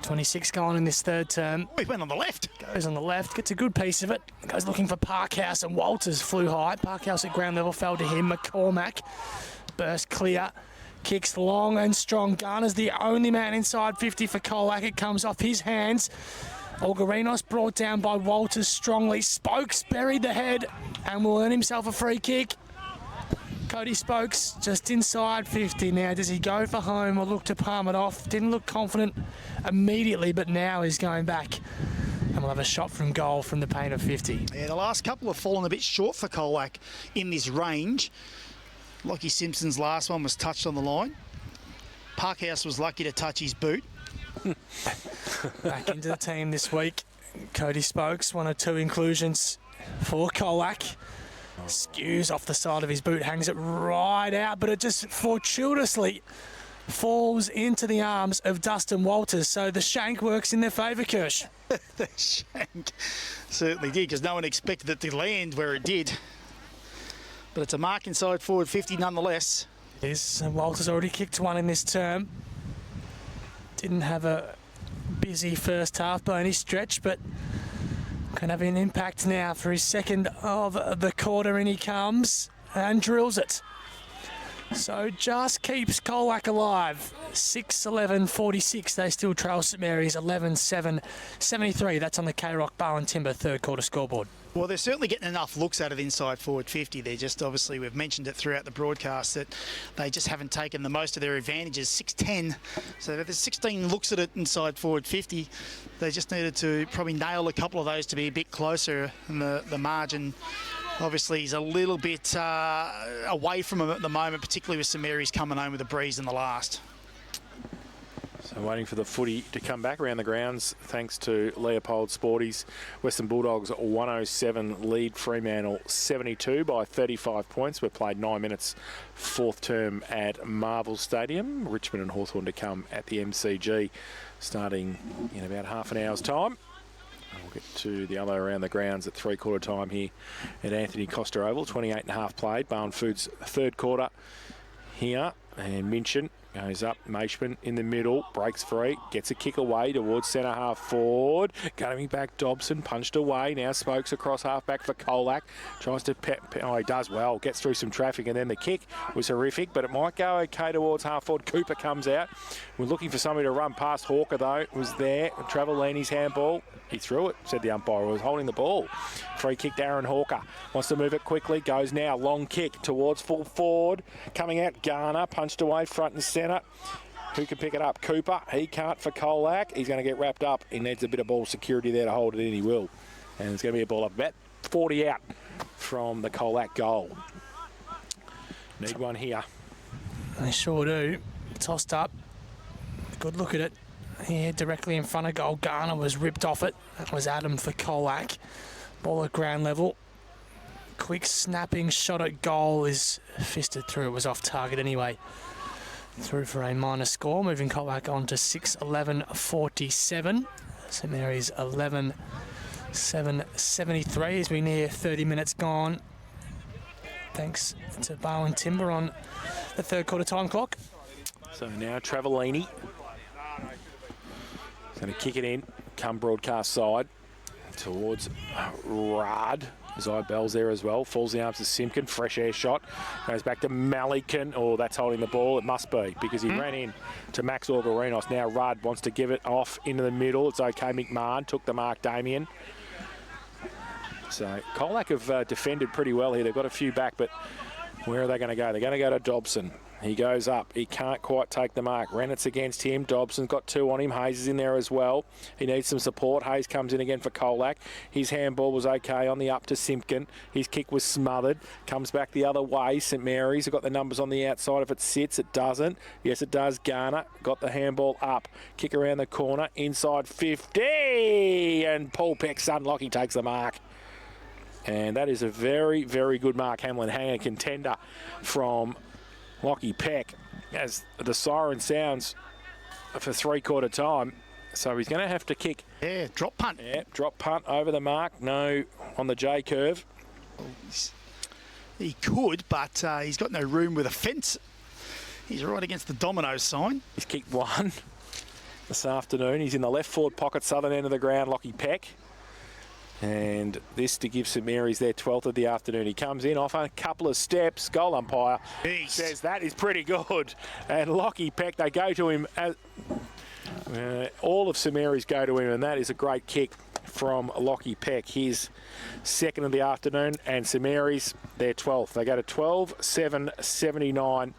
26 going in this third term. He went on the left. Goes on the left, gets a good piece of it. Goes looking for Parkhouse, and Walters flew high. Parkhouse at ground level fell to him. McCormack burst clear. Kicks long and strong. Garner's the only man inside 50 for Colac. It comes off his hands. Olgarinos brought down by Walters strongly. Spokes buried the head and will earn himself a free kick. Cody Spokes just inside 50 now. Does he go for home or look to palm it off? Didn't look confident immediately, but now he's going back. And we'll have a shot from goal from the paint of 50. Yeah, the last couple have fallen a bit short for Colac in this range. Lockie Simpson's last one was touched on the line. Parkhouse was lucky to touch his boot. Back into the team this week. Cody Spokes, 1 or 2 inclusions for Colac. Skews off the side of his boot, hangs it right out, but it just fortuitously falls into the arms of Dustin Walters. So the shank works in their favour, Kirsch. The shank certainly did, because no one expected it to land where it did. but it's a mark inside forward 50 nonetheless. It is. And Walter's already kicked one in this term. Didn't have a busy first half by any stretch, but can have an impact now for his second of the quarter, and he comes and drills it. So just keeps Colac alive. 6-11-46. They still trail St Mary's 11-7-73. That's on the K-Rock Bar and Timber third quarter scoreboard. Well, they're certainly getting enough looks out of inside forward 50. They're just, obviously, we've mentioned it throughout the broadcast, that they just haven't taken the most of their advantages. 6-10. So there's 16 looks at it inside forward 50. They just needed to probably nail a couple of those to be a bit closer, and the margin obviously is a little bit away from them at the moment, particularly with St Mary's coming home with a breeze in the last. So waiting for the footy to come back around the grounds, thanks to Leopold Sporties. Western Bulldogs 107 lead Fremantle 72 by 35 points. We've played 9 minutes, fourth term at Marvel Stadium. Richmond and Hawthorn to come at the MCG, starting in about half an hour's time. We'll get to the other around the grounds at three-quarter time here at Anthony Costa Oval. 28.5 played. Barn Foods third quarter here. And Minchin goes up. Maishman in the middle. Breaks free. Gets a kick away towards centre half forward. Coming back Dobson. Punched away. Now Spokes across half back for Colac. Tries to he does well. Gets through some traffic, and then the kick was horrific, but it might go okay towards half forward. Cooper comes out. We're looking for somebody to run past Hawker, though. It was there. Travellini's handball. He threw it, said the umpire. He was holding the ball. Free kick to Aaron Hawker. Wants to move it quickly. Goes now. Long kick towards full forward. Coming out Garner. Punched away front and centre. Who can pick it up? Cooper. He can't for Colac. He's going to get wrapped up. He needs a bit of ball security there to hold it in. He will. And it's going to be a ball up about 40 out from the Colac goal. Need one here. They sure do. Tossed up. Good look at it. Here, directly in front of goal. Garner was ripped off it. That was Adam for Colac. Ball at ground level. Quick snapping shot at goal is fisted through. It was off target anyway. Through for a minor score. Moving Colac on to 6-11-47. St Mary's 11-7-73 as we near 30 minutes gone. Thanks to Barwon Timber on the third quarter time clock. So now Travellini. Going to kick it in, come broadcast side towards Rad. Zybell's there as well. Falls the arms to Simpkin. Fresh air shot. Goes back to Malikan. Oh, that's holding the ball. It must be because he ran in to Max Orgarinos. Now Rudd wants to give it off into the middle. It's okay. McMahon took the mark. Damien. So Colac have defended pretty well here. They've got a few back, but where are they going to go? They're going to go to Dobson. He goes up. He can't quite take the mark. Rennett's against him. Dobson's got two on him. Hayes is in there as well. He needs some support. Hayes comes in again for Colac. His handball was okay on the up to Simpkin. His kick was smothered. Comes back the other way. St Mary's have got the numbers on the outside. If it sits, it doesn't. Yes, it does. Garner got the handball up. Kick around the corner. Inside 50. And Paul Peck's son, Lockie, takes the mark. And that is a very, very good Mark Hamlin hanger contender from Lockie Peck as the siren sounds for three-quarter time. So he's going to have to kick. Yeah, drop punt. Yeah, drop punt over the mark. No on the J curve. He could, but he's got no room with a fence. He's right against the Domino's sign. He's kicked one this afternoon. He's in the left forward pocket, southern end of the ground, Lockie Peck. And this to give St Mary's their 12th of the afternoon. He comes in off a couple of steps. Goal umpire says that is pretty good. And Lockie Peck, they go to him. All of St Mary's go to him, and that is a great kick from Lockie Peck. His second of the afternoon, and St Mary's their 12th. They go to 12-7-79.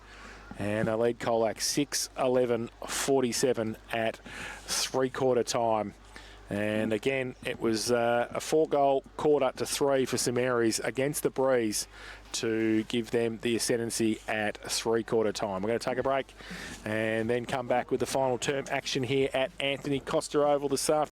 And they lead Colac 6-11-47 at three-quarter time. And again, it was a 4-goal quarter to 3 for St Mary's against the breeze to give them the ascendancy at three-quarter time. We're going to take a break and then come back with the final term action here at Anthony Costa Oval this afternoon.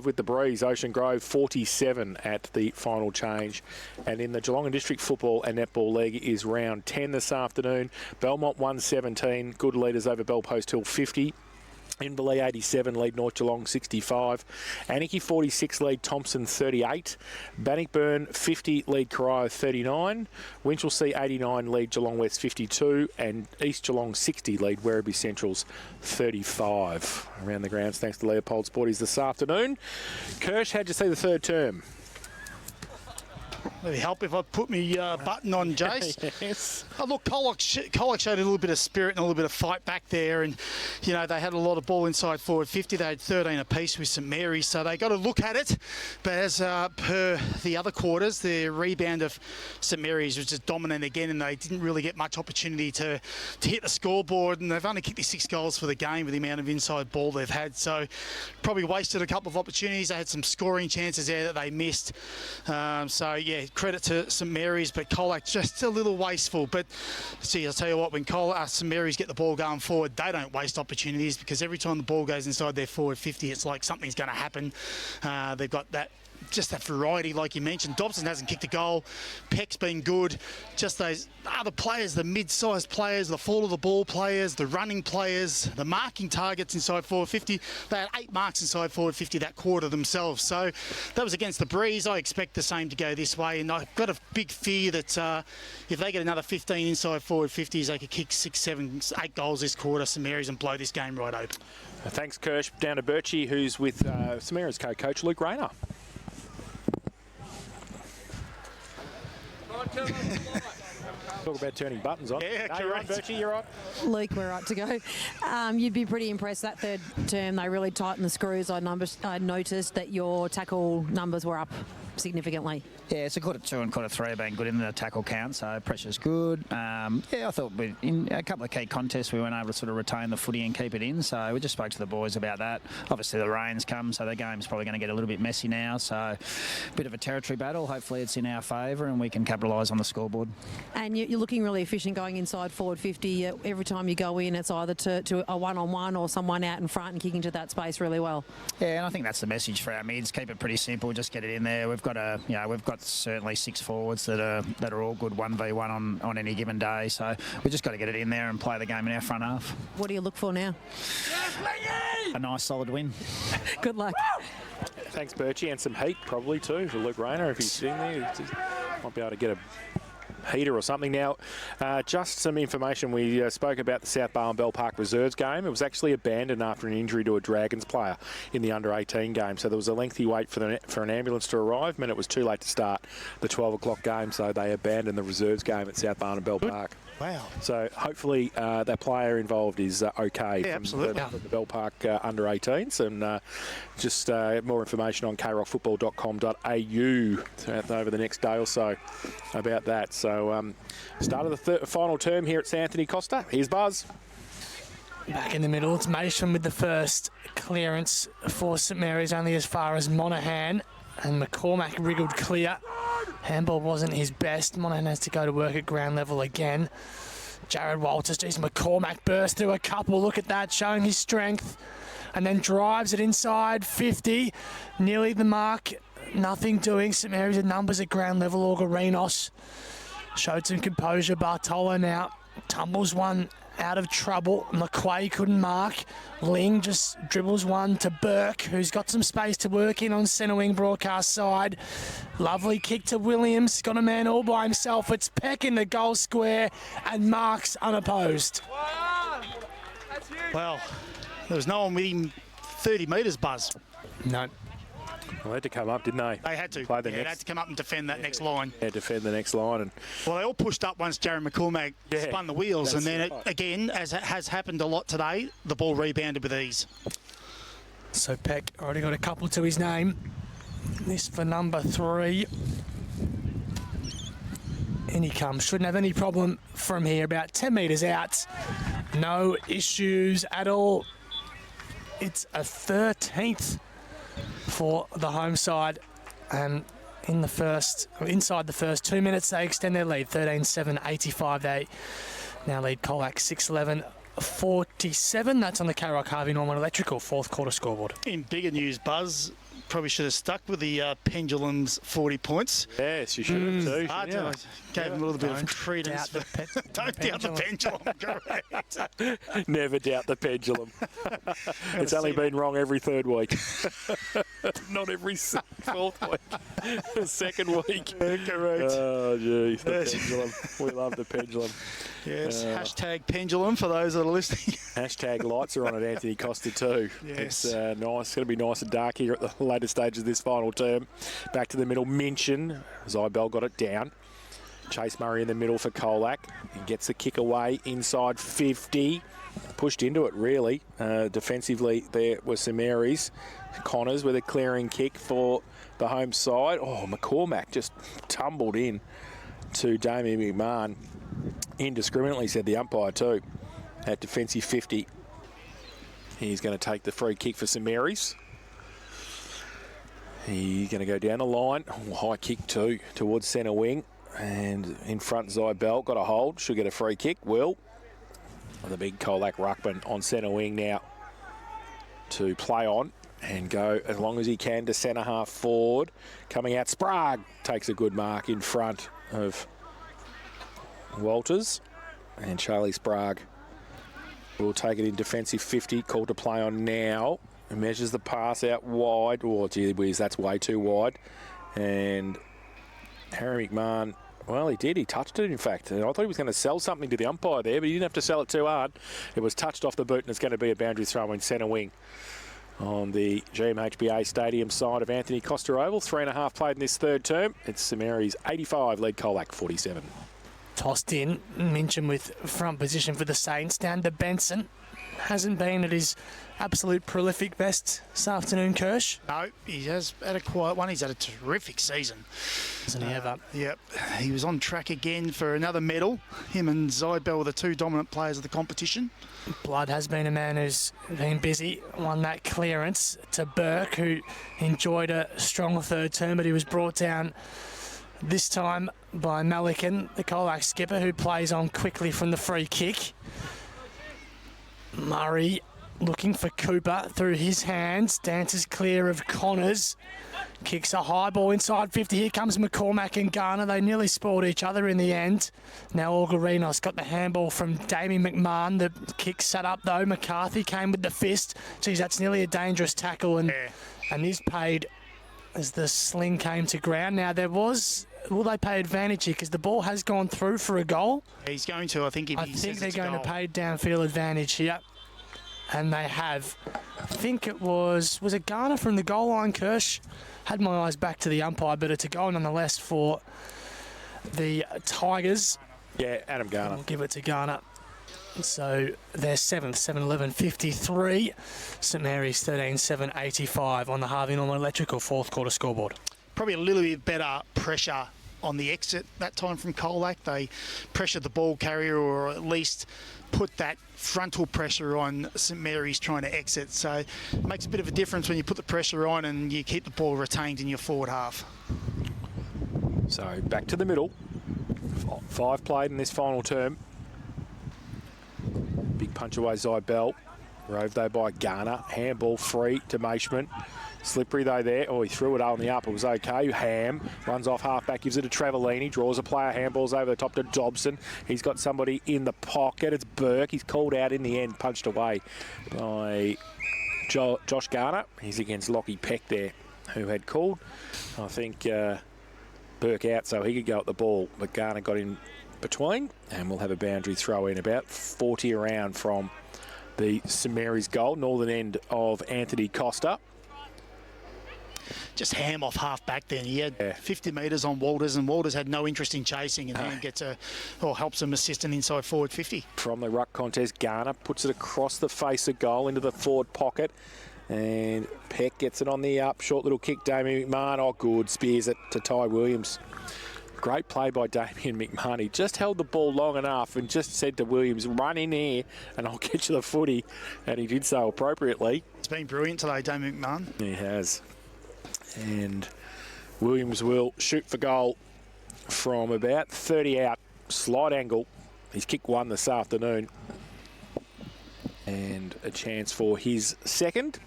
With the breeze, Ocean Grove 47 at the final change. And in the Geelong District Football and Netball League is round 10 this afternoon. Belmont 117, good leaders over Bellpost Hill 50. Inverleigh 87 lead North Geelong 65. Anarchy 46 lead Thompson 38. Bannockburn 50 lead Corio 39. Winchelsea 89 lead Geelong West 52. And East Geelong 60 lead Werribee Centrals 35. Around the grounds thanks to Leopold Sporties this afternoon. Kirsch, how'd you see the third term? Maybe help if I put me button on, Jace. Yes. Oh, look, Colac showed a little bit of spirit and a little bit of fight back there, and you know they had a lot of ball inside forward 50. They had 13 apiece with St Mary's, so they got to look at it. But as per the other quarters, the rebound of St Mary's was just dominant again, and they didn't really get much opportunity to hit the scoreboard. And they've only kicked the 6 goals for the game with the amount of inside ball they've had, so probably wasted a couple of opportunities. They had some scoring chances there that they missed. So yeah, credit to St Mary's, but Colac just a little wasteful. But see, I'll tell you what, when St Mary's get the ball going forward, they don't waste opportunities, because every time the ball goes inside their forward 50, it's like something's going to happen. They've got that variety, like you mentioned. Dobson hasn't kicked a goal. Peck's been good. Just those other players, the mid-sized players, the fall of the ball players, the running players, the marking targets inside forward 50. They had 8 marks inside forward 50 that quarter themselves. So that was against the breeze. I expect the same to go this way. And I've got a big fear that if they get another 15 inside forward 50s, they could kick 6, 7, 8 goals this quarter, St Mary's, and blow this game right open. Thanks, Kirsch. Down to Birchie, who's with St Mary's co-coach Luke Rayner. Talk about turning buttons on. Yeah, no, you're right, Birchie, you're right. Luke, we're right to go. You'd be pretty impressed that third term. They really tightened the screws. I noticed that your tackle numbers were up significantly. Yeah, it's a quarter 2 and quarter 3 being good in the tackle count, so pressure's good. Yeah, I thought in a couple of key contests we weren't able to sort of retain the footy and keep it in, so we just spoke to the boys about that. Obviously the rain's come, so the game's probably going to get a little bit messy now, so a bit of a territory battle. Hopefully it's in our favour and we can capitalise on the scoreboard. And you're looking really efficient going inside forward 50. Every time you go in, it's either to a one-on-one or someone out in front and kicking to that space really well. Yeah, and I think that's the message for our mids. Keep it pretty simple, just get it in there. We've got certainly 6 forwards that are all good 1v1 on any given day, so we've just got to get it in there and play the game in our front half. What do you look for now? A nice solid win. Good luck. Thanks, Birchie, and some heat probably too for Luke Rayner if he's sitting there. Might be able to get a heater or something. Now, just some information. We spoke about the South Barwon Bell Park Reserves game. It was actually abandoned after an injury to a Dragons player in the under-18 game. So there was a lengthy wait for an ambulance to arrive, and it was too late to start the 12 o'clock game. So they abandoned the Reserves game at South Barwon Bell Park. Wow. So hopefully that player involved is okay. Yeah, absolutely. The Bell Park under-18s. And just more information on krockfootball.com.au over the next day or so about that. So start of the final term here at St Anthony Costa. Here's Buzz. Back in the middle, it's Mason with the first clearance for St Mary's, only as far as Monaghan, and McCormack wriggled clear. Handball wasn't his best. Monaghan has to go to work at ground level again. Jared Walters, geez, McCormack burst through a couple. Look at that, showing his strength. And then drives it inside 50, nearly the mark. Nothing doing. St Mary's at numbers at ground level. Augurinos showed some composure. Bartolo now tumbles one out of trouble. McQuay couldn't mark. Ling just dribbles one to Burke, who's got some space to work in on centre wing broadcast side. Lovely kick to Williams. Got a man all by himself. It's Peck in the goal square and marks unopposed. Well, there was no one with him 30 metres, Buzz. No. Well, they had to come up, didn't they? They had to. Play the They next. had to come up and defend that next line. Yeah, defend the next line. And Well, they all pushed up once Jared McCormack spun the wheels, and then again, as it has happened a lot today, the ball rebounded with ease. So Peck already got a couple to his name. This for number 3. In he comes. Shouldn't have any problem from here. About 10 metres out. No issues at all. It's a 13th for the home side. And inside the first 2 minutes, they extend their lead. 13-7, 85. They now lead Colac 6-11. 47. That's on the K-Rock Harvey Norman Electrical fourth quarter scoreboard. In bigger news, Buzz, probably should have stuck with the Pendulum's 40 points. yes, you should have too. I gave him a little bit of credence. Don't doubt the Pendulum. Correct. Never doubt the pendulum. It's only been wrong every third week. Not every fourth week. Second week. Correct. Oh, geez. The pendulum. We love the pendulum. Yes, hashtag Pendulum for those that are listening. Hashtag lights are on at Anthony Costa too. Yes. It's nice. It's going to be nice and dark here at the later stages of this final term. Back to the middle, Minchin. Zybel got it down. Chase Murray in the middle for Colac. He gets the kick away inside 50. Pushed into it, really. Defensively, there was St Mary's. Connors with a clearing kick for the home side. Oh, McCormack just tumbled in to Damien McMahon. Indiscriminately, said the umpire too, at defensive 50. He's going to take the free kick for St Mary's. He's going to go down the line. Oh, high kick too, towards centre wing. And in front, Zybel got a hold. Should get a free kick. Will. The big Colac ruckman on centre wing now to play on and go as long as he can to centre half forward. Coming out, Sprague takes a good mark in front of Walters, and Charlie Sprague will take it in defensive 50, called to play on now, and measures the pass out wide. Oh, gee whiz, that's way too wide. And Harry McMahon, well, he did. He touched it, in fact. And I thought he was going to sell something to the umpire there, but he didn't have to sell it too hard. It was touched off the boot, and it's going to be a boundary throw in centre wing on the GMHBA Stadium side of Anthony Costa Oval. 3.5 played in this third term. It's St Mary's 85, lead Colac 47. Tossed in, Minchin with front position for the Saints. Down to Benson. Hasn't been at his absolute prolific best this afternoon, Kirsch. No, he has had a quiet one. He's had a terrific season. Hasn't he ever? Yep. He was on track again for another medal. Him and Zybel were the two dominant players of the competition. Blood has been a man who's been busy. Won that clearance to Burke, who enjoyed a strong third term, but he was brought down this time by Malikan, the Colac skipper, who plays on quickly from the free kick. Murray looking for Cooper through his hands. Dances clear of Connors. Kicks a high ball inside 50. Here comes McCormack and Garner. They nearly spoiled each other in the end. Now Augurinos got the handball from Damien McMahon. The kick set up though. McCarthy came with the fist. Geez, that's nearly a dangerous tackle and is paid as the sling came to ground. Now will they pay advantage here? Because the ball has gone through for a goal. He's going to, I think, if he think says they're it's a going to goal. pay downfield advantage here. And they have. I think it was it Garner from the goal line, Kirsch? Had my eyes back to the umpire, but it's a goal nonetheless for the Tigers. Yeah, Adam Garner. We'll give it to Garner. So they're 7th, 7-11, 53. St Mary's 13-7, 85 on the Harvey Norman Electrical fourth quarter scoreboard. Probably a little bit better pressure on the exit that time from Colac. They pressured the ball carrier, or at least put that frontal pressure on St Mary's trying to exit. So it makes a bit of a difference when you put the pressure on and you keep the ball retained in your forward half. So back to the middle. 5 played in this final term. Big punch away Zybell. Rove though by Garner. Handball free to Maishman. Slippery though there. Oh, he threw it on the up. It was okay. Ham runs off half-back, gives it to Travellini. Draws a player. Handballs over the top to Dobson. He's got somebody in the pocket. It's Burke. He's called out in the end. Punched away by Josh Garner. He's against Lockie Peck there, who had called, I think, Burke out so he could go at the ball. But Garner got in between, and we'll have a boundary throw in about 40 around from the St Mary's goal. Northern end of Anthony Costa. Just Ham off half back then. He had 50 metres on Walters, and Walters had no interest in chasing, and Ham gets helps him assist an inside forward 50. From the ruck contest, Garner puts it across the face of goal into the forward pocket, and Peck gets it on the up. Short little kick, Damien McMahon. Oh, good. Spears it to Ty Williams. Great play by Damien McMahon. He just held the ball long enough and just said to Williams, run in here and I'll get you the footy. And he did so appropriately. It's been brilliant today, Damien McMahon. He has. And Williams will shoot for goal from about 30 out. Slight angle. He's kicked one this afternoon. And a chance for his second.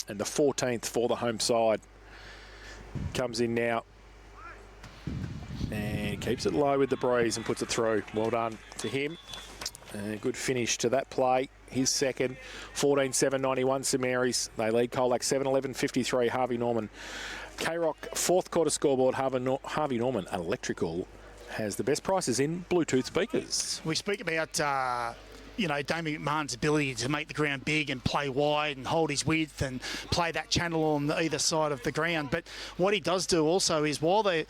And the 14th for the home side. Comes in now. And keeps it low with the breeze and puts it through. Well done to him. Good finish to that play. His second. 14-7-91 St Mary's. They lead Colac 7-11-53. Harvey Norman. K-Rock fourth quarter scoreboard. Harvey Norman Electrical has the best prices in Bluetooth speakers. We speak about Damien McMahon's ability to make the ground big and play wide and hold his width and play that channel on either side of the ground. But what he does do also is while the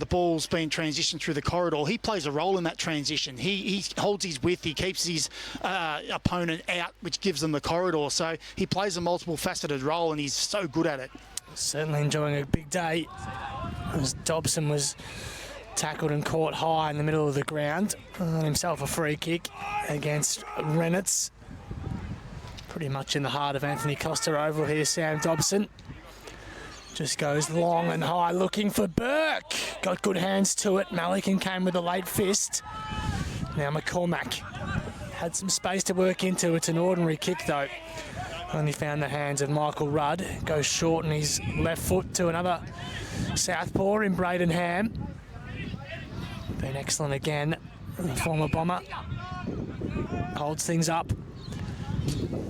ball's being transitioned through the corridor, he plays a role in that transition. He holds his width, he keeps his opponent out, which gives them the corridor. So he plays a multiple faceted role, and he's so good at it. Certainly enjoying a big day as Dobson was tackled and caught high in the middle of the ground. Himself a free kick against Renitz. Pretty much in the heart of Anthony Costa Oval here, Sam Dobson. Just goes long and high looking for Burke. Got good hands to it. Malikan came with a late fist. Now McCormack had some space to work into. It's an ordinary kick though. Only found the hands of Michael Rudd. Goes short on his left foot to another southpaw in Braden Ham. Been excellent again. The former Bomber holds things up.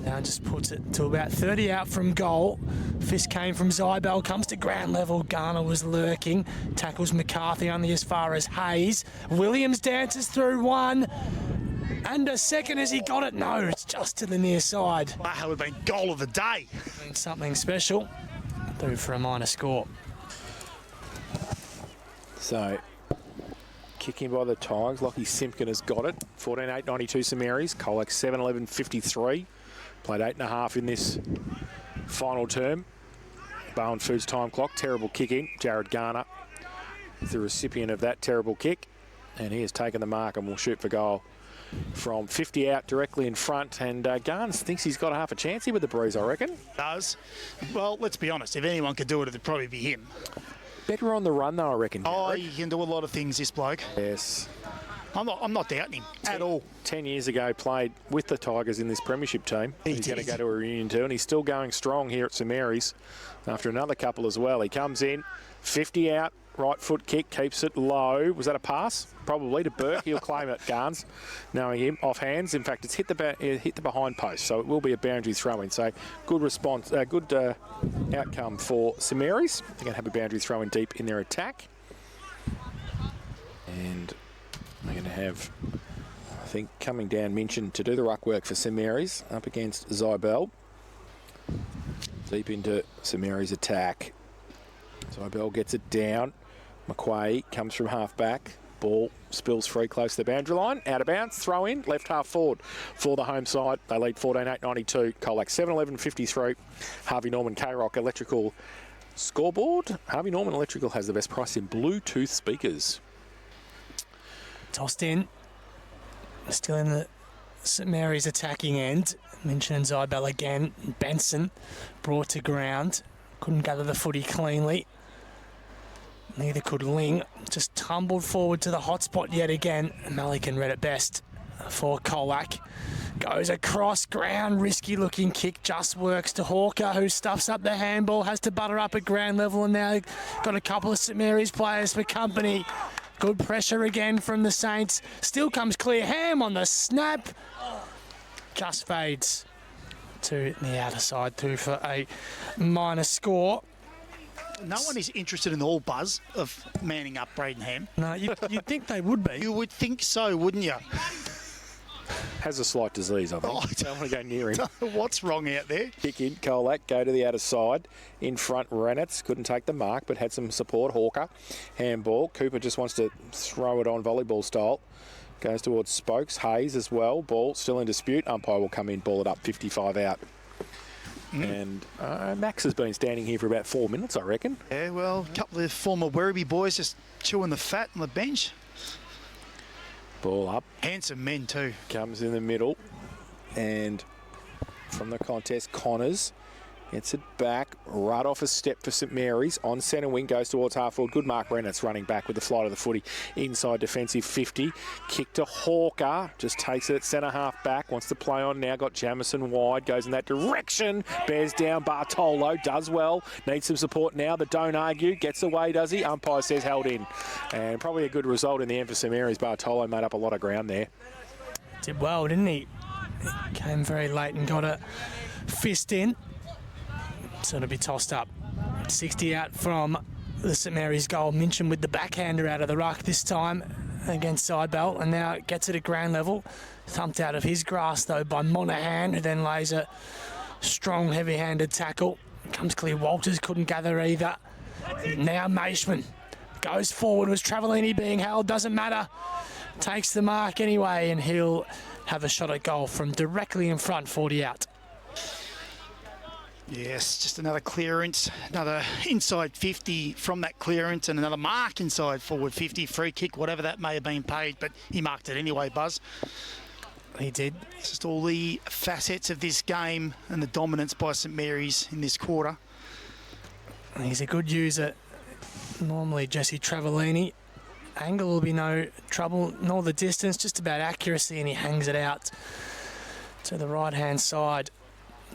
Now just puts it to about 30 out from goal. Fist came from Zybell, comes to ground level. Garner was lurking. Tackles McCarthy only as far as Hayes. Williams dances through one. And a second as he got it. No, it's just to the near side. That would have been goal of the day. Been something special. Through for a minor score. So, kicking by the Tigers. Lockie Simpkin has got it. 14-8-92 St Mary's. Colac 7-11-53. Played 8.5 in this final term. Bowen Foods time clock. Terrible kick in. Jared Garner is the recipient of that terrible kick. And he has taken the mark and will shoot for goal from 50 out directly in front. And Garnes thinks he's got a half a chance here with the breeze, I reckon. Does. Well, let's be honest. If anyone could do it, it'd probably be him. Better on the run, though, I reckon. Oh, he can do a lot of things, this bloke. Yes. I'm not doubting him at all. 10 years ago, played with the Tigers in this premiership team. He's going to go to a reunion too, and he's still going strong here at St Mary's after another couple as well. He comes in, 50 out, right foot kick, keeps it low. Was that a pass? Probably to Burke. He'll claim it, Garnes, knowing him, off hands. In fact, it's hit the behind post, so it will be a boundary throw-in. So good response, good outcome for St Mary's. They're going to have a boundary throw-in deep in their attack. And we're going to have, I think, coming down Minchin to do the ruck work for St Mary's up against Zybell. Deep into St Mary's attack. Zybell gets it down. McQuay comes from half back. Ball spills free close to the boundary line. Out of bounds. Throw in. Left half forward for the home side. They lead 14-8-92. Colac 7-11-53. Harvey Norman K-Rock Electrical scoreboard. Harvey Norman Electrical has the best price in Bluetooth speakers. Tossed in. Still in the St Mary's attacking end. Minchin and Zybel again. Benson brought to ground. Couldn't gather the footy cleanly. Neither could Ling. Just tumbled forward to the hot spot yet again. Malikan read it best for Colac. Goes across ground. Risky looking kick. Just works to Hawker, who stuffs up the handball. Has to butter up at ground level, and now got a couple of St Mary's players for company. Good pressure again from the Saints. Still comes clear. Ham on the snap. Just fades to the outer side too for a minor score. No one is interested in all buzz of manning up Braden Ham. No, you'd think they would be. You would think so, wouldn't you? Has a slight disease, I think. Oh, Don't want to go near him. What's wrong out there? Kick in, Colac, go to the outer side. In front, Renitz couldn't take the mark, but had some support. Hawker, handball. Cooper just wants to throw it on volleyball style. Goes towards Spokes. Hayes as well. Ball still in dispute. Umpire will come in, ball it up, 55 out. And Max has been standing here for about 4 minutes, I reckon. Yeah, well, a couple of former Werribee boys just chewing the fat on the bench. Ball up. Handsome men too. Comes in the middle. And from the contest, Connors gets it back. Right off a step for St Mary's. On centre wing, goes towards half forward. Good mark. Rennett's running back with the flight of the footy. Inside defensive 50. Kick to Hawker. Just takes it at centre half back. Wants to play on now. Got Jamison wide. Goes in that direction. Bears down. Bartolo does well. Needs some support now, but don't argue. Gets away, does he? Umpire says held in. And probably a good result in the end for St Mary's. Bartolo made up a lot of ground there. Did well, didn't he? Came very late and got a fist in. So it'll be tossed up. 60 out from the St Mary's goal. Minchin with the backhander out of the ruck this time against Sidebell, and now gets it at ground level. Thumped out of his grasp though by Monaghan, who then lays a strong heavy-handed tackle. Comes clear. Walters couldn't gather either. Now Maishman goes forward. Was Travellini being held? Doesn't matter. Takes the mark anyway, and he'll have a shot at goal from directly in front, 40 out. Yes, just another clearance, another inside 50 from that clearance, and another mark inside forward 50, free kick, whatever that may have been paid, but he marked it anyway, Buzz. He did. It's just all the facets of this game and the dominance by St Mary's in this quarter. He's a good user. Normally Jesse Travellini. Angle will be no trouble, nor the distance, just about accuracy, and he hangs it out to the right-hand side.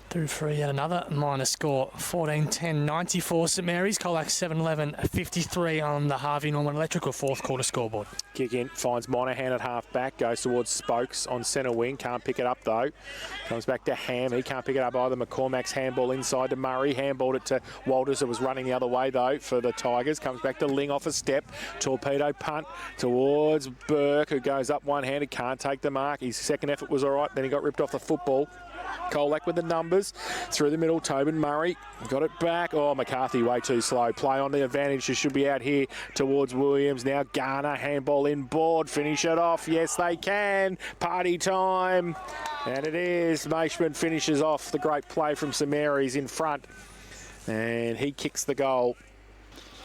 Through for yet another minor score. 14-10, 94 St Mary's. Colac 7-11, 53 on the Harvey Norman Electrical fourth quarter scoreboard. Kick in, finds Monaghan at half back, goes towards Spokes on centre wing, can't pick it up though. Comes back to Ham, he can't pick it up either. McCormack's handball inside to Murray, handballed it to Walters, who was running the other way though for the Tigers. Comes back to Ling off a step, torpedo punt towards Burke, who goes up one-handed, can't take the mark. His second effort was all right, then he got ripped off the football. Colac with the numbers. Through the middle, Tobin Murray got it back. Oh, McCarthy way too slow. Play on the advantage. She should be out here towards Williams. Now Garner, handball inboard. Finish it off. Yes, they can. Party time. And it is. Maishman finishes off the great play from St Mary's in front. And he kicks the goal.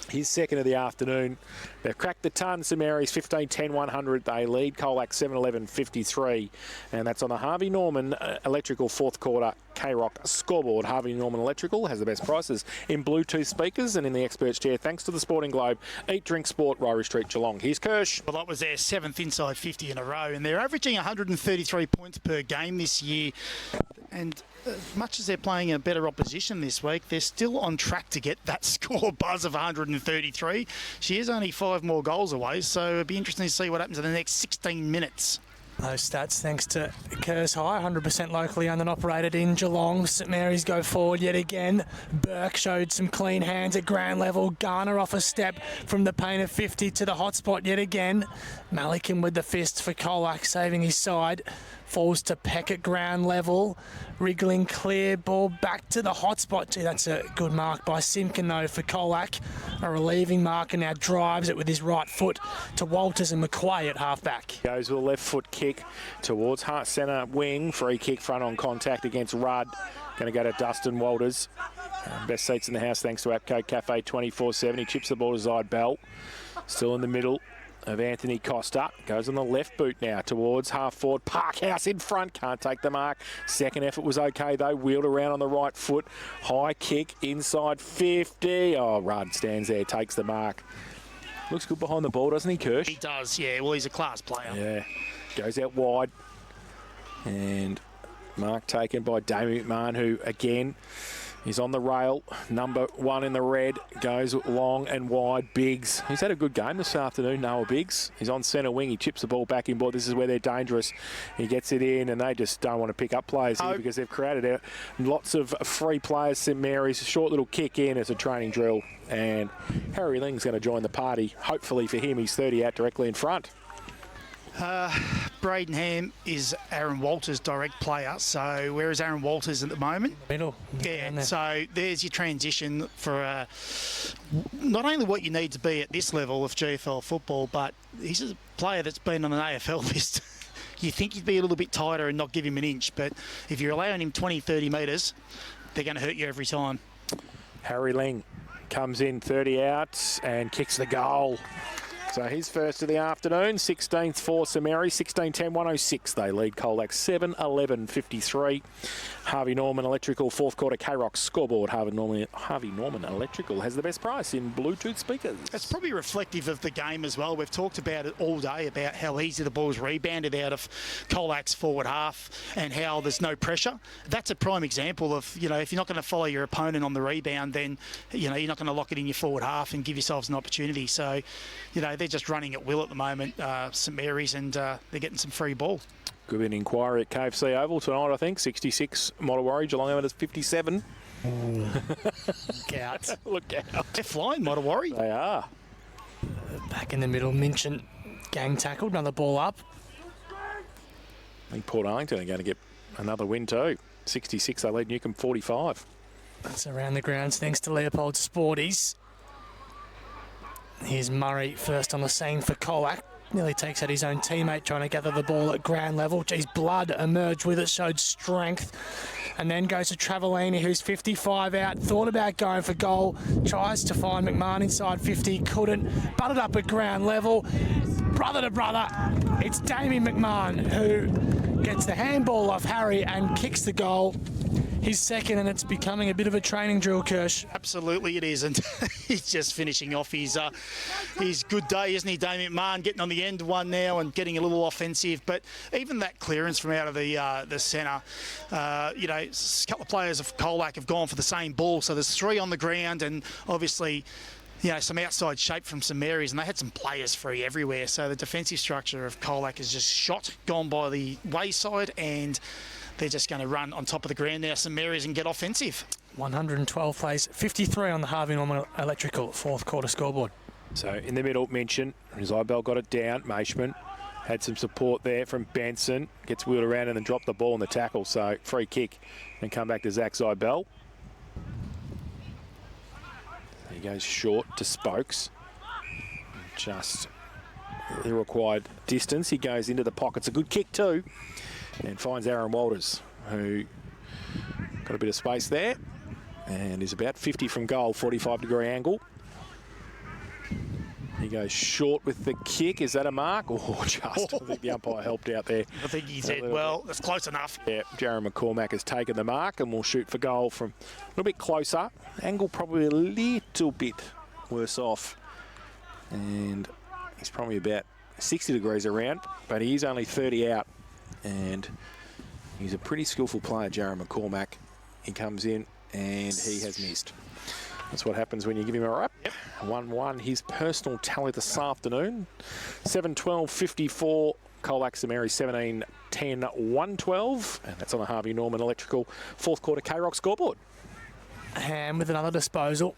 His second of the afternoon. They've cracked the ton. St Mary's 15-10, 100. They lead. Colac 7-11, 53. And that's on the Harvey Norman Electrical fourth quarter K-Rock scoreboard. Harvey Norman Electrical has the best prices in Bluetooth speakers and in the expert's chair. Thanks to the Sporting Globe. Eat, drink, sport, Ryrie Street, Geelong. Here's Kirsch. Well, that was their seventh inside 50 in a row, and they're averaging 133 points per game this year. And as much as they're playing a better opposition this week, they're still on track to get that score buzz of 133. She is only 5 more goals away, so it'll be interesting to see what happens in the next 16 minutes. Those stats thanks to Kerrs High, 100% locally owned and operated in Geelong. St Mary's go forward yet again. Burke showed some clean hands at ground level. Garner off a step from the paint of 50 to the hot spot yet again. Malikan with the fist for Colac, saving his side. falls to peck at ground level. Wriggling clear, ball back to the hot spot. Gee, that's a good mark by Simpkin though for Colac. A relieving mark, and now drives it with his right foot to Walters and McQuay at halfback. Goes with a left foot kick towards centre wing. Free kick, front on contact against Rudd. Going to go to Dustin Walters. Best seats in the house thanks to Apco Cafe 24/7. He chips the ball to Zyde Bell. Still in the middle of Anthony Costa. Goes on the left boot now towards half forward. Parkhouse in front. Can't take the mark. Second effort was okay though. Wheeled around on the right foot. High kick inside 50. Oh, Rudd stands there, takes the mark. Looks good behind the ball, doesn't he, Kirsch? He does, yeah. Well, he's a class player. Yeah. Goes out wide. And mark taken by Damien McMahon, who again is on the rail. Number 1 in the red. Goes long and wide. Biggs. He's had a good game this afternoon, Noah Biggs. He's on centre wing. He chips the ball back in board. This is where they're dangerous. He gets it in, and they just don't want to pick up players here because they've created lots of free players. St Mary's, short little kick in as a training drill. And Harry Ling's going to join the party. Hopefully for him, he's 30 out directly in front. Bradenham is Aaron Walters' direct player. So where is Aaron Walters at the moment? Middle. Yeah, so there's your transition for not only what you need to be at this level of GFL football, but he's a player that's been on an AFL list. You think you'd be a little bit tighter and not give him an inch, but if you're allowing him 20, 30 metres, they're going to hurt you every time. Harry Ling comes in 30 out and kicks the goal. So he's first of the afternoon, 16th for St Mary, 16-10, 106. They lead Colac 7-11-53. Harvey Norman Electrical, fourth quarter K-Rock scoreboard. Harvey Norman Electrical has the best price in Bluetooth speakers. It's probably reflective of the game as well. We've talked about it all day, about how easy the ball's rebounded out of Colac's forward half and how there's no pressure. That's a prime example of, you know, if you're not going to follow your opponent on the rebound, then, you know, you're not going to lock it in your forward half and give yourselves an opportunity. So, you know, they're just running at will at the moment, St Mary's, and they're getting some free ball. Could be an inquiry at KFC Oval tonight, I think. 66 Mottawarri, GeelongFNL is 57. Look out. Look out. They're flying, Mottawarri. They are. Back in the middle, Minchin gang tackled, another ball up. I think Port Arlington are going to get another win too. 66, they lead Newcombe 45. That's around the grounds thanks to Leopold Sporties. Here's Murray first on the scene for Colac. Nearly takes out his own teammate trying to gather the ball at ground level. Geez, Blood emerged with it, showed strength. And then goes to Travellini, who's 55 out. Thought about going for goal. Tries to find McMahon inside 50. Couldn't. Butted up at ground level. Brother to brother. It's Damien McMahon who gets the handball off Harry and kicks the goal. His second, and it's becoming a bit of a training drill, Kirsch. Absolutely it is, and he's just finishing off his good day, isn't he, Damien McMahon, getting on the end one now and getting a little offensive. But even that clearance from out of the centre, you know, a couple of players of Colac have gone for the same ball, so there's 3 on the ground, and obviously, you know, some outside shape from St Mary's, and they had some players free everywhere. So the defensive structure of Colac is just gone by the wayside, and they're just going to run on top of the ground now, St Mary's, and get offensive. 112 plays, 53 on the Harvey Norman Electrical fourth quarter scoreboard. So in the middle, Minchin. Zyde got it down. Maishman had some support there from Benson. Gets wheeled around and then dropped the ball in the tackle. So free kick and come back to Zach Zyde. He goes short to Spokes. Just the required distance. He goes into the pocket. It's a good kick too. And finds Aaron Walters, who got a bit of space there and is about 50 from goal, 45-degree angle. He goes short with the kick. Is that a mark? Oh, just. I think the umpire helped out there. I think he said, well, that's close enough. Yeah, Jaron McCormack has taken the mark and will shoot for goal from a little bit closer. Angle probably a little bit worse off. And he's probably about 60 degrees around, but he is only 30 out. And he's a pretty skillful player, Jaron McCormack. He comes in and he has missed. That's what happens when you give him a rap. 1-1, his personal tally this afternoon. 7-12-54, Colac St Mary 17-10-112. And that's on the Harvey Norman Electrical fourth quarter K-Rock scoreboard. Ham with another disposal.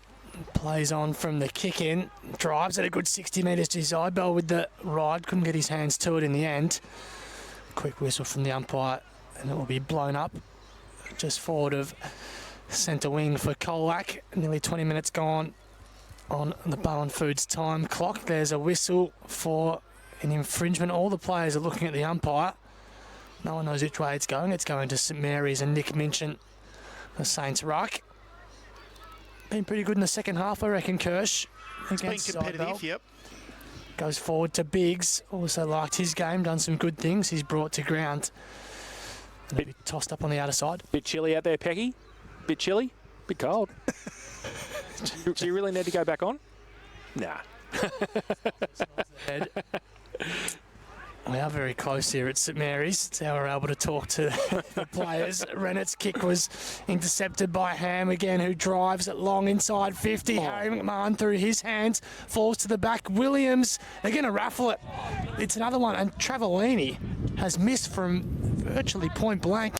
Plays on from the kick in. Drives at a good 60 metres to Zyde with the ride. Couldn't get his hands to it in the end. quick whistle from the umpire, and it will be blown up just forward of centre wing for Colac. Nearly 20 minutes gone on the Bowen Foods time clock. There's a whistle for an infringement. All the players are looking at the umpire. No one knows which way it's going. It's going to St Mary's and Nick Minchin, the Saints ruck. Been pretty good in the second half, I reckon, Kirsch. It's been competitive, yep. Goes forward to Biggs. Also liked his game, done some good things. He's brought to ground. And he'll be tossed up on the outer side. Bit chilly out there, Pecky? Bit chilly? Bit cold? Do you really need to go back on? Nah. We are very close here at St Mary's. It's how we're able to talk to the players. Rennett's kick was intercepted by Ham again, who drives it long inside 50. Harry McMahon through his hands, falls to the back. Williams, they're going to raffle it. It's another one, and Travellini has missed from virtually point blank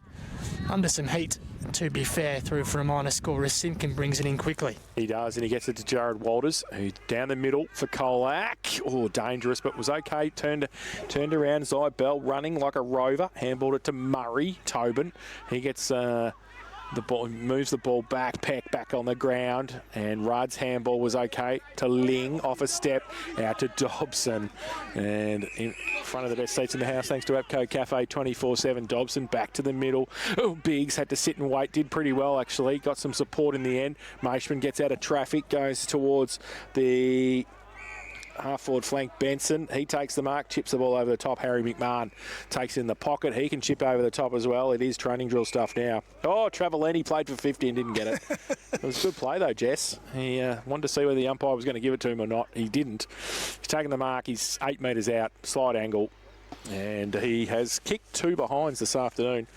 under some heat. To be fair, through for a minor score as Simpkin brings it in quickly. He does, and he gets it to Jared Walters, who's down the middle for Colac. Oh, dangerous, but was okay. Turned around. Zybell running like a rover. Handballed it to Murray. Tobin. He gets the ball, moves the ball back. Peck back on the ground, and Rudd's handball was okay to Ling off a step out to Dobson, and in front of the best seats in the house thanks to Apco Cafe 24/7. Dobson back to the middle. Oh, Biggs had to sit and wait. Did pretty well actually. Got some support in the end. Maishman gets out of traffic, goes towards the half-forward flank. Benson, he takes the mark, chips the ball over the top. Harry McMahon takes in the pocket. He can chip over the top as well. It is training drill stuff now. Oh, Travellini played for 50 and didn't get it. It was a good play though, Jess. He wanted to see whether the umpire was going to give it to him or not. He didn't. He's taking the mark. He's 8 metres out, slight angle, and he has kicked 2 behinds this afternoon.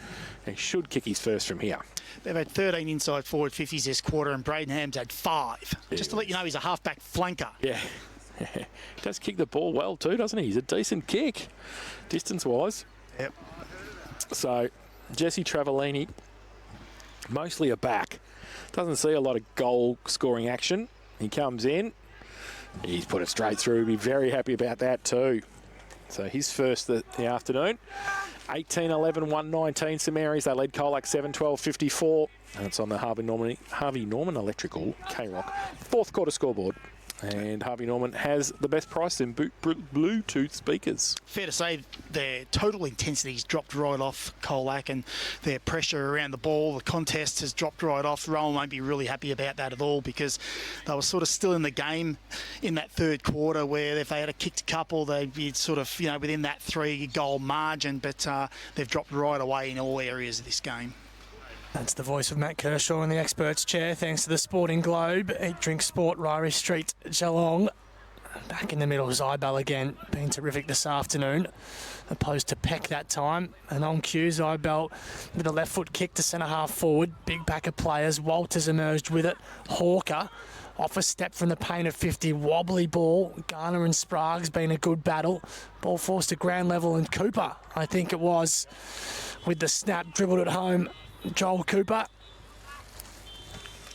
He should kick his first from here. They've had 13 inside forward 50s this quarter, and Braden Ham's had 5. Yeah. Just to let you know, he's a halfback flanker. Yeah. He does kick the ball well too, doesn't he? He's a decent kick, distance-wise. Yep. So, Jesse Travellini, mostly a back. Doesn't see a lot of goal-scoring action. He comes in. He's put it straight through. Be very happy about that too. So, his first the afternoon. 18-11-119 St Mary's. They led Colac 7-12-54. And it's on the Harvey Norman Electrical K-Rock 4th quarter scoreboard. And Harvey Norman has the best price in Bluetooth speakers. Fair to say their total intensity's dropped right off Colac, and their pressure around the ball, the contest has dropped right off. Rowan won't be really happy about that at all, because they were sort of still in the game in that third quarter, where if they had kicked a couple, they'd be sort of, within that 3-goal margin, but they've dropped right away in all areas of this game. That's the voice of Matt Kershaw in the experts chair, thanks to the Sporting Globe. Eat, Drink, Sport, Ryrie Street, Geelong. Back in the middle, Zybell again, been terrific this afternoon, opposed to Peck that time. And on cue, Zybell with a left foot kick to centre half forward. Big pack of players. Walters emerged with it. Hawker off a step from the paint of 50. Wobbly ball. Garner and Sprague's been a good battle. Ball forced to ground level, and Cooper, I think it was, with the snap, dribbled it home. Joel Cooper,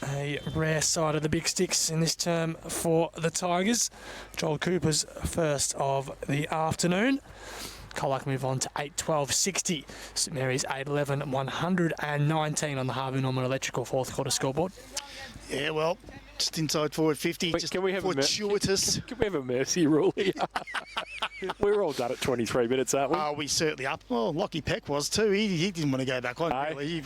a rare side of the big sticks in this term for the Tigers. Joel Cooper's first of the afternoon. Colac move on to 8-12-60. St Mary's 8-11-119 on the Harvey Norman Electrical 4th quarter scoreboard. Yeah, well, just inside forward 50. Wait, just can we have fortuitous. Can we have a mercy rule here? We're all done at 23 minutes, aren't we? We certainly up. Well, Lockie Peck was too. He didn't want to go back on, really.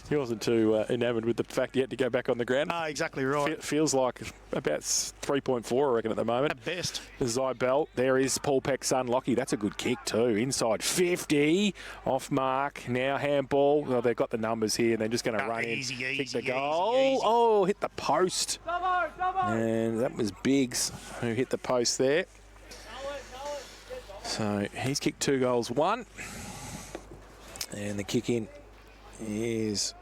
He wasn't too enamoured with the fact he had to go back on the ground. Exactly right. Feels like about 3.4, I reckon, at the moment. At best. Zybell. There is Paul Peck's son, Lockie. That's a good kick too. Inside 50. Off mark. Now handball. Well, they've got the numbers here, and they're just going to run in. Kick the goal. Easy. Oh, hit the post. And that was Biggs who hit the post there. So he's kicked 2 goals, 1. And the kick in is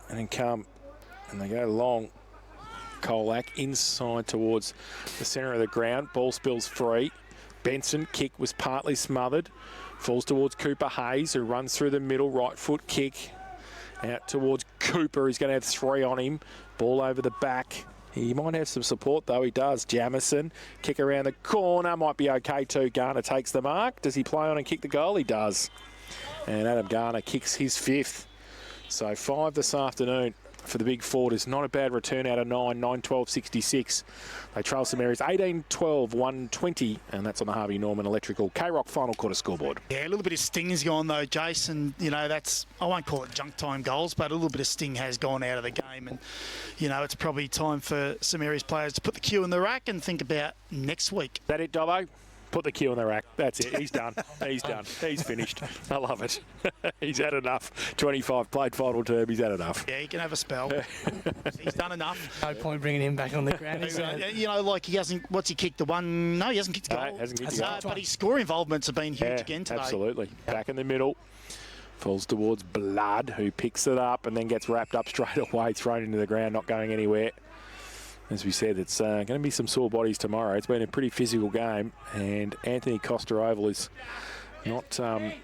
an come, and they go long. Colac inside towards the centre of the ground. Ball spills free. Benson kick was partly smothered. Falls towards Cooper Hayes, who runs through the middle. Right foot kick out towards Cooper. He's going to have 3 on him. Ball over the back. He might have some support, though. He does. Jamison, kick around the corner. Might be okay, too. Garner takes the mark. Does he play on and kick the goal? He does. And Adam Garner kicks his 5th. So 5 this afternoon for the big Ford is not a bad return out of 9, 9-12-66. They trail St Mary's 18-12-120, and that's on the Harvey Norman Electrical K-Rock final quarter scoreboard. Yeah, a little bit of sting has gone though, Jason. You know, that's, I won't call it junk time goals, but a little bit of sting has gone out of the game. And, you know, it's probably time for St Mary's players to put the cue in the rack and think about next week. Is that it, Dobbo? Put the cue in the rack. That's it. He's done. He's done. He's finished. I love it. He's had enough. 25 played final term. He's had enough. Yeah, he can have a spell. He's done enough. No point bringing him back on the ground. You know, like he hasn't. What's he kicked? The one? No, he hasn't kicked a goal. No, hasn't kicked a goal. But his score involvements have been huge again today. Absolutely. Back in the middle. Falls towards Blood, who picks it up and then gets wrapped up straight away, thrown into the ground, not going anywhere. As we said, it's going to be some sore bodies tomorrow. It's been a pretty physical game, and Anthony Costa Oval is not for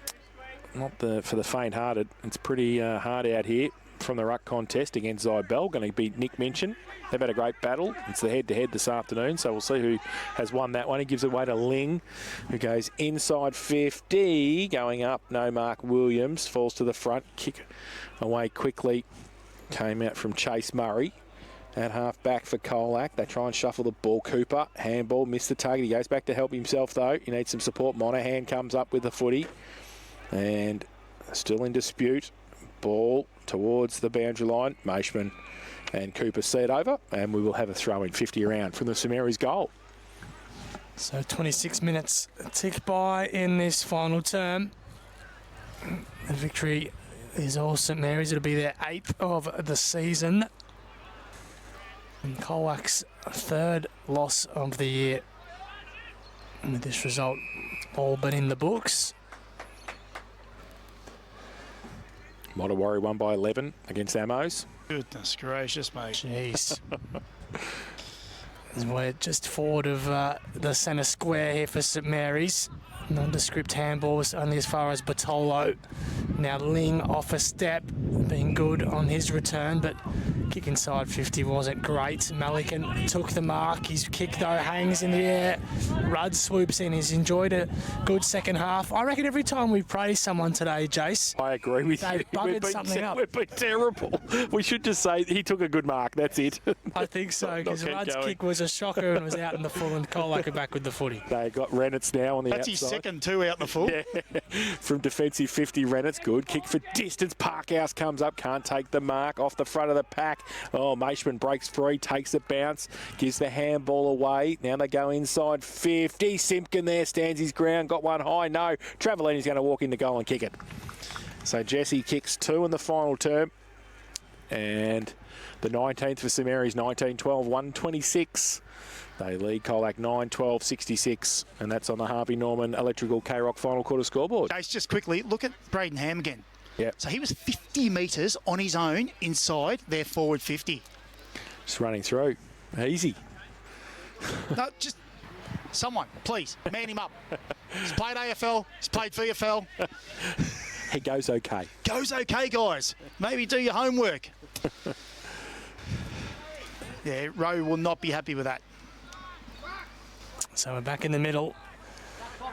the faint-hearted. It's pretty hard out here from the ruck contest against Zybell. Going to beat Nick Minchin. They've had a great battle. It's the head-to-head this afternoon, so we'll see who has won that one. He gives it away to Ling, who goes inside 50, going up. No, Mark Williams falls to the front, kick away quickly. Came out from Chase Murray. At half back for Colac. They try and shuffle the ball. Cooper, handball, missed the target. He goes back to help himself though. He needs some support. Monahan comes up with the footy. And still in dispute. Ball towards the boundary line. Maishman and Cooper see it over. And we will have a throw in 50 around from the St Mary's goal. So 26 minutes tick by in this final term. The victory is all St Mary's. It'll be their 8th of the season. And Colac's 3rd loss of the year. And with this result all but in the books. Mottawarri won by 11 against Amos. Goodness gracious, mate. Jeez. We're just forward of the centre square here for St Mary's. Nondescript handball was only as far as Bartolo. Now Ling off a step, being good on his return, but kick inside 50 wasn't great. Malikan took the mark. His kick, though, hangs in the air. Rudd swoops in. He's enjoyed a good second half. I reckon every time we praise someone today, Jace, I agree with you. Buggered something up. We've been terrible. We should just say he took a good mark. That's it. I think so, because Rudd's kick was a shocker and was out in the full, and Colac are back with the footy. They got Rennett's now on the outside. That's his second two out in the full. Yeah. From defensive 50, Rennett's good. Kick for distance. Parkhouse comes up, can't take the mark. Off the front of the pack. Oh, Maishman breaks free, takes the bounce, gives the handball away. Now they go inside 50. Simpkin there stands his ground, got one high. No, Travellini's going to walk in the goal and kick it. So Jesse kicks 2 in the final term. And the 19th for St Mary's, 19-12-126. They lead Colac 9-12-66, and that's on the Harvey Norman Electrical K-Rock final quarter scoreboard. Jace, just quickly, look at Braden Ham again. Yeah. So he was 50 metres on his own inside their forward 50. Just running through. Easy. No, just someone, please, man him up. He's played AFL, he's played VFL. He goes okay. Goes okay, guys. Maybe do your homework. Yeah, Rowe will not be happy with that. So we're back in the middle.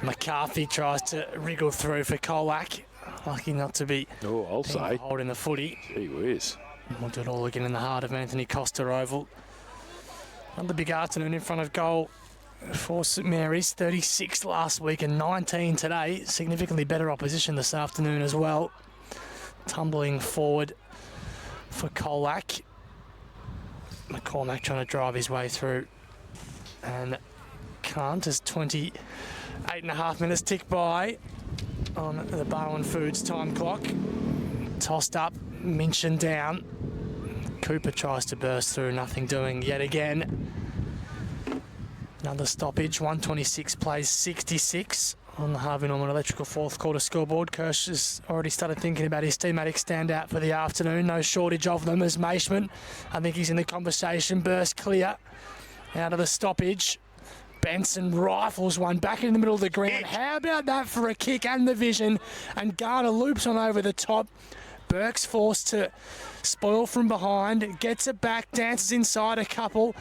McCarthy tries to wriggle through for Colac. Lucky not to be I'll say. holding the footy. Gee whiz. We'll do it all again in the heart of Anthony Costa Oval. Another big afternoon in front of goal for St Mary's. 36 last week and 19 today. Significantly better opposition this afternoon as well. Tumbling forward for Colac. McCormack trying to drive his way through. And can't, as 28.5 minutes tick by on the Barwon Foods time clock. Tossed up, Minchin down. Cooper tries to burst through, nothing doing yet again. Another stoppage, 126 plays 66 on the Harvey Norman Electrical fourth quarter scoreboard. Kirsch has already started thinking about his thematic standout for the afternoon. No shortage of them as Maishman, I think he's in the conversation, burst clear out of the stoppage. Benson rifles one back in the middle of the ground. How about that for a kick and the vision? And Garner loops on over the top. Burke's forced to spoil from behind. Gets it back, dances inside a couple.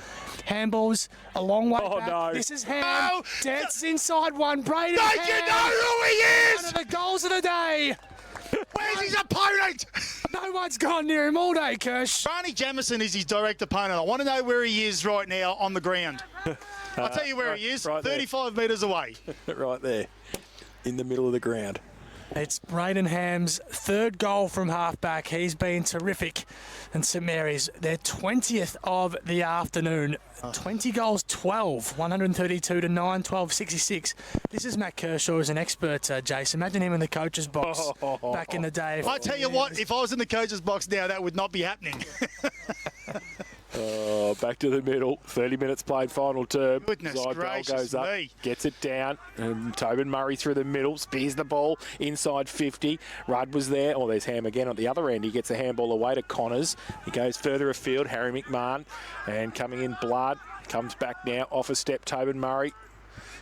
Handballs a long way back. No. This is Ham. No. Dances inside one. Braden Don't Ham. you know who he is? One of the goals of the day Where's his opponent? No one's gone near him all day, Kirsch. Barney Jamison is his direct opponent. I want to know where he is right now on the ground. I'll tell you where he is, right there. 35 metres away. Right there, in the middle of the ground. It's Braden Ham's third goal from halfback. He's been terrific. And St Mary's, their 20th of the afternoon. 20 goals, 12, 132 to 9, 12, 66. This is Matt Kershaw as an expert, Jace. Imagine him in the coach's box back in the day. I tell you what, if I was in the coach's box now, that would not be happening. Back to the middle. 30 minutes played, final term. Goodness Zybell gracious goes up, me. gets it down. Tobin Murray through the middle, spears the ball inside 50. Rudd was there. Oh, there's Ham again at the other end. He gets a handball away to Connors. He goes further afield. Harry McMahon. And coming in, Blood. Comes back now. Off a step, Tobin Murray.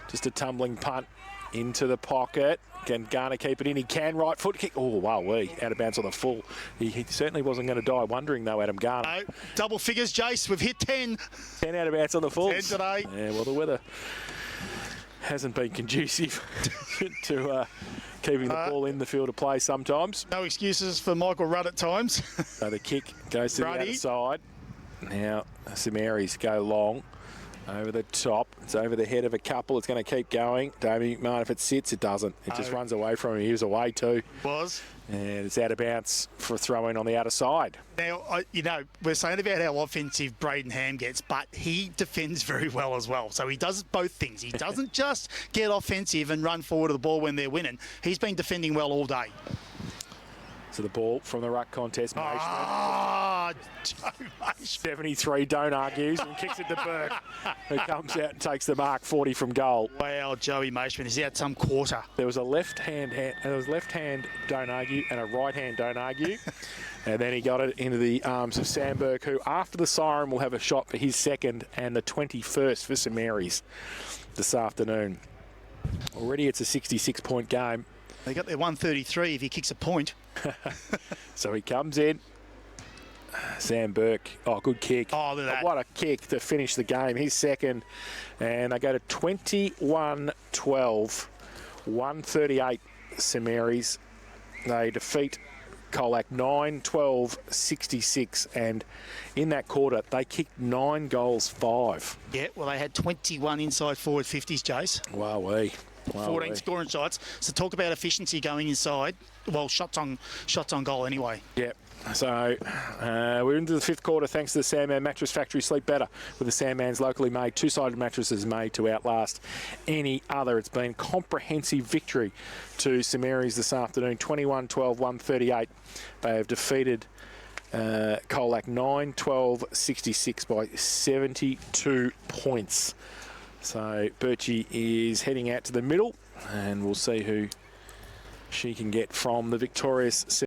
Just a tumbling punt into the pocket. Can Garner keep it in? He can. Right foot kick. Oh, wow, out of bounds on the full. He certainly wasn't going to die wondering, though, Adam Garner. No, double figures, Jace. We've hit 10. 10 out of bounds on the full. 10 today. Yeah, well, the weather hasn't been conducive to keeping the ball in the field of play sometimes. No excuses for Michael Rudd at times. So the kick goes to the Ruddy. other side. Now, St Mary's go long. Over the top. It's over the head of a couple. It's going to keep going. Damien McMahon, if it sits, it doesn't. It just runs away from him. He was away too. Was. And it's out of bounds for a throw-in on the outer side. Now, we're saying about how offensive Braden Ham gets, but he defends very well as well. So he does both things. He doesn't just get offensive and run forward to the ball when they're winning. He's been defending well all day. So the ball from the ruck contest. Ah, Joe Mation. 73, don't argues, and kicks it to Burke, who comes out and takes the mark, 40 from goal. Wow, Joey Maishman is out some quarter. There was a left hand, don't argue, and a right hand, don't argue. And then he got it into the arms of Sam Burke, who after the siren will have a shot for his second and the 21st for St Mary's this afternoon. Already it's a 66-point game. They got their 133 if he kicks a point. So he comes in. Sam Burke. Oh, good kick. Oh, look at that. What a kick to finish the game. He's second. And they go to 21-12. 138 St Mary's. They defeat Colac 9-12-66. And in that quarter, they kicked 9 goals, 5. Yeah, well, they had 21 inside forward 50s, Jace. Wowee. 14 scoring shots. So talk about efficiency going inside. Well, shots on goal anyway. Yep. So we're into the fifth quarter thanks to the Sandman Mattress Factory. Sleep better with the Sandman's locally made two-sided mattresses made to outlast any other. It's been comprehensive victory to St Mary's this afternoon. 21-12, 138. They have defeated Colac 9-12-66 by 72 points. So Birchie is heading out to the middle, and we'll see who she can get from the victorious